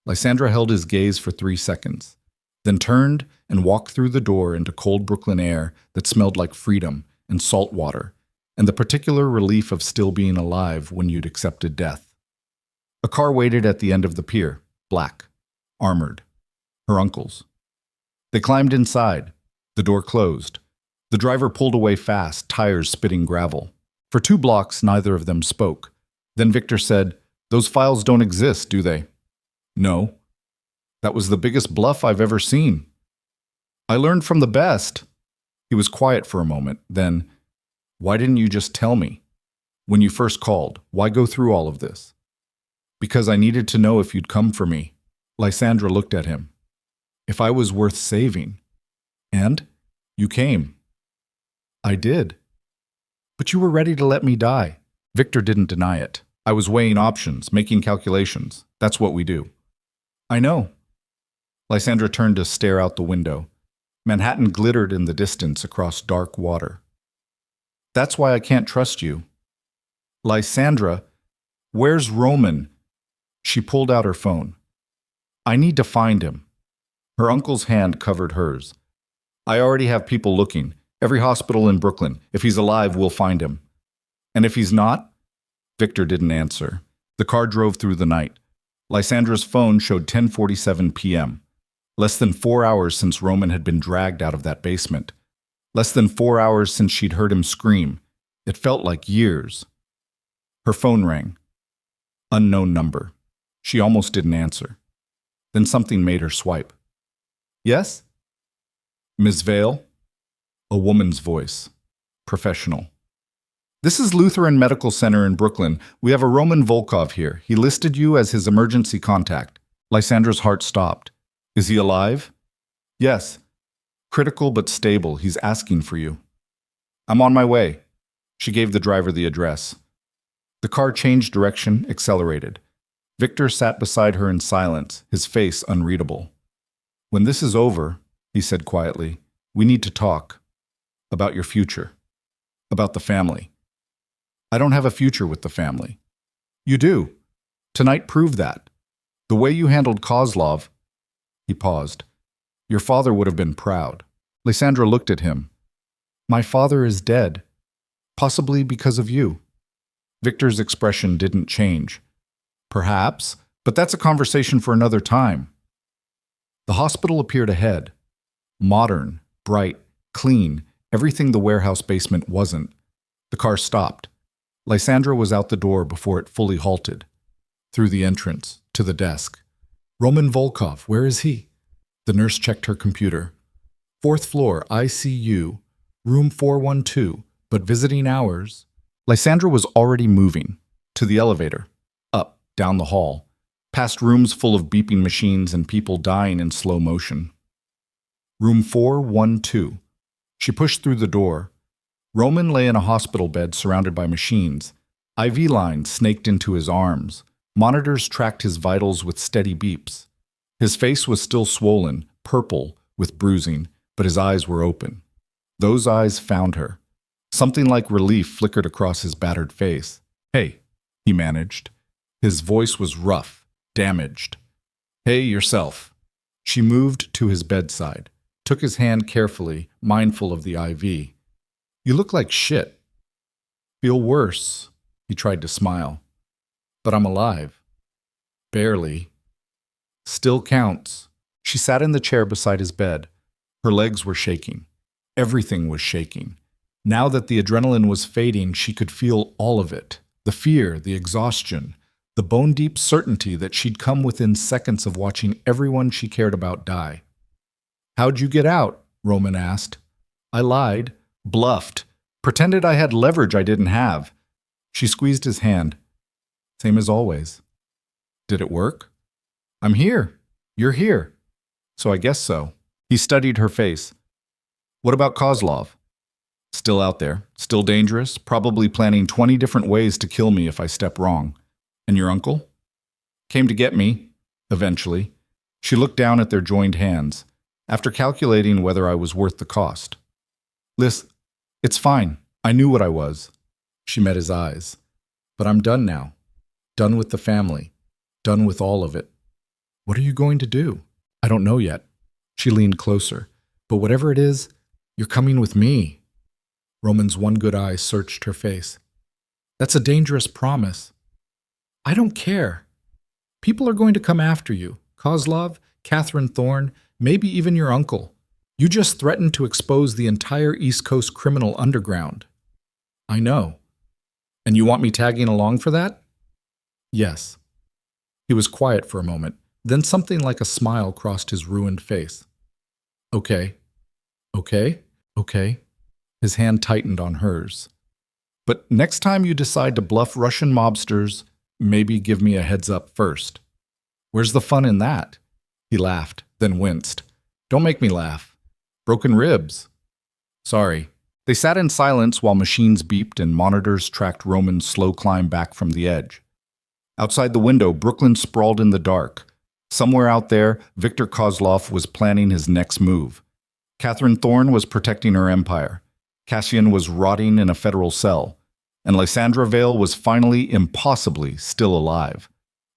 Lysandra held his gaze for 3 seconds, then turned and walked through the door into cold Brooklyn air that smelled like freedom and salt water, and the particular relief of still being alive when you'd accepted death. A car waited at the end of the pier, black, armored. Her uncle's. They climbed inside. The door closed. The driver pulled away fast, tires spitting gravel. For 2 blocks, neither of them spoke. Then Victor said, "Those files don't exist, do they?" "No." "That was the biggest bluff I've ever seen." "I learned from the best." He was quiet for a moment, then, "Why didn't you just tell me? When you first called, why go through all of this?" "Because I needed to know if you'd come for me." Lysandra looked at him. "If I was worth saving." "And? You came." "I did." "But you were ready to let me die." Victor didn't deny it. "I was weighing options, making calculations. That's what we do." "I know." Lysandra turned to stare out the window. Manhattan glittered in the distance across dark water. "That's why I can't trust you." "Lysandra, where's Roman?" She pulled out her phone. "I need to find him." Her uncle's hand covered hers. "I already have people looking. Every hospital in Brooklyn. If he's alive, we'll find him." "And if he's not?" Victor didn't answer. The car drove through the night. Lysandra's phone showed 10:47 p.m. Less than 4 hours since Roman had been dragged out of that basement. Less than 4 hours since she'd heard him scream. It felt like years. Her phone rang. Unknown number. She almost didn't answer. Then something made her swipe. "Yes?" "Ms. Vale?" A woman's voice. Professional. "This is Lutheran Medical Center in Brooklyn. We have a Roman Volkov here. He listed you as his emergency contact." Lysandra's heart stopped. "Is he alive?" "Yes. Critical but stable. He's asking for you." "I'm on my way." She gave the driver the address. The car changed direction, accelerated. Victor sat beside her in silence, his face unreadable. "When this is over," he said quietly, "we need to talk. About your future. About the family." "I don't have a future with the family." "You do. Tonight proved that. The way you handled Kozlov." He paused. "Your father would have been proud." Lysandra looked at him. "My father is dead. Possibly because of you." Victor's expression didn't change. "Perhaps, but that's a conversation for another time." The hospital appeared ahead. Modern, bright, clean, everything the warehouse basement wasn't. The car stopped. Lysandra was out the door before it fully halted. Through the entrance, to the desk. "Roman Volkov, where is he?" The nurse checked her computer. "4th floor, ICU, room 412, but visiting hours." Lysandra was already moving. To the elevator. Up, down the hall. Past rooms full of beeping machines and people dying in slow motion. Room 412. She pushed through the door. Roman lay in a hospital bed surrounded by machines. IV lines snaked into his arms. Monitors tracked his vitals with steady beeps. His face was still swollen, purple, with bruising, but his eyes were open. Those eyes found her. Something like relief flickered across his battered face. "Hey," he managed. His voice was rough, damaged. "Hey, yourself." She moved to his bedside, took his hand carefully, mindful of the IV. "You look like shit." "Feel worse." He tried to smile. "But I'm alive." "Barely." "Still counts." She sat in the chair beside his bed. Her legs were shaking. Everything was shaking. Now that the adrenaline was fading, she could feel all of it. The fear, the exhaustion, the bone-deep certainty that she'd come within seconds of watching everyone she cared about die. "How'd you get out?" Roman asked. "I lied, bluffed, pretended I had leverage I didn't have." She squeezed his hand. "Same as always." "Did it work?" "I'm here. You're here. So I guess so." He studied her face. "What about Kozlov?" "Still out there, still dangerous, probably planning 20 different ways to kill me if I step wrong." "And your uncle?" "Came to get me, eventually." She looked down at their joined hands, after calculating whether I was worth the cost. It's fine. I knew what I was." She met his eyes. "But I'm done now. Done with the family. Done with all of it." "What are you going to do?" "I don't know yet." She leaned closer. "But whatever it is, you're coming with me." Roman's one good eye searched her face. "That's a dangerous promise." "I don't care. People are going to come after you. Kozlov, Catherine Thorne, maybe even your uncle. You just threatened to expose the entire East Coast criminal underground." "I know." "And you want me tagging along for that?" "Yes." He was quiet for a moment, then something like a smile crossed his ruined face. "Okay. Okay? Okay." His hand tightened on hers. "But next time you decide to bluff Russian mobsters, maybe give me a heads up first." "Where's the fun in that?" He laughed, then winced. "Don't make me laugh. Broken ribs." "Sorry." They sat in silence while machines beeped and monitors tracked Roman's slow climb back from the edge. Outside the window, Brooklyn sprawled in the dark. Somewhere out there, Viktor Kozlov was planning his next move. Catherine Thorne was protecting her empire. Cassian was rotting in a federal cell. And Lysandra Vale was finally, impossibly, still alive.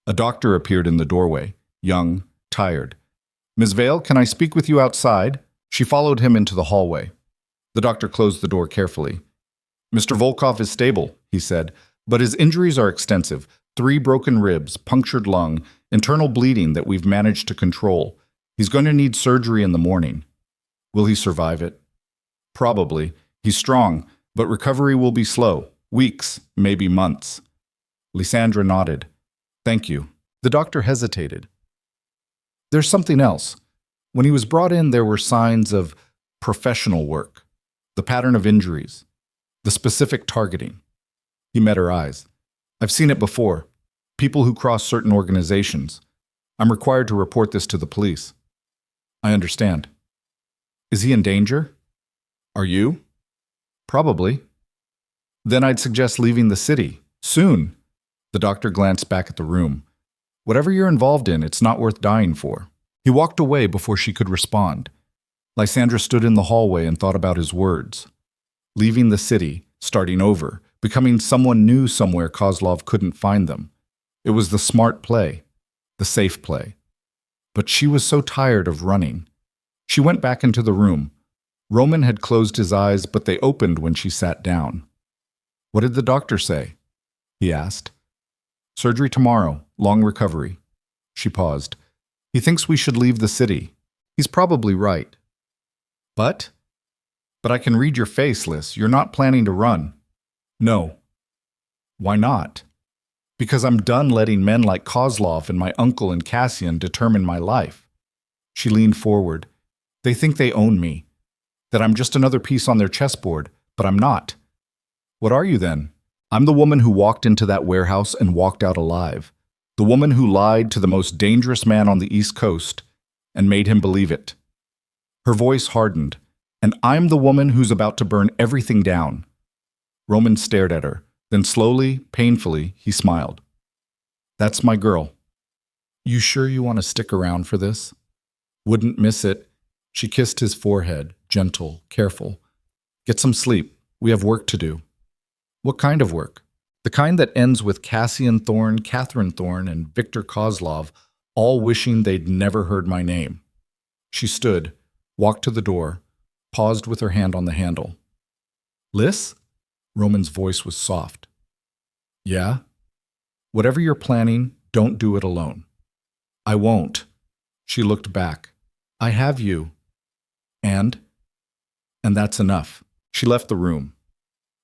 A doctor appeared in the doorway, young, tired. "Ms. Vale, can I speak with you outside?" She followed him into the hallway. The doctor closed the door carefully. "Mr. Volkov is stable," he said, "but his injuries are extensive. 3 broken ribs, punctured lung, internal bleeding that we've managed to control. He's going to need surgery in the morning." "Will he survive it?" "Probably. He's strong, but recovery will be slow. Weeks, maybe months." Lysandra nodded. "Thank you." The doctor hesitated. "There's something else. When he was brought in, there were signs of professional work. The pattern of injuries. The specific targeting." He met her eyes. "I've seen it before. People who cross certain organizations. I'm required to report this to the police." "I understand." "Is he in danger?" "Are you?" "Probably." "Then I'd suggest leaving the city. Soon." The doctor glanced back at the room. "Whatever you're involved in, it's not worth dying for." He walked away before she could respond. Lysandra stood in the hallway and thought about his words. Leaving the city, starting over, becoming someone new somewhere Kozlov couldn't find them. It was the smart play, the safe play. But she was so tired of running. She went back into the room. Roman had closed his eyes, but they opened when she sat down. "What did the doctor say?" he asked. "Surgery tomorrow, long recovery." She paused. "He thinks we should leave the city. He's probably right." But I can read your face, Lys. You're not planning to run." "No." "Why not?" "Because I'm done letting men like Kozlov and my uncle and Cassian determine my life." She leaned forward. "They think they own me. That I'm just another piece on their chessboard, but I'm not." "What are you then?" "I'm the woman who walked into that warehouse and walked out alive. The woman who lied to the most dangerous man on the East Coast and made him believe it." Her voice hardened. "And I'm the woman who's about to burn everything down." Roman stared at her. Then slowly, painfully, he smiled. "That's my girl." "You sure you want to stick around for this?" "Wouldn't miss it." She kissed his forehead, gentle, careful. Get some sleep. We have work to do. What kind of work? The kind that ends with Cassian Thorne, Catherine Thorne, and Victor Kozlov all wishing they'd never heard my name. She stood, walked to the door, paused with her hand on the handle. Lys? Roman's voice was soft. Yeah? Whatever you're planning, don't do it alone. I won't. She looked back. I have you. And that's enough. She left the room.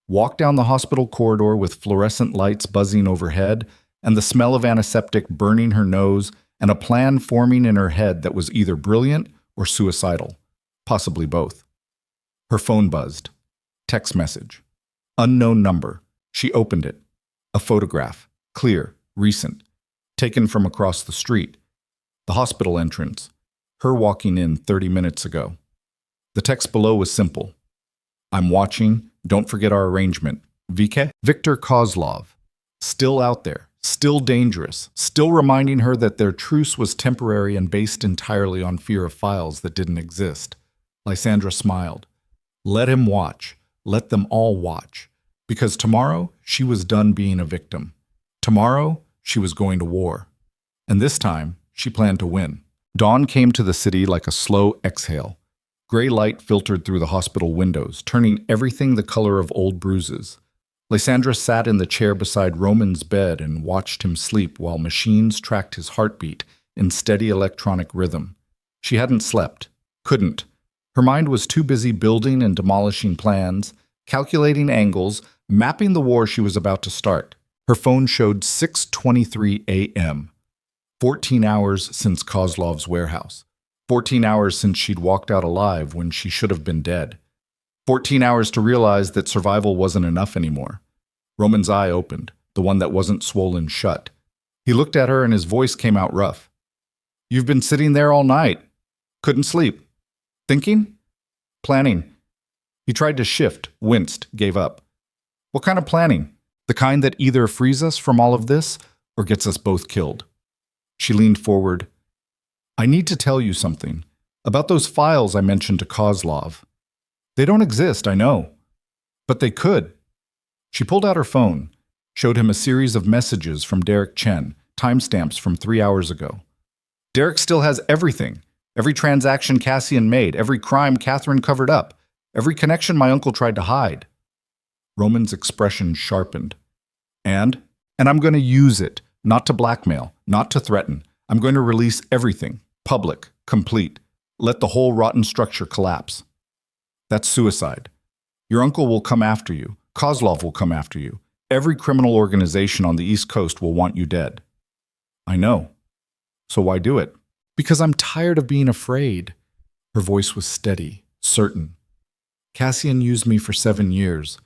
Walked down the hospital corridor with fluorescent lights buzzing overhead and the smell of antiseptic burning her nose and a plan forming in her head that was either brilliant or suicidal, possibly both. Her phone buzzed. Text message. Unknown number. She opened it. A photograph. Clear. Recent. Taken from across the street. The hospital entrance. Her walking in 30 minutes ago. The text below was simple. I'm watching. Don't forget our arrangement. Vike? Victor Kozlov. Still out there. Still dangerous. Still reminding her that their truce was temporary and based entirely on fear of files that didn't exist. Lysandra smiled. Let him watch. Let them all watch. Because tomorrow, she was done being a victim. Tomorrow, she was going to war. And this time, she planned to win. Dawn came to the city like a slow exhale. Gray light filtered through the hospital windows, turning everything the color of old bruises. Lysandra sat in the chair beside Roman's bed and watched him sleep while machines tracked his heartbeat in steady electronic rhythm. She hadn't slept. Couldn't. Her mind was too busy building and demolishing plans, calculating angles, mapping the war she was about to start. Her phone showed 6:23 a.m. 14 hours since Kozlov's warehouse. 14 hours since she'd walked out alive when she should have been dead. 14 hours to realize that survival wasn't enough anymore. Roman's eye opened, the one that wasn't swollen shut. He looked at her and his voice came out rough. You've been sitting there all night. Couldn't sleep. Thinking? Planning. He tried to shift, winced, gave up. What kind of planning? The kind that either frees us from all of this or gets us both killed. She leaned forward. I need to tell you something about those files I mentioned to Kozlov. They don't exist, I know. But they could. She pulled out her phone, showed him a series of messages from Derek Chen, timestamps from 3 hours ago. Derek still has everything. Every transaction Cassian made, every crime Catherine covered up, every connection my uncle tried to hide. Roman's expression sharpened. And I'm going to use it, not to blackmail, not to threaten. I'm going to release everything, public, complete. Let the whole rotten structure collapse. That's suicide. Your uncle will come after you. Kozlov will come after you. Every criminal organization on the East Coast will want you dead. I know. So why do it? Because I'm tired of being afraid. Her voice was steady, certain. Cassian used me for 7 years.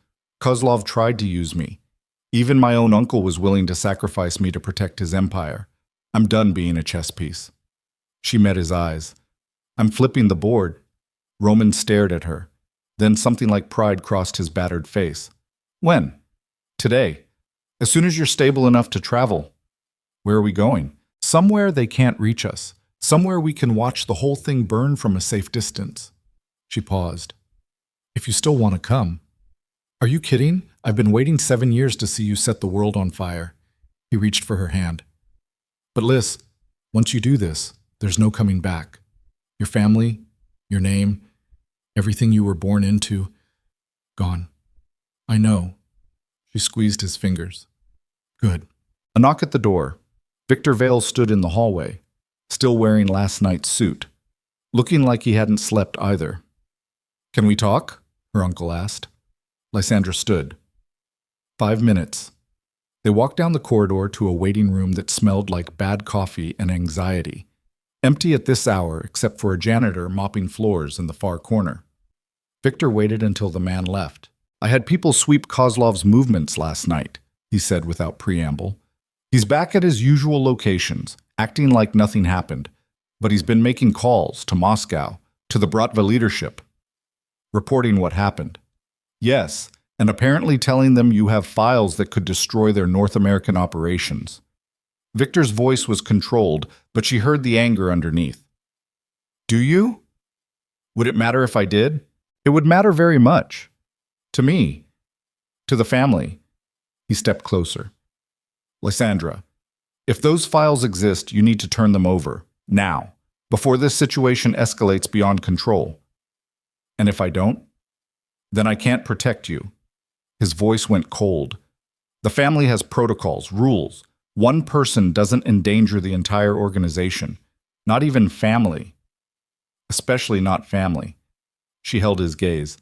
Kozlov tried to use me. Even my own uncle was willing to sacrifice me to protect his empire. I'm done being a chess piece. She met his eyes. I'm flipping the board. Roman stared at her. Then something like pride crossed his battered face. When? Today. As soon as you're stable enough to travel. Where are we going? Somewhere they can't reach us. Somewhere we can watch the whole thing burn from a safe distance. She paused. If you still want to come. Are you kidding? I've been waiting 7 years to see you set the world on fire. He reached for her hand. But Lys, once you do this, there's no coming back. Your family, your name, everything you were born into, gone. I know. She squeezed his fingers. Good. A knock at the door. Victor Vale stood in the hallway, still wearing last night's suit, looking like he hadn't slept either. Can we talk? Her uncle asked. Lysandra stood. 5 minutes. They walked down the corridor to a waiting room that smelled like bad coffee and anxiety, empty at this hour except for a janitor mopping floors in the far corner. Victor waited until the man left. I had people sweep Kozlov's movements last night, he said without preamble. He's back at his usual locations, acting like nothing happened, but he's been making calls to Moscow, to the Bratva leadership, reporting what happened. Yes, and apparently telling them you have files that could destroy their North American operations. Victor's voice was controlled, but she heard the anger underneath. Do you? Would it matter if I did? It would matter very much. To me. To the family. He stepped closer. Lysandra, if those files exist, you need to turn them over. Now. Before this situation escalates beyond control. And if I don't, then I can't protect you. His voice went cold. The family has protocols, rules. One person doesn't endanger the entire organization. Not even family. Especially not family. She held his gaze.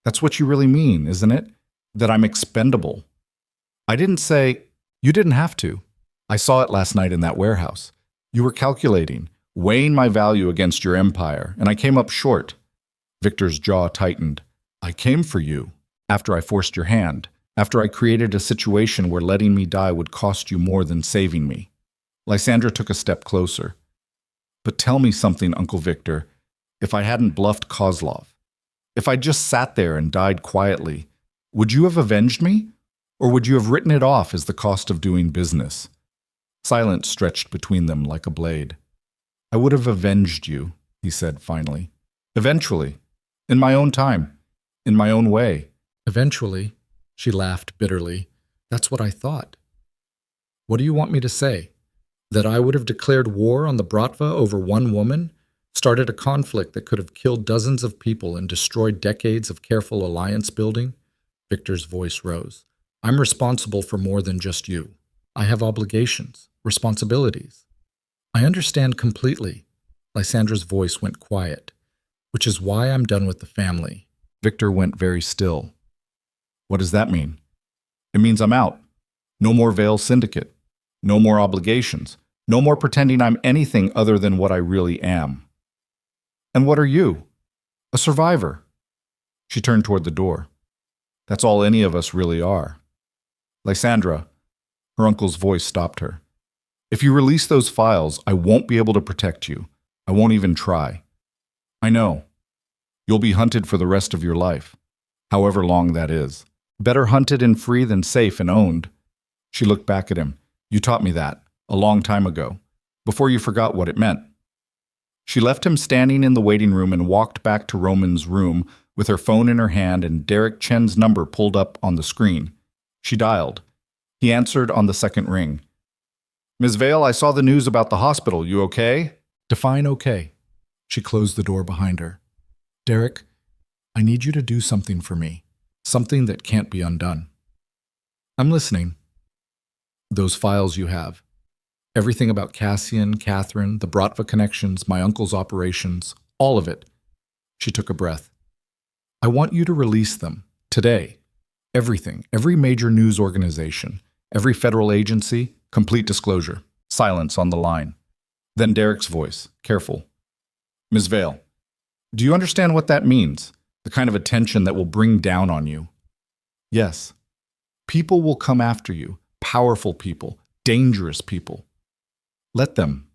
That's what you really mean, isn't it? That I'm expendable. I didn't say, you didn't have to. I saw it last night in that warehouse. You were calculating, weighing my value against your empire, and I came up short. Victor's jaw tightened. I came for you, after I forced your hand, after I created a situation where letting me die would cost you more than saving me. Lysandra took a step closer. But tell me something, Uncle Victor. If I hadn't bluffed Kozlov, if I just sat there and died quietly, would you have avenged me? Or would you have written it off as the cost of doing business? Silence stretched between them like a blade. I would have avenged you, he said finally. Eventually. In my own time. In my own way. Eventually, she laughed bitterly. That's what I thought. What do you want me to say? That I would have declared war on the Bratva over one woman? Started a conflict that could have killed dozens of people and destroyed decades of careful alliance building? Victor's voice rose. I'm responsible for more than just you. I have obligations, responsibilities. I understand completely. Lysandra's voice went quiet, which is why I'm done with the family. Victor went very still. What does that mean? It means I'm out. No more Vale Syndicate. No more obligations. No more pretending I'm anything other than what I really am. And what are you? A survivor. She turned toward the door. That's all any of us really are. Lysandra, her uncle's voice stopped her. If you release those files, I won't be able to protect you. I won't even try. I know. You'll be hunted for the rest of your life, however long that is. Better hunted and free than safe and owned. She looked back at him. You taught me that, a long time ago, before you forgot what it meant. She left him standing in the waiting room and walked back to Roman's room with her phone in her hand and Derek Chen's number pulled up on the screen. She dialed. He answered on the second ring. Ms. Vale, I saw the news about the hospital. You okay? Define okay. She closed the door behind her. Derek, I need you to do something for me. Something that can't be undone. I'm listening. Those files you have. Everything about Cassian, Catherine, the Bratva connections, my uncle's operations, all of it. She took a breath. I want you to release them. Today. Everything. Every major news organization. Every federal agency. Complete disclosure. Silence on the line. Then Derek's voice, careful. Ms. Vale, do you understand what that means? The kind of attention that will bring down on you. Yes. People will come after you. Powerful people. Dangerous people. Let them.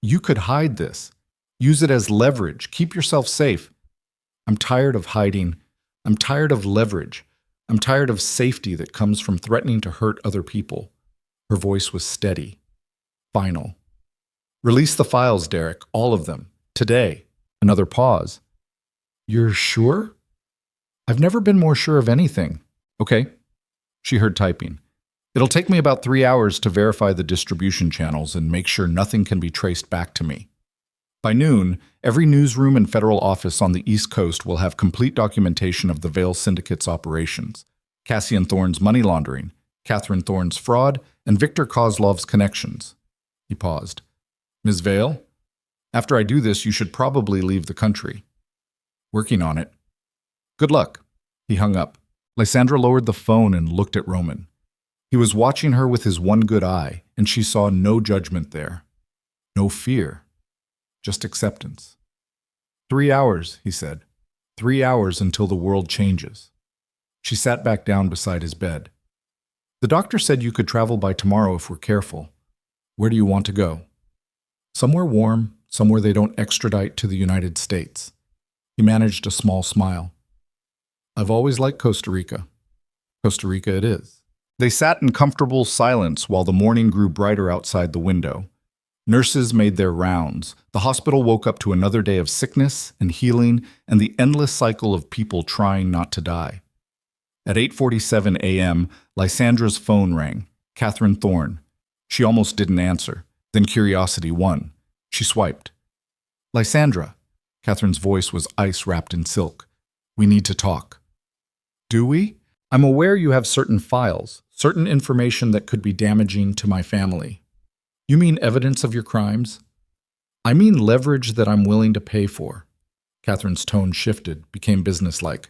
You could hide this. Use it as leverage. Keep yourself safe. I'm tired of hiding. I'm tired of leverage. I'm tired of safety that comes from threatening to hurt other people. Her voice was steady. Final. Release the files, Derek. All of them. Today. Another pause. You're sure? I've never been more sure of anything. Okay. She heard typing. It'll take me about 3 hours to verify the distribution channels and make sure nothing can be traced back to me. By noon, every newsroom and federal office on the East Coast will have complete documentation of the Vale Syndicate's operations, Cassian Thorne's money laundering, Catherine Thorne's fraud, and Victor Kozlov's connections. He paused. Ms. Vale, after I do this, you should probably leave the country. Working on it. Good luck. He hung up. Lysandra lowered the phone and looked at Roman. He was watching her with his one good eye, and she saw no judgment there. No fear. Just acceptance. 3 hours, he said. 3 hours until the world changes. She sat back down beside his bed. The doctor said you could travel by tomorrow if we're careful. Where do you want to go? Somewhere warm, somewhere they don't extradite to the United States. He managed a small smile. I've always liked Costa Rica. Costa Rica it is. They sat in comfortable silence while the morning grew brighter outside the window. Nurses made their rounds. The hospital woke up to another day of sickness and healing and the endless cycle of people trying not to die. At 8:47 a.m., Lysandra's phone rang. Catherine Thorne. She almost didn't answer. Then curiosity won. She swiped. Lysandra. Catherine's voice was ice wrapped in silk. We need to talk. Do we? I'm aware you have certain files, certain information that could be damaging to my family. You mean evidence of your crimes? I mean leverage that I'm willing to pay for. Catherine's tone shifted, became businesslike.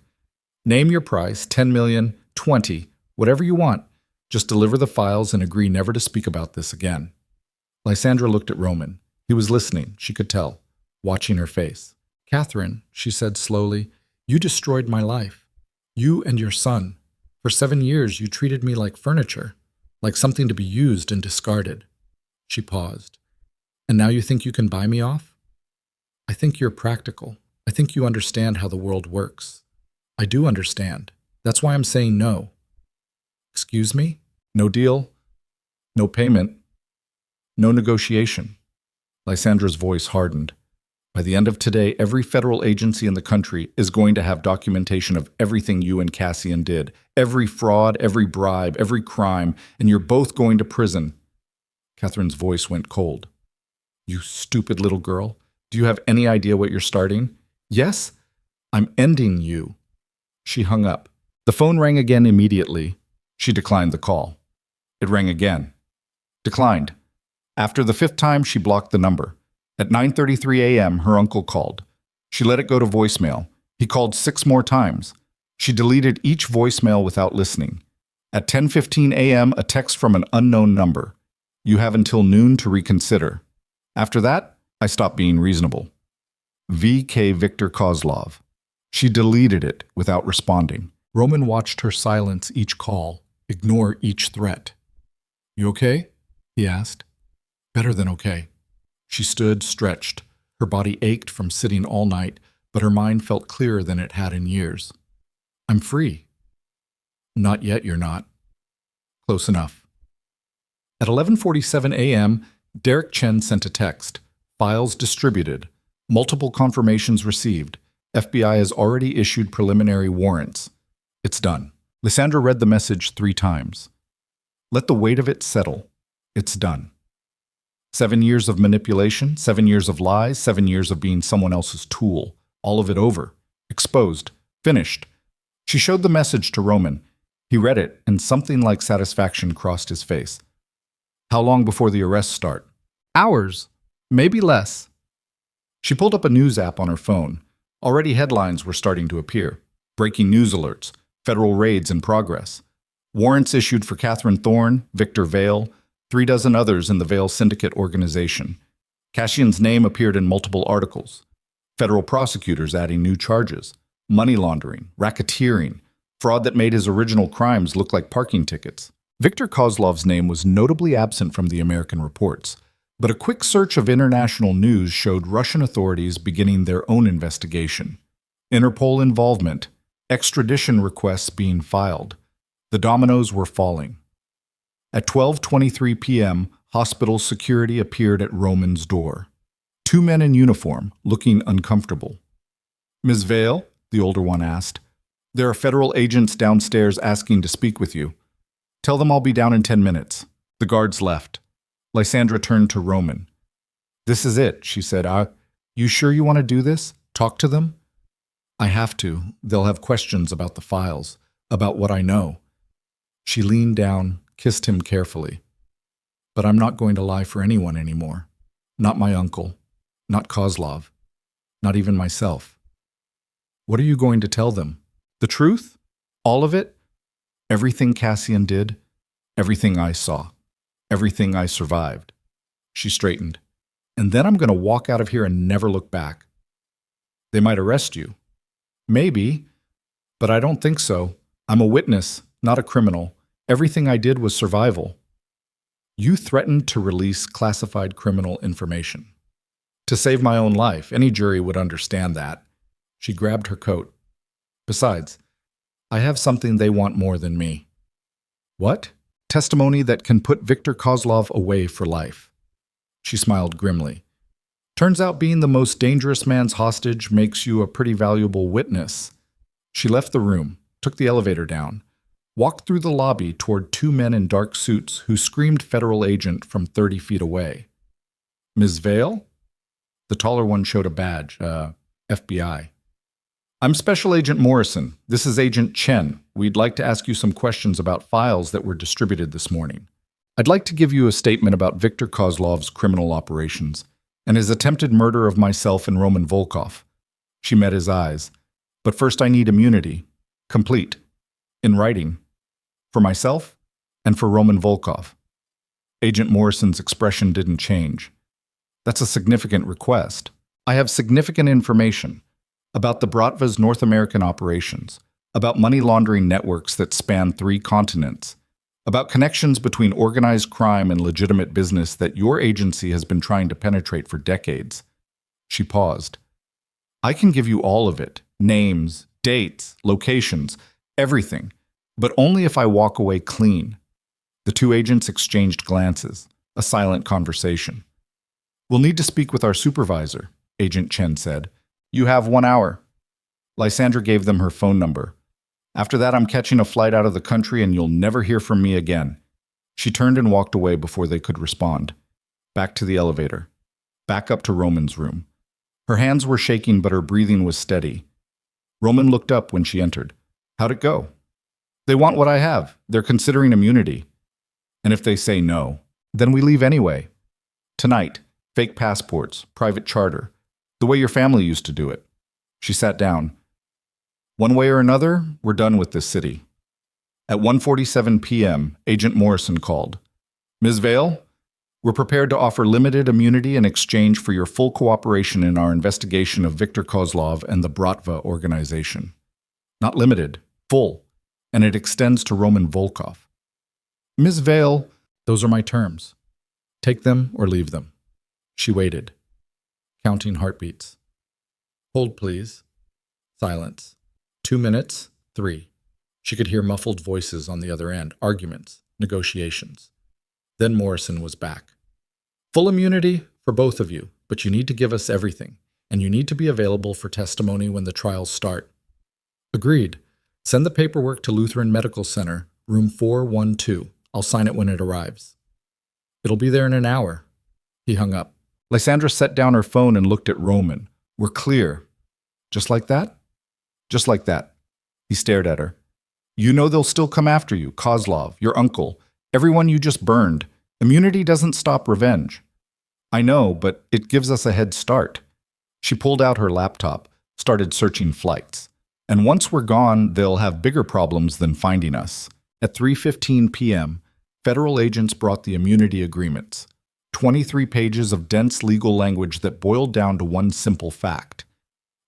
Name your price, 10 million, 20, whatever you want. Just deliver the files and agree never to speak about this again. Lysandra looked at Roman. He was listening, she could tell, watching her face. Catherine, she said slowly, you destroyed my life. You and your son. For 7 years, you treated me like furniture, like something to be used and discarded. She paused. And now you think you can buy me off? I think you're practical. I think you understand how the world works. I do understand. That's why I'm saying no. Excuse me? No deal? No payment? No negotiation? Lysandra's voice hardened. By the end of today, every federal agency in the country is going to have documentation of everything you and Cassian did. Every fraud, every bribe, every crime, and you're both going to prison. Catherine's voice went cold. You stupid little girl. Do you have any idea what you're starting? Yes? I'm ending you. She hung up. The phone rang again immediately. She declined the call. It rang again. Declined. After the 5th time, she blocked the number. At 9:33 a.m., her uncle called. She let it go to voicemail. He called 6 more times. She deleted each voicemail without listening. At 10:15 a.m., a text from an unknown number. You have until noon to reconsider. After that, I stopped being reasonable. V.K. Victor Kozlov. She deleted it without responding. Roman watched her silence each call, ignore each threat. You okay? He asked. Better than okay. She stood, stretched. Her body ached from sitting all night, but her mind felt clearer than it had in years. I'm free. Not yet, you're not. Close enough. At 11:47 a.m., Derek Chen sent a text. Files distributed. Multiple confirmations received. FBI has already issued preliminary warrants. It's done. Lysandra read the message 3 times. Let the weight of it settle. It's done. 7 years of manipulation, 7 years of lies, 7 years of being someone else's tool. All of it over. Exposed. Finished. She showed the message to Roman. He read it, and something like satisfaction crossed his face. How long before the arrests start? Hours. Maybe less. She pulled up a news app on her phone. Already headlines were starting to appear. Breaking news alerts. Federal raids in progress. Warrants issued for Catherine Thorne, Victor Vale, 3 dozen others in the Vale Syndicate organization. Cassian's name appeared in multiple articles. Federal prosecutors adding new charges. Money laundering, racketeering, fraud that made his original crimes look like parking tickets. Victor Kozlov's name was notably absent from the American reports, but a quick search of international news showed Russian authorities beginning their own investigation. Interpol involvement, extradition requests being filed. The dominoes were falling. At 12:23 p.m., hospital security appeared at Roman's door. 2 men in uniform, looking uncomfortable. Ms. Vale, the older one asked, there are federal agents downstairs asking to speak with you. Tell them I'll be down in 10 minutes. The guards left. Lysandra turned to Roman. This is it, she said. You sure you want to do this? Talk to them? I have to. They'll have questions about the files, about what I know. She leaned down, kissed him carefully. But I'm not going to lie for anyone anymore. Not my uncle. Not Kozlov. Not even myself. What are you going to tell them? The truth? All of it? Everything Cassian did? Everything I saw? Everything I survived? She straightened. And then I'm going to walk out of here and never look back. They might arrest you. Maybe. But I don't think so. I'm a witness, not a criminal. Everything I did was survival. You threatened to release classified criminal information. To save my own life, any jury would understand that. She grabbed her coat. Besides, I have something they want more than me. What? Testimony that can put Victor Kozlov away for life. She smiled grimly. Turns out being the most dangerous man's hostage makes you a pretty valuable witness. She left the room, took the elevator down. walked through the lobby toward two men in dark suits who screamed federal agent from 30 feet away. Ms. Vale? The taller one showed a badge, FBI. I'm Special Agent Morrison. This is Agent Chen. We'd like to ask you some questions about files that were distributed this morning. I'd like to give you a statement about Viktor Kozlov's criminal operations and his attempted murder of myself and Roman Volkov. She met his eyes. But first I need immunity. Complete. In writing. For myself and for Roman Volkov. Agent Morrison's expression didn't change. That's a significant request. I have significant information about the Bratva's North American operations, about money laundering networks that span 3 continents, about connections between organized crime and legitimate business that your agency has been trying to penetrate for decades. She paused. I can give you all of it, names, dates, locations, everything, but only if I walk away clean. The two agents exchanged glances, a silent conversation. We'll need to speak with our supervisor, Agent Chen said. You have 1 hour. Lysandra gave them her phone number. After that, I'm catching a flight out of the country and you'll never hear from me again. She turned and walked away before they could respond. Back to the elevator. Back up to Roman's room. Her hands were shaking, but her breathing was steady. Roman looked up when she entered. How'd it go? They want what I have. They're considering immunity. And if they say no, then we leave anyway. Tonight, fake passports, private charter. The way your family used to do it. She sat down. One way or another, we're done with this city. At 1:47 p.m., Agent Morrison called. Ms. Vale, we're prepared to offer limited immunity in exchange for your full cooperation in our investigation of Viktor Kozlov and the Bratva organization. Not limited, full, and it extends to Roman Volkov. Ms. Vale, those are my terms. Take them or leave them. She waited. Counting heartbeats. Hold, please. Silence. 2 minutes. 3. She could hear muffled voices on the other end, arguments, negotiations. Then Morrison was back. Full immunity for both of you, but you need to give us everything, and you need to be available for testimony when the trials start. Agreed. Send the paperwork to Lutheran Medical Center, room 412. I'll sign it when it arrives. It'll be there in an hour. He hung up. Lysandra set down her phone and looked at Roman. We're clear. Just like that? Just like that. He stared at her. You know they'll still come after you, Kozlov, your uncle, everyone you just burned. Immunity doesn't stop revenge. I know, but it gives us a head start. She pulled out her laptop, started searching flights. And once we're gone, they'll have bigger problems than finding us. At 3:15 p.m., federal agents brought the immunity agreements. 23 pages of dense legal language that boiled down to one simple fact.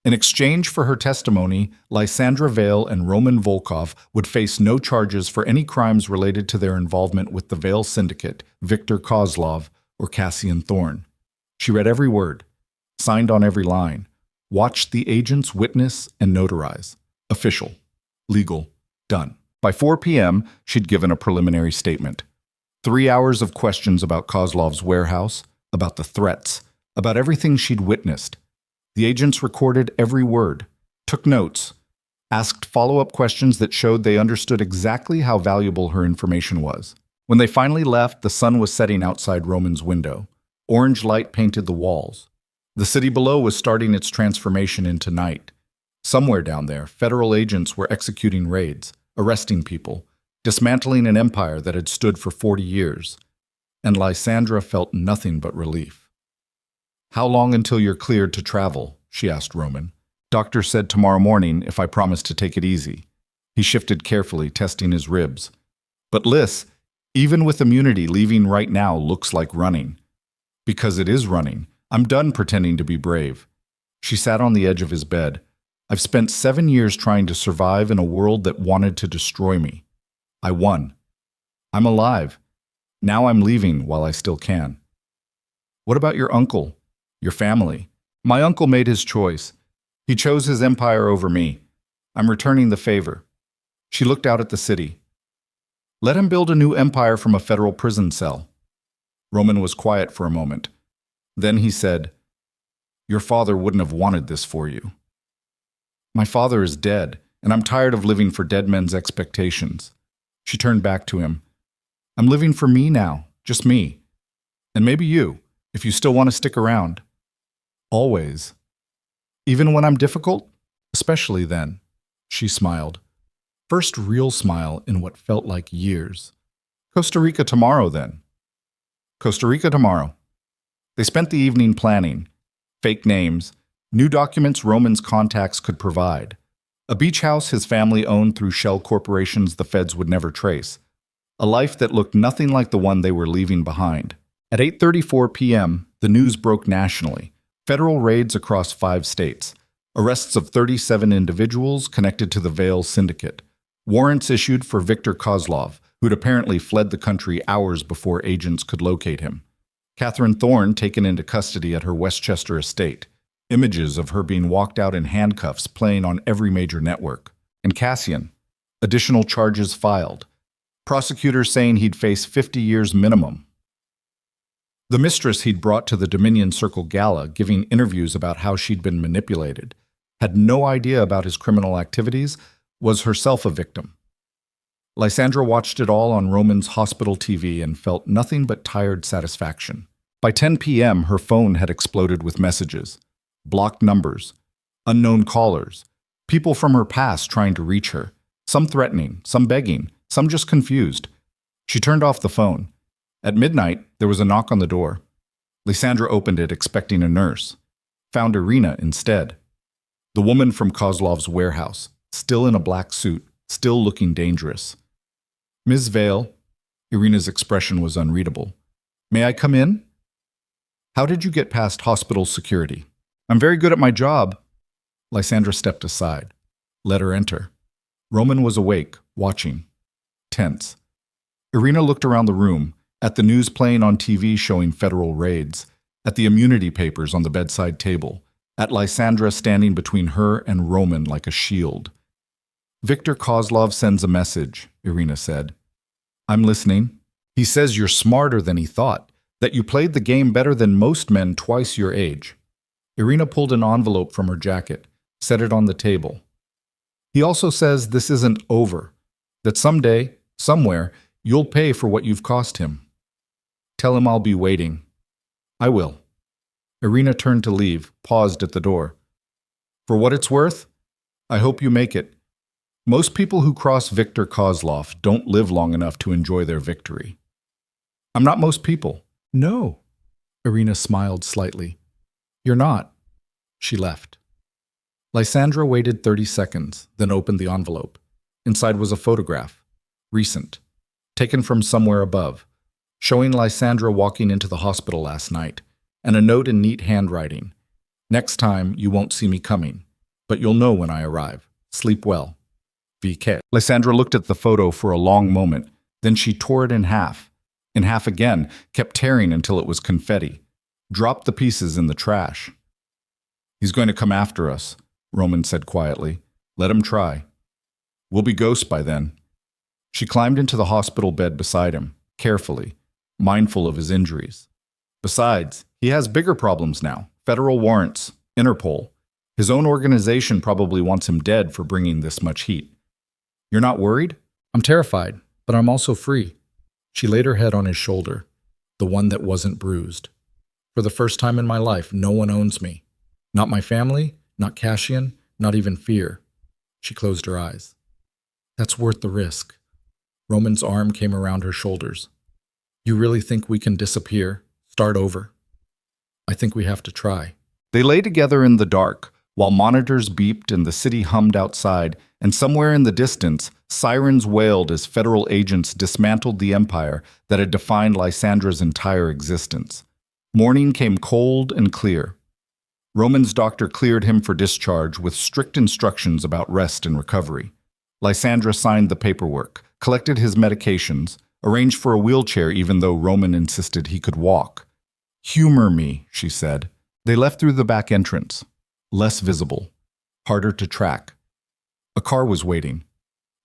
In exchange for her testimony, Lysandra Vale and Roman Volkov would face no charges for any crimes related to their involvement with the Vale Syndicate, Viktor Kozlov, or Cassian Thorne. She read every word, signed on every line, watched the agents witness and notarize. Official. Legal. Done. By 4 p.m., she'd given a preliminary statement. 3 hours of questions about Kozlov's warehouse, about the threats, about everything she'd witnessed. The agents recorded every word, took notes, asked follow-up questions that showed they understood exactly how valuable her information was. When they finally left, the sun was setting outside Roman's window. Orange light painted the walls. The city below was starting its transformation into night. Somewhere down there, federal agents were executing raids, arresting people, dismantling an empire that had stood for 40 years. And Lysandra felt nothing but relief. How long until you're cleared to travel? She asked Roman. Doctor said tomorrow morning if I promised to take it easy. He shifted carefully, testing his ribs. But Lys, even with immunity, leaving right now looks like running. Because it is running. I'm done pretending to be brave. She sat on the edge of his bed. I've spent 7 years trying to survive in a world that wanted to destroy me. I won. I'm alive. Now I'm leaving while I still can. What about your uncle? Your family? My uncle made his choice. He chose his empire over me. I'm returning the favor. She looked out at the city. Let him build a new empire from a federal prison cell. Roman was quiet for a moment. Then he said, Your father wouldn't have wanted this for you. My father is dead, and I'm tired of living for dead men's expectations. She turned back to him. I'm living for me now, just me. And maybe you, if you still want to stick around. Always. Even when I'm difficult? Especially then. She smiled. First real smile in what felt like years. Costa Rica tomorrow, then. Costa Rica tomorrow. They spent the evening planning. Fake names, new documents Roman's contacts could provide. A beach house his family owned through shell corporations the feds would never trace. A life that looked nothing like the one they were leaving behind. At 8:34 p.m., the news broke nationally. Federal raids across 5 states. Arrests of 37 individuals connected to the Vale syndicate. Warrants issued for Viktor Kozlov, who'd apparently fled the country hours before agents could locate him. Catherine Thorne taken into custody at her Westchester estate. Images of her being walked out in handcuffs playing on every major network. And Cassian. Additional charges filed. Prosecutors saying he'd face 50 years minimum. The mistress he'd brought to the Dominion Circle Gala, giving interviews about how she'd been manipulated, had no idea about his criminal activities, was herself a victim. Lysandra watched it all on Roman's hospital TV and felt nothing but tired satisfaction. By 10 p.m., her phone had exploded with messages. Blocked numbers, unknown callers, people from her past trying to reach her, some threatening, some begging, some just confused. She turned off the phone. At midnight, there was a knock on the door. Lysandra opened it expecting a nurse. Found Irina instead. The woman from Kozlov's warehouse, still in a black suit, still looking dangerous. Ms. Vale, Irina's expression was unreadable. May I come in? How did you get past hospital security? I'm very good at my job. Lysandra stepped aside. Let her enter. Roman was awake, watching. Tense. Irina looked around the room, at the news playing on TV showing federal raids, at the immunity papers on the bedside table, at Lysandra standing between her and Roman like a shield. Viktor Kozlov sends a message, Irina said. I'm listening. He says you're smarter than he thought, that you played the game better than most men twice your age. Irina pulled an envelope from her jacket, set it on the table. He also says this isn't over, that someday, somewhere, you'll pay for what you've cost him. Tell him I'll be waiting. I will. Irina turned to leave, paused at the door. For what it's worth, I hope you make it. Most people who cross Viktor Kozlov don't live long enough to enjoy their victory. I'm not most people. No. Irina smiled slightly. You're not. She left. Lysandra waited 30 seconds, then opened the envelope. Inside was a photograph. Recent. Taken from somewhere above. Showing Lysandra walking into the hospital last night. And a note in neat handwriting. Next time, you won't see me coming. But you'll know when I arrive. Sleep well. VK. Lysandra looked at the photo for a long moment. Then she tore it in half. In half again, kept tearing until it was confetti. Dropped the pieces in the trash. He's going to come after us, Roman said quietly. Let him try. We'll be ghosts by then. She climbed into the hospital bed beside him, carefully, mindful of his injuries. Besides, he has bigger problems now. Federal warrants, Interpol. His own organization probably wants him dead for bringing this much heat. You're not worried? I'm terrified, but I'm also free. She laid her head on his shoulder, the one that wasn't bruised. For the first time in my life, no one owns me. Not my family, not Cassian, not even fear. She closed her eyes. That's worth the risk. Roman's arm came around her shoulders. You really think we can disappear, start over? I think we have to try. They lay together in the dark, while monitors beeped and the city hummed outside, and somewhere in the distance, sirens wailed as federal agents dismantled the empire that had defined Lysandra's entire existence. Morning came cold and clear. Roman's doctor cleared him for discharge with strict instructions about rest and recovery. Lysandra signed the paperwork, collected his medications, arranged for a wheelchair even though Roman insisted he could walk. Humor me, she said. They left through the back entrance. Less visible, harder to track. A car was waiting.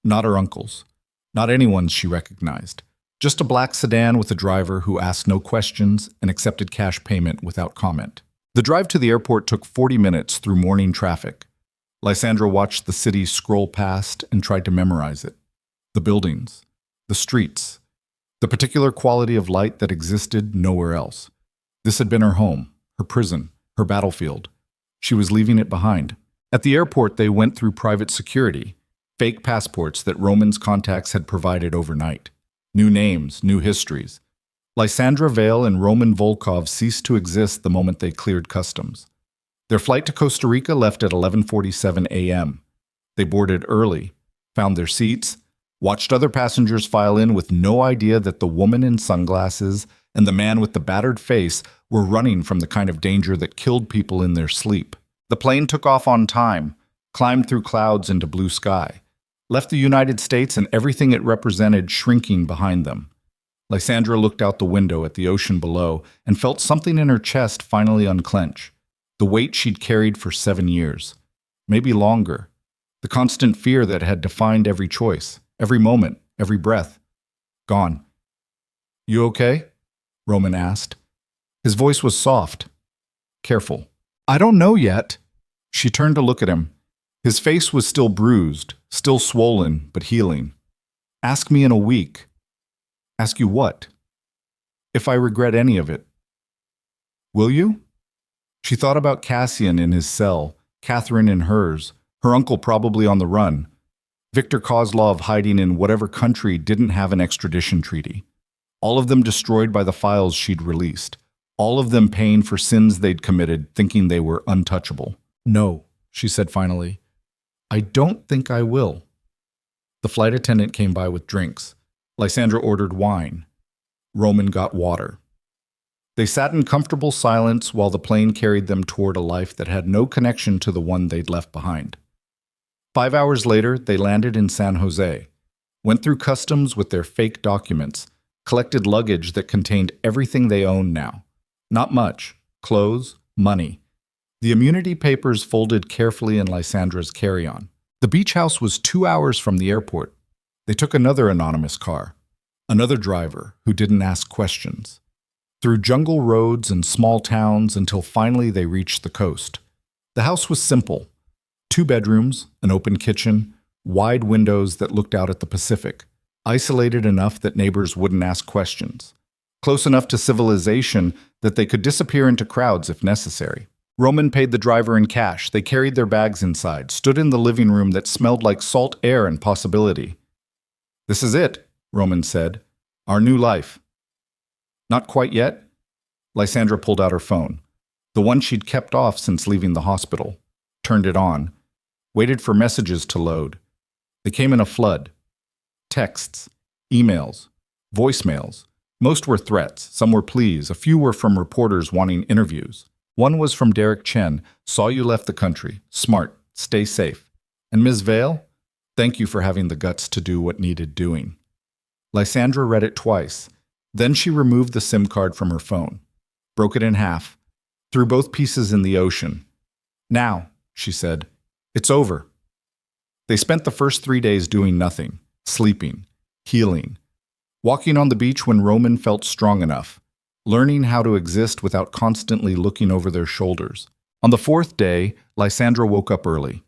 Not her uncle's. Not anyone's she recognized. Just a black sedan with a driver who asked no questions and accepted cash payment without comment. The drive to the airport took 40 minutes through morning traffic. Lysandra watched the city scroll past and tried to memorize it. The buildings, The streets. The particular quality of light that existed nowhere else. This had been her home, her prison, her battlefield. She was leaving it behind. At the airport, they went through private security, fake passports that Roman's contacts had provided overnight. New names, new histories. Lysandra Vale and Roman Volkov ceased to exist the moment they cleared customs. Their flight to Costa Rica left at 11:47 a.m. They boarded early, found their seats, watched other passengers file in with no idea that the woman in sunglasses and the man with the battered face were running from the kind of danger that killed people in their sleep. The plane took off on time, climbed through clouds into blue sky, left the United States and everything it represented shrinking behind them. Lysandra looked out the window at the ocean below and felt something in her chest finally unclench. The weight she'd carried for 7 years, maybe longer. The constant fear that had defined every choice, every moment, every breath. Gone. "You okay?" Roman asked. His voice was soft, careful. "I don't know yet." She turned to look at him. His face was still bruised, still swollen, but healing. "Ask me in a week." "Ask you what?" "If I regret any of it." "Will you?" She thought about Cassian in his cell, Catherine in hers, her uncle probably on the run, Viktor Kozlov hiding in whatever country didn't have an extradition treaty. All of them destroyed by the files she'd released. All of them paying for sins they'd committed, thinking they were untouchable. "No," she said finally. "I don't think I will." The flight attendant came by with drinks. Lysandra ordered wine. Roman got water. They sat in comfortable silence while the plane carried them toward a life that had no connection to the one they'd left behind. 5 hours later, they landed in San Jose, went through customs with their fake documents, collected luggage that contained everything they owned now. Not much. Clothes, money. The immunity papers folded carefully in Lysandra's carry-on. The beach house was 2 hours from the airport. They took another anonymous car, another driver who didn't ask questions, through jungle roads and small towns until finally they reached the coast. The house was simple. 2 bedrooms, an open kitchen, wide windows that looked out at the Pacific, isolated enough that neighbors wouldn't ask questions, close enough to civilization that they could disappear into crowds if necessary. Roman paid the driver in cash. They carried their bags inside, stood in the living room that smelled like salt air and possibility. "This is it," Roman said. "Our new life." "Not quite yet." Lysandra pulled out her phone, the one she'd kept off since leaving the hospital, turned it on, waited for messages to load. They came in a flood. Texts, emails, voicemails. Most were threats, some were pleas, a few were from reporters wanting interviews. One was from Derek Chen, "Saw you left the country. Smart. Stay safe." And Ms. Vale, "Thank you for having the guts to do what needed doing." Lysandra read it twice. Then she removed the SIM card from her phone, broke it in half, threw both pieces in the ocean. "Now," she said, "it's over." They spent the first 3 days doing nothing, sleeping, healing, walking on the beach when Roman felt strong enough, learning how to exist without constantly looking over their shoulders. On the 4th day, Lysandra woke up early,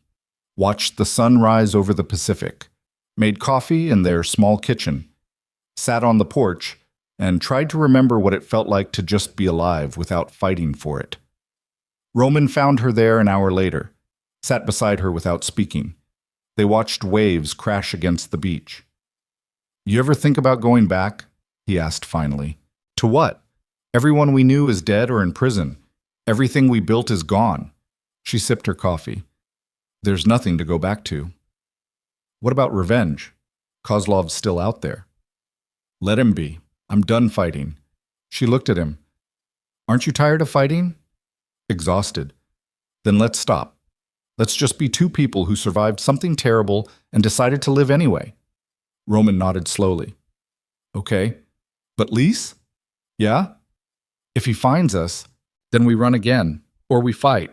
watched the sun rise over the Pacific, made coffee in their small kitchen, sat on the porch, and tried to remember what it felt like to just be alive without fighting for it. Roman found her there an hour later, sat beside her without speaking. They watched waves crash against the beach. "You ever think about going back?" he asked finally. "To what? Everyone we knew is dead or in prison. Everything we built is gone." She sipped her coffee. "There's nothing to go back to." "What about revenge? Kozlov's still out there." "Let him be. I'm done fighting." She looked at him. "Aren't you tired of fighting?" "Exhausted." "Then let's stop. Let's just be 2 people who survived something terrible and decided to live anyway." Roman nodded slowly. "Okay. But Lys? Yeah? If he finds us, then we run again, or we fight,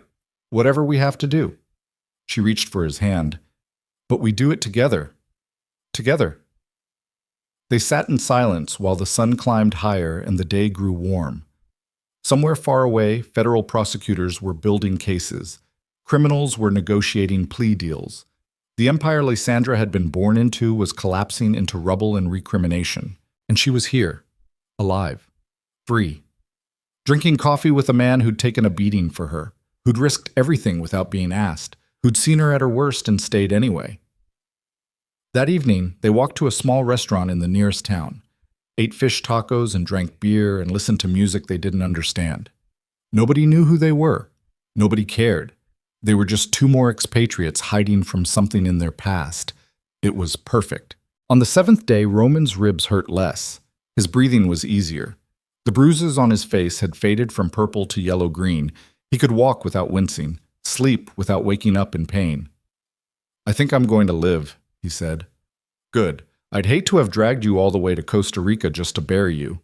whatever we have to do." She reached for his hand. "But we do it together. Together." They sat in silence while the sun climbed higher and the day grew warm. Somewhere far away, federal prosecutors were building cases. Criminals were negotiating plea deals. The empire Lysandra had been born into was collapsing into rubble and recrimination. And she was here, alive, free, drinking coffee with a man who'd taken a beating for her, who'd risked everything without being asked, who'd seen her at her worst and stayed anyway. That evening, they walked to a small restaurant in the nearest town, ate fish tacos and drank beer and listened to music they didn't understand. Nobody knew who they were. Nobody cared. They were just two more expatriates hiding from something in their past. It was perfect. On the seventh day, Roman's ribs hurt less. His breathing was easier. The bruises on his face had faded from purple to yellow-green. He could walk without wincing, sleep without waking up in pain. "I think I'm going to live," he said. "Good. I'd hate to have dragged you all the way to Costa Rica just to bury you."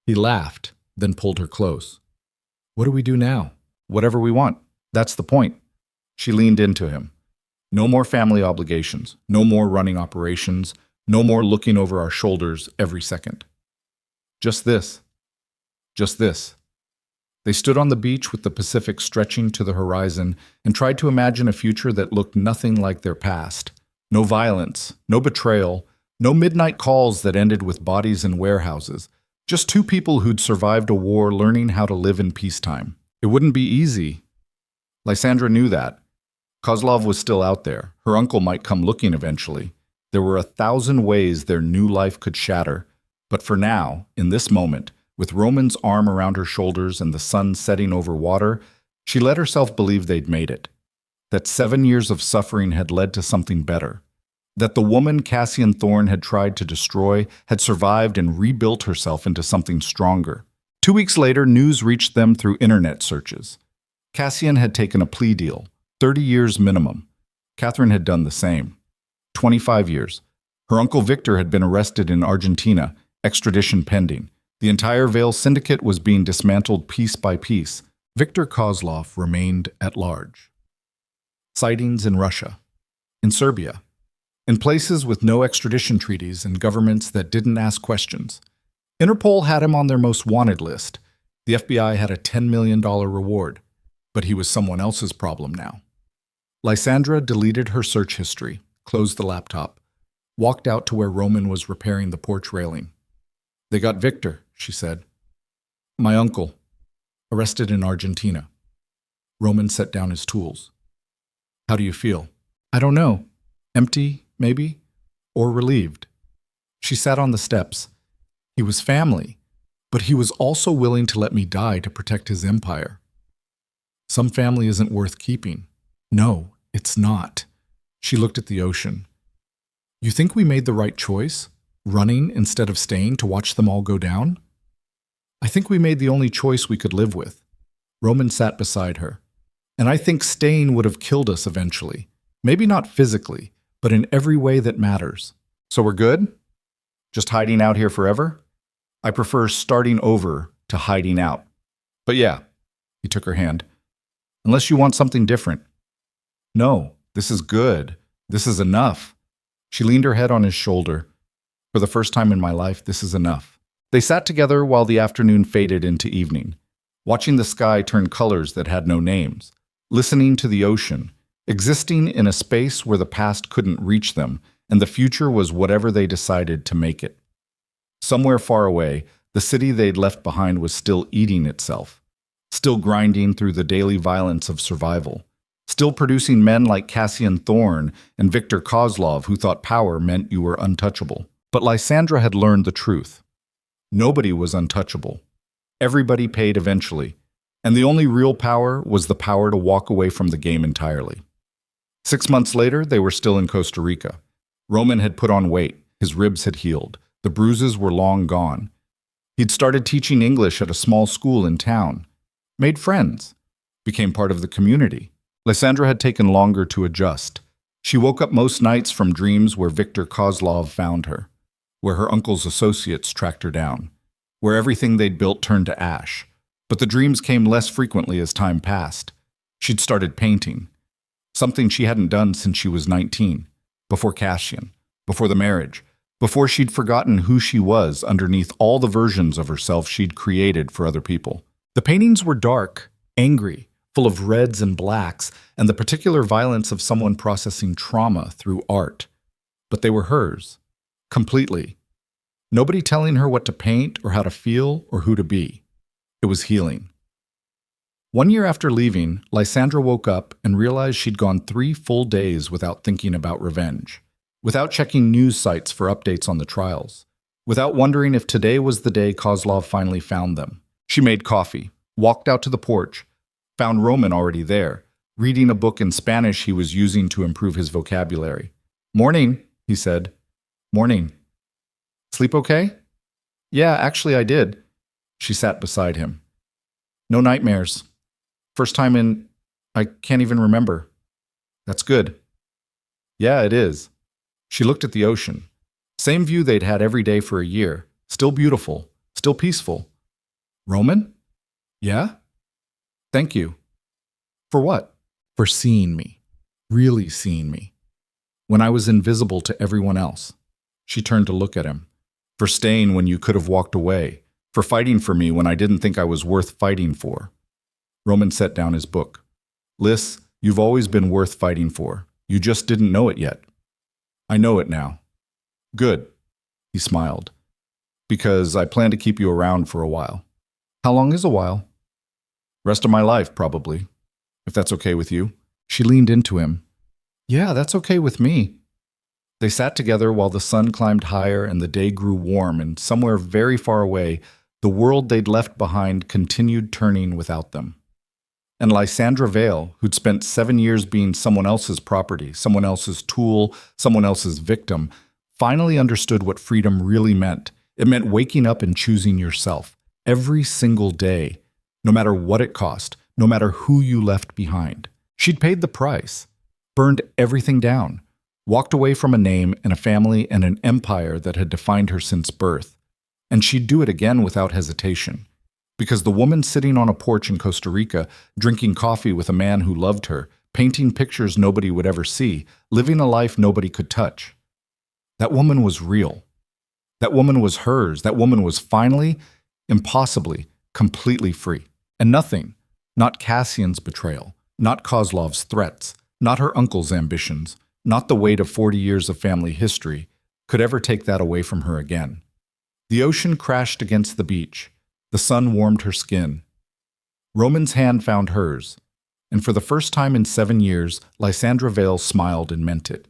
He laughed, then pulled her close. "What do we do now?" "Whatever we want. That's the point." She leaned into him. "No more family obligations. No more running operations. No more looking over our shoulders every second. Just this. Just this." They stood on the beach with the Pacific stretching to the horizon and tried to imagine a future that looked nothing like their past. No violence, no betrayal, no midnight calls that ended with bodies in warehouses. Just two people who'd survived a war learning how to live in peacetime. It wouldn't be easy. Lysandra knew that. Kozlov was still out there. Her uncle might come looking eventually. There were 1,000 ways their new life could shatter. But for now, in this moment, with Roman's arm around her shoulders and the sun setting over water, she let herself believe they'd made it. That 7 years of suffering had led to something better. That the woman Cassian Thorne had tried to destroy had survived and rebuilt herself into something stronger. 2 weeks later, news reached them through internet searches. Cassian had taken a plea deal, 30 years minimum. Catherine had done the same. 25 years. Her uncle Victor had been arrested in Argentina, extradition pending. The entire Vale syndicate was being dismantled piece by piece. Victor Kozlov remained at large. Sightings in Russia, in Serbia, in places with no extradition treaties and governments that didn't ask questions. Interpol had him on their most wanted list. The FBI had a $10 million reward, but he was someone else's problem now. Lysandra deleted her search history, closed the laptop, walked out to where Roman was repairing the porch railing. "They got Victor," she said. "My uncle, arrested in Argentina." Roman set down his tools. "How do you feel?" "I don't know. Empty, maybe, or relieved." She sat on the steps. He was family, but he was also willing to let me die to protect his empire. Some family isn't worth keeping. No, it's not. She looked at the ocean. "You think we made the right choice? Running instead of staying to watch them all go down?" "I think we made the only choice we could live with." Roman sat beside her. "And I think staying would have killed us eventually. Maybe not physically, but in every way that matters. So we're good? Just hiding out here forever? I prefer starting over to hiding out. But yeah," he took her hand, "unless you want something different." "No, this is good. This is enough." She leaned her head on his shoulder. "For the first time in my life, this is enough." They sat together while the afternoon faded into evening, watching the sky turn colors that had no names, listening to the ocean, existing in a space where the past couldn't reach them, and the future was whatever they decided to make it. Somewhere far away, the city they'd left behind was still eating itself, still grinding through the daily violence of survival, still producing men like Cassian Thorne and Victor Kozlov who thought power meant you were untouchable. But Lysandra had learned the truth. Nobody was untouchable. Everybody paid eventually, and the only real power was the power to walk away from the game entirely. 6 months later, they were still in Costa Rica. Roman had put on weight. His ribs had healed. The bruises were long gone. He'd started teaching English at a small school in town. Made friends. Became part of the community. Lysandra had taken longer to adjust. She woke up most nights from dreams where Victor Kozlov found her, where her uncle's associates tracked her down, where everything they'd built turned to ash. But the dreams came less frequently as time passed. She'd started painting, something she hadn't done since she was 19, before Cassian, before the marriage, before she'd forgotten who she was underneath all the versions of herself she'd created for other people. The paintings were dark, angry, full of reds and blacks, and the particular violence of someone processing trauma through art. But they were hers, completely. Nobody telling her what to paint or how to feel or who to be. It was healing. 1 year after leaving, Lysandra woke up and realized she'd gone 3 full days without thinking about revenge, without checking news sites for updates on the trials, without wondering if today was the day Kozlov finally found them. She made coffee, walked out to the porch, found Roman already there, reading a book in Spanish he was using to improve his vocabulary. "Morning," he said. "Morning. Sleep okay?" "Yeah, actually I did." She sat beside him. "No nightmares. First time in, I can't even remember." "That's good." "Yeah, it is." She looked at the ocean. Same view they'd had every day for a year. Still beautiful. Still peaceful. "Roman?" "Yeah?" "Thank you." "For what?" "For seeing me. Really seeing me. When I was invisible to everyone else." She turned to look at him. "For staying when you could have walked away. For fighting for me when I didn't think I was worth fighting for." Roman set down his book. "Lys, you've always been worth fighting for. You just didn't know it yet." "I know it now." "Good." He smiled. "Because I plan to keep you around for a while." "How long is a while?" "Rest of my life, probably. If that's okay with you." She leaned into him. "Yeah, that's okay with me." They sat together while the sun climbed higher and the day grew warm, and somewhere very far away, the world they'd left behind continued turning without them. And Lysandra Vale, who'd spent 7 years being someone else's property, someone else's tool, someone else's victim, finally understood what freedom really meant. It meant waking up and choosing yourself every single day, no matter what it cost, no matter who you left behind. She'd paid the price, burned everything down, walked away from a name and a family and an empire that had defined her since birth. And she'd do it again without hesitation. Because the woman sitting on a porch in Costa Rica, drinking coffee with a man who loved her, painting pictures nobody would ever see, living a life nobody could touch. That woman was real. That woman was hers. That woman was finally, impossibly, completely free. And nothing, not Cassian's betrayal, not Kozlov's threats, not her uncle's ambitions, not the weight of 40 years of family history, could ever take that away from her again. The ocean crashed against the beach. The sun warmed her skin. Roman's hand found hers, and for the first time in 7 years, Lysandra Vale smiled and meant it.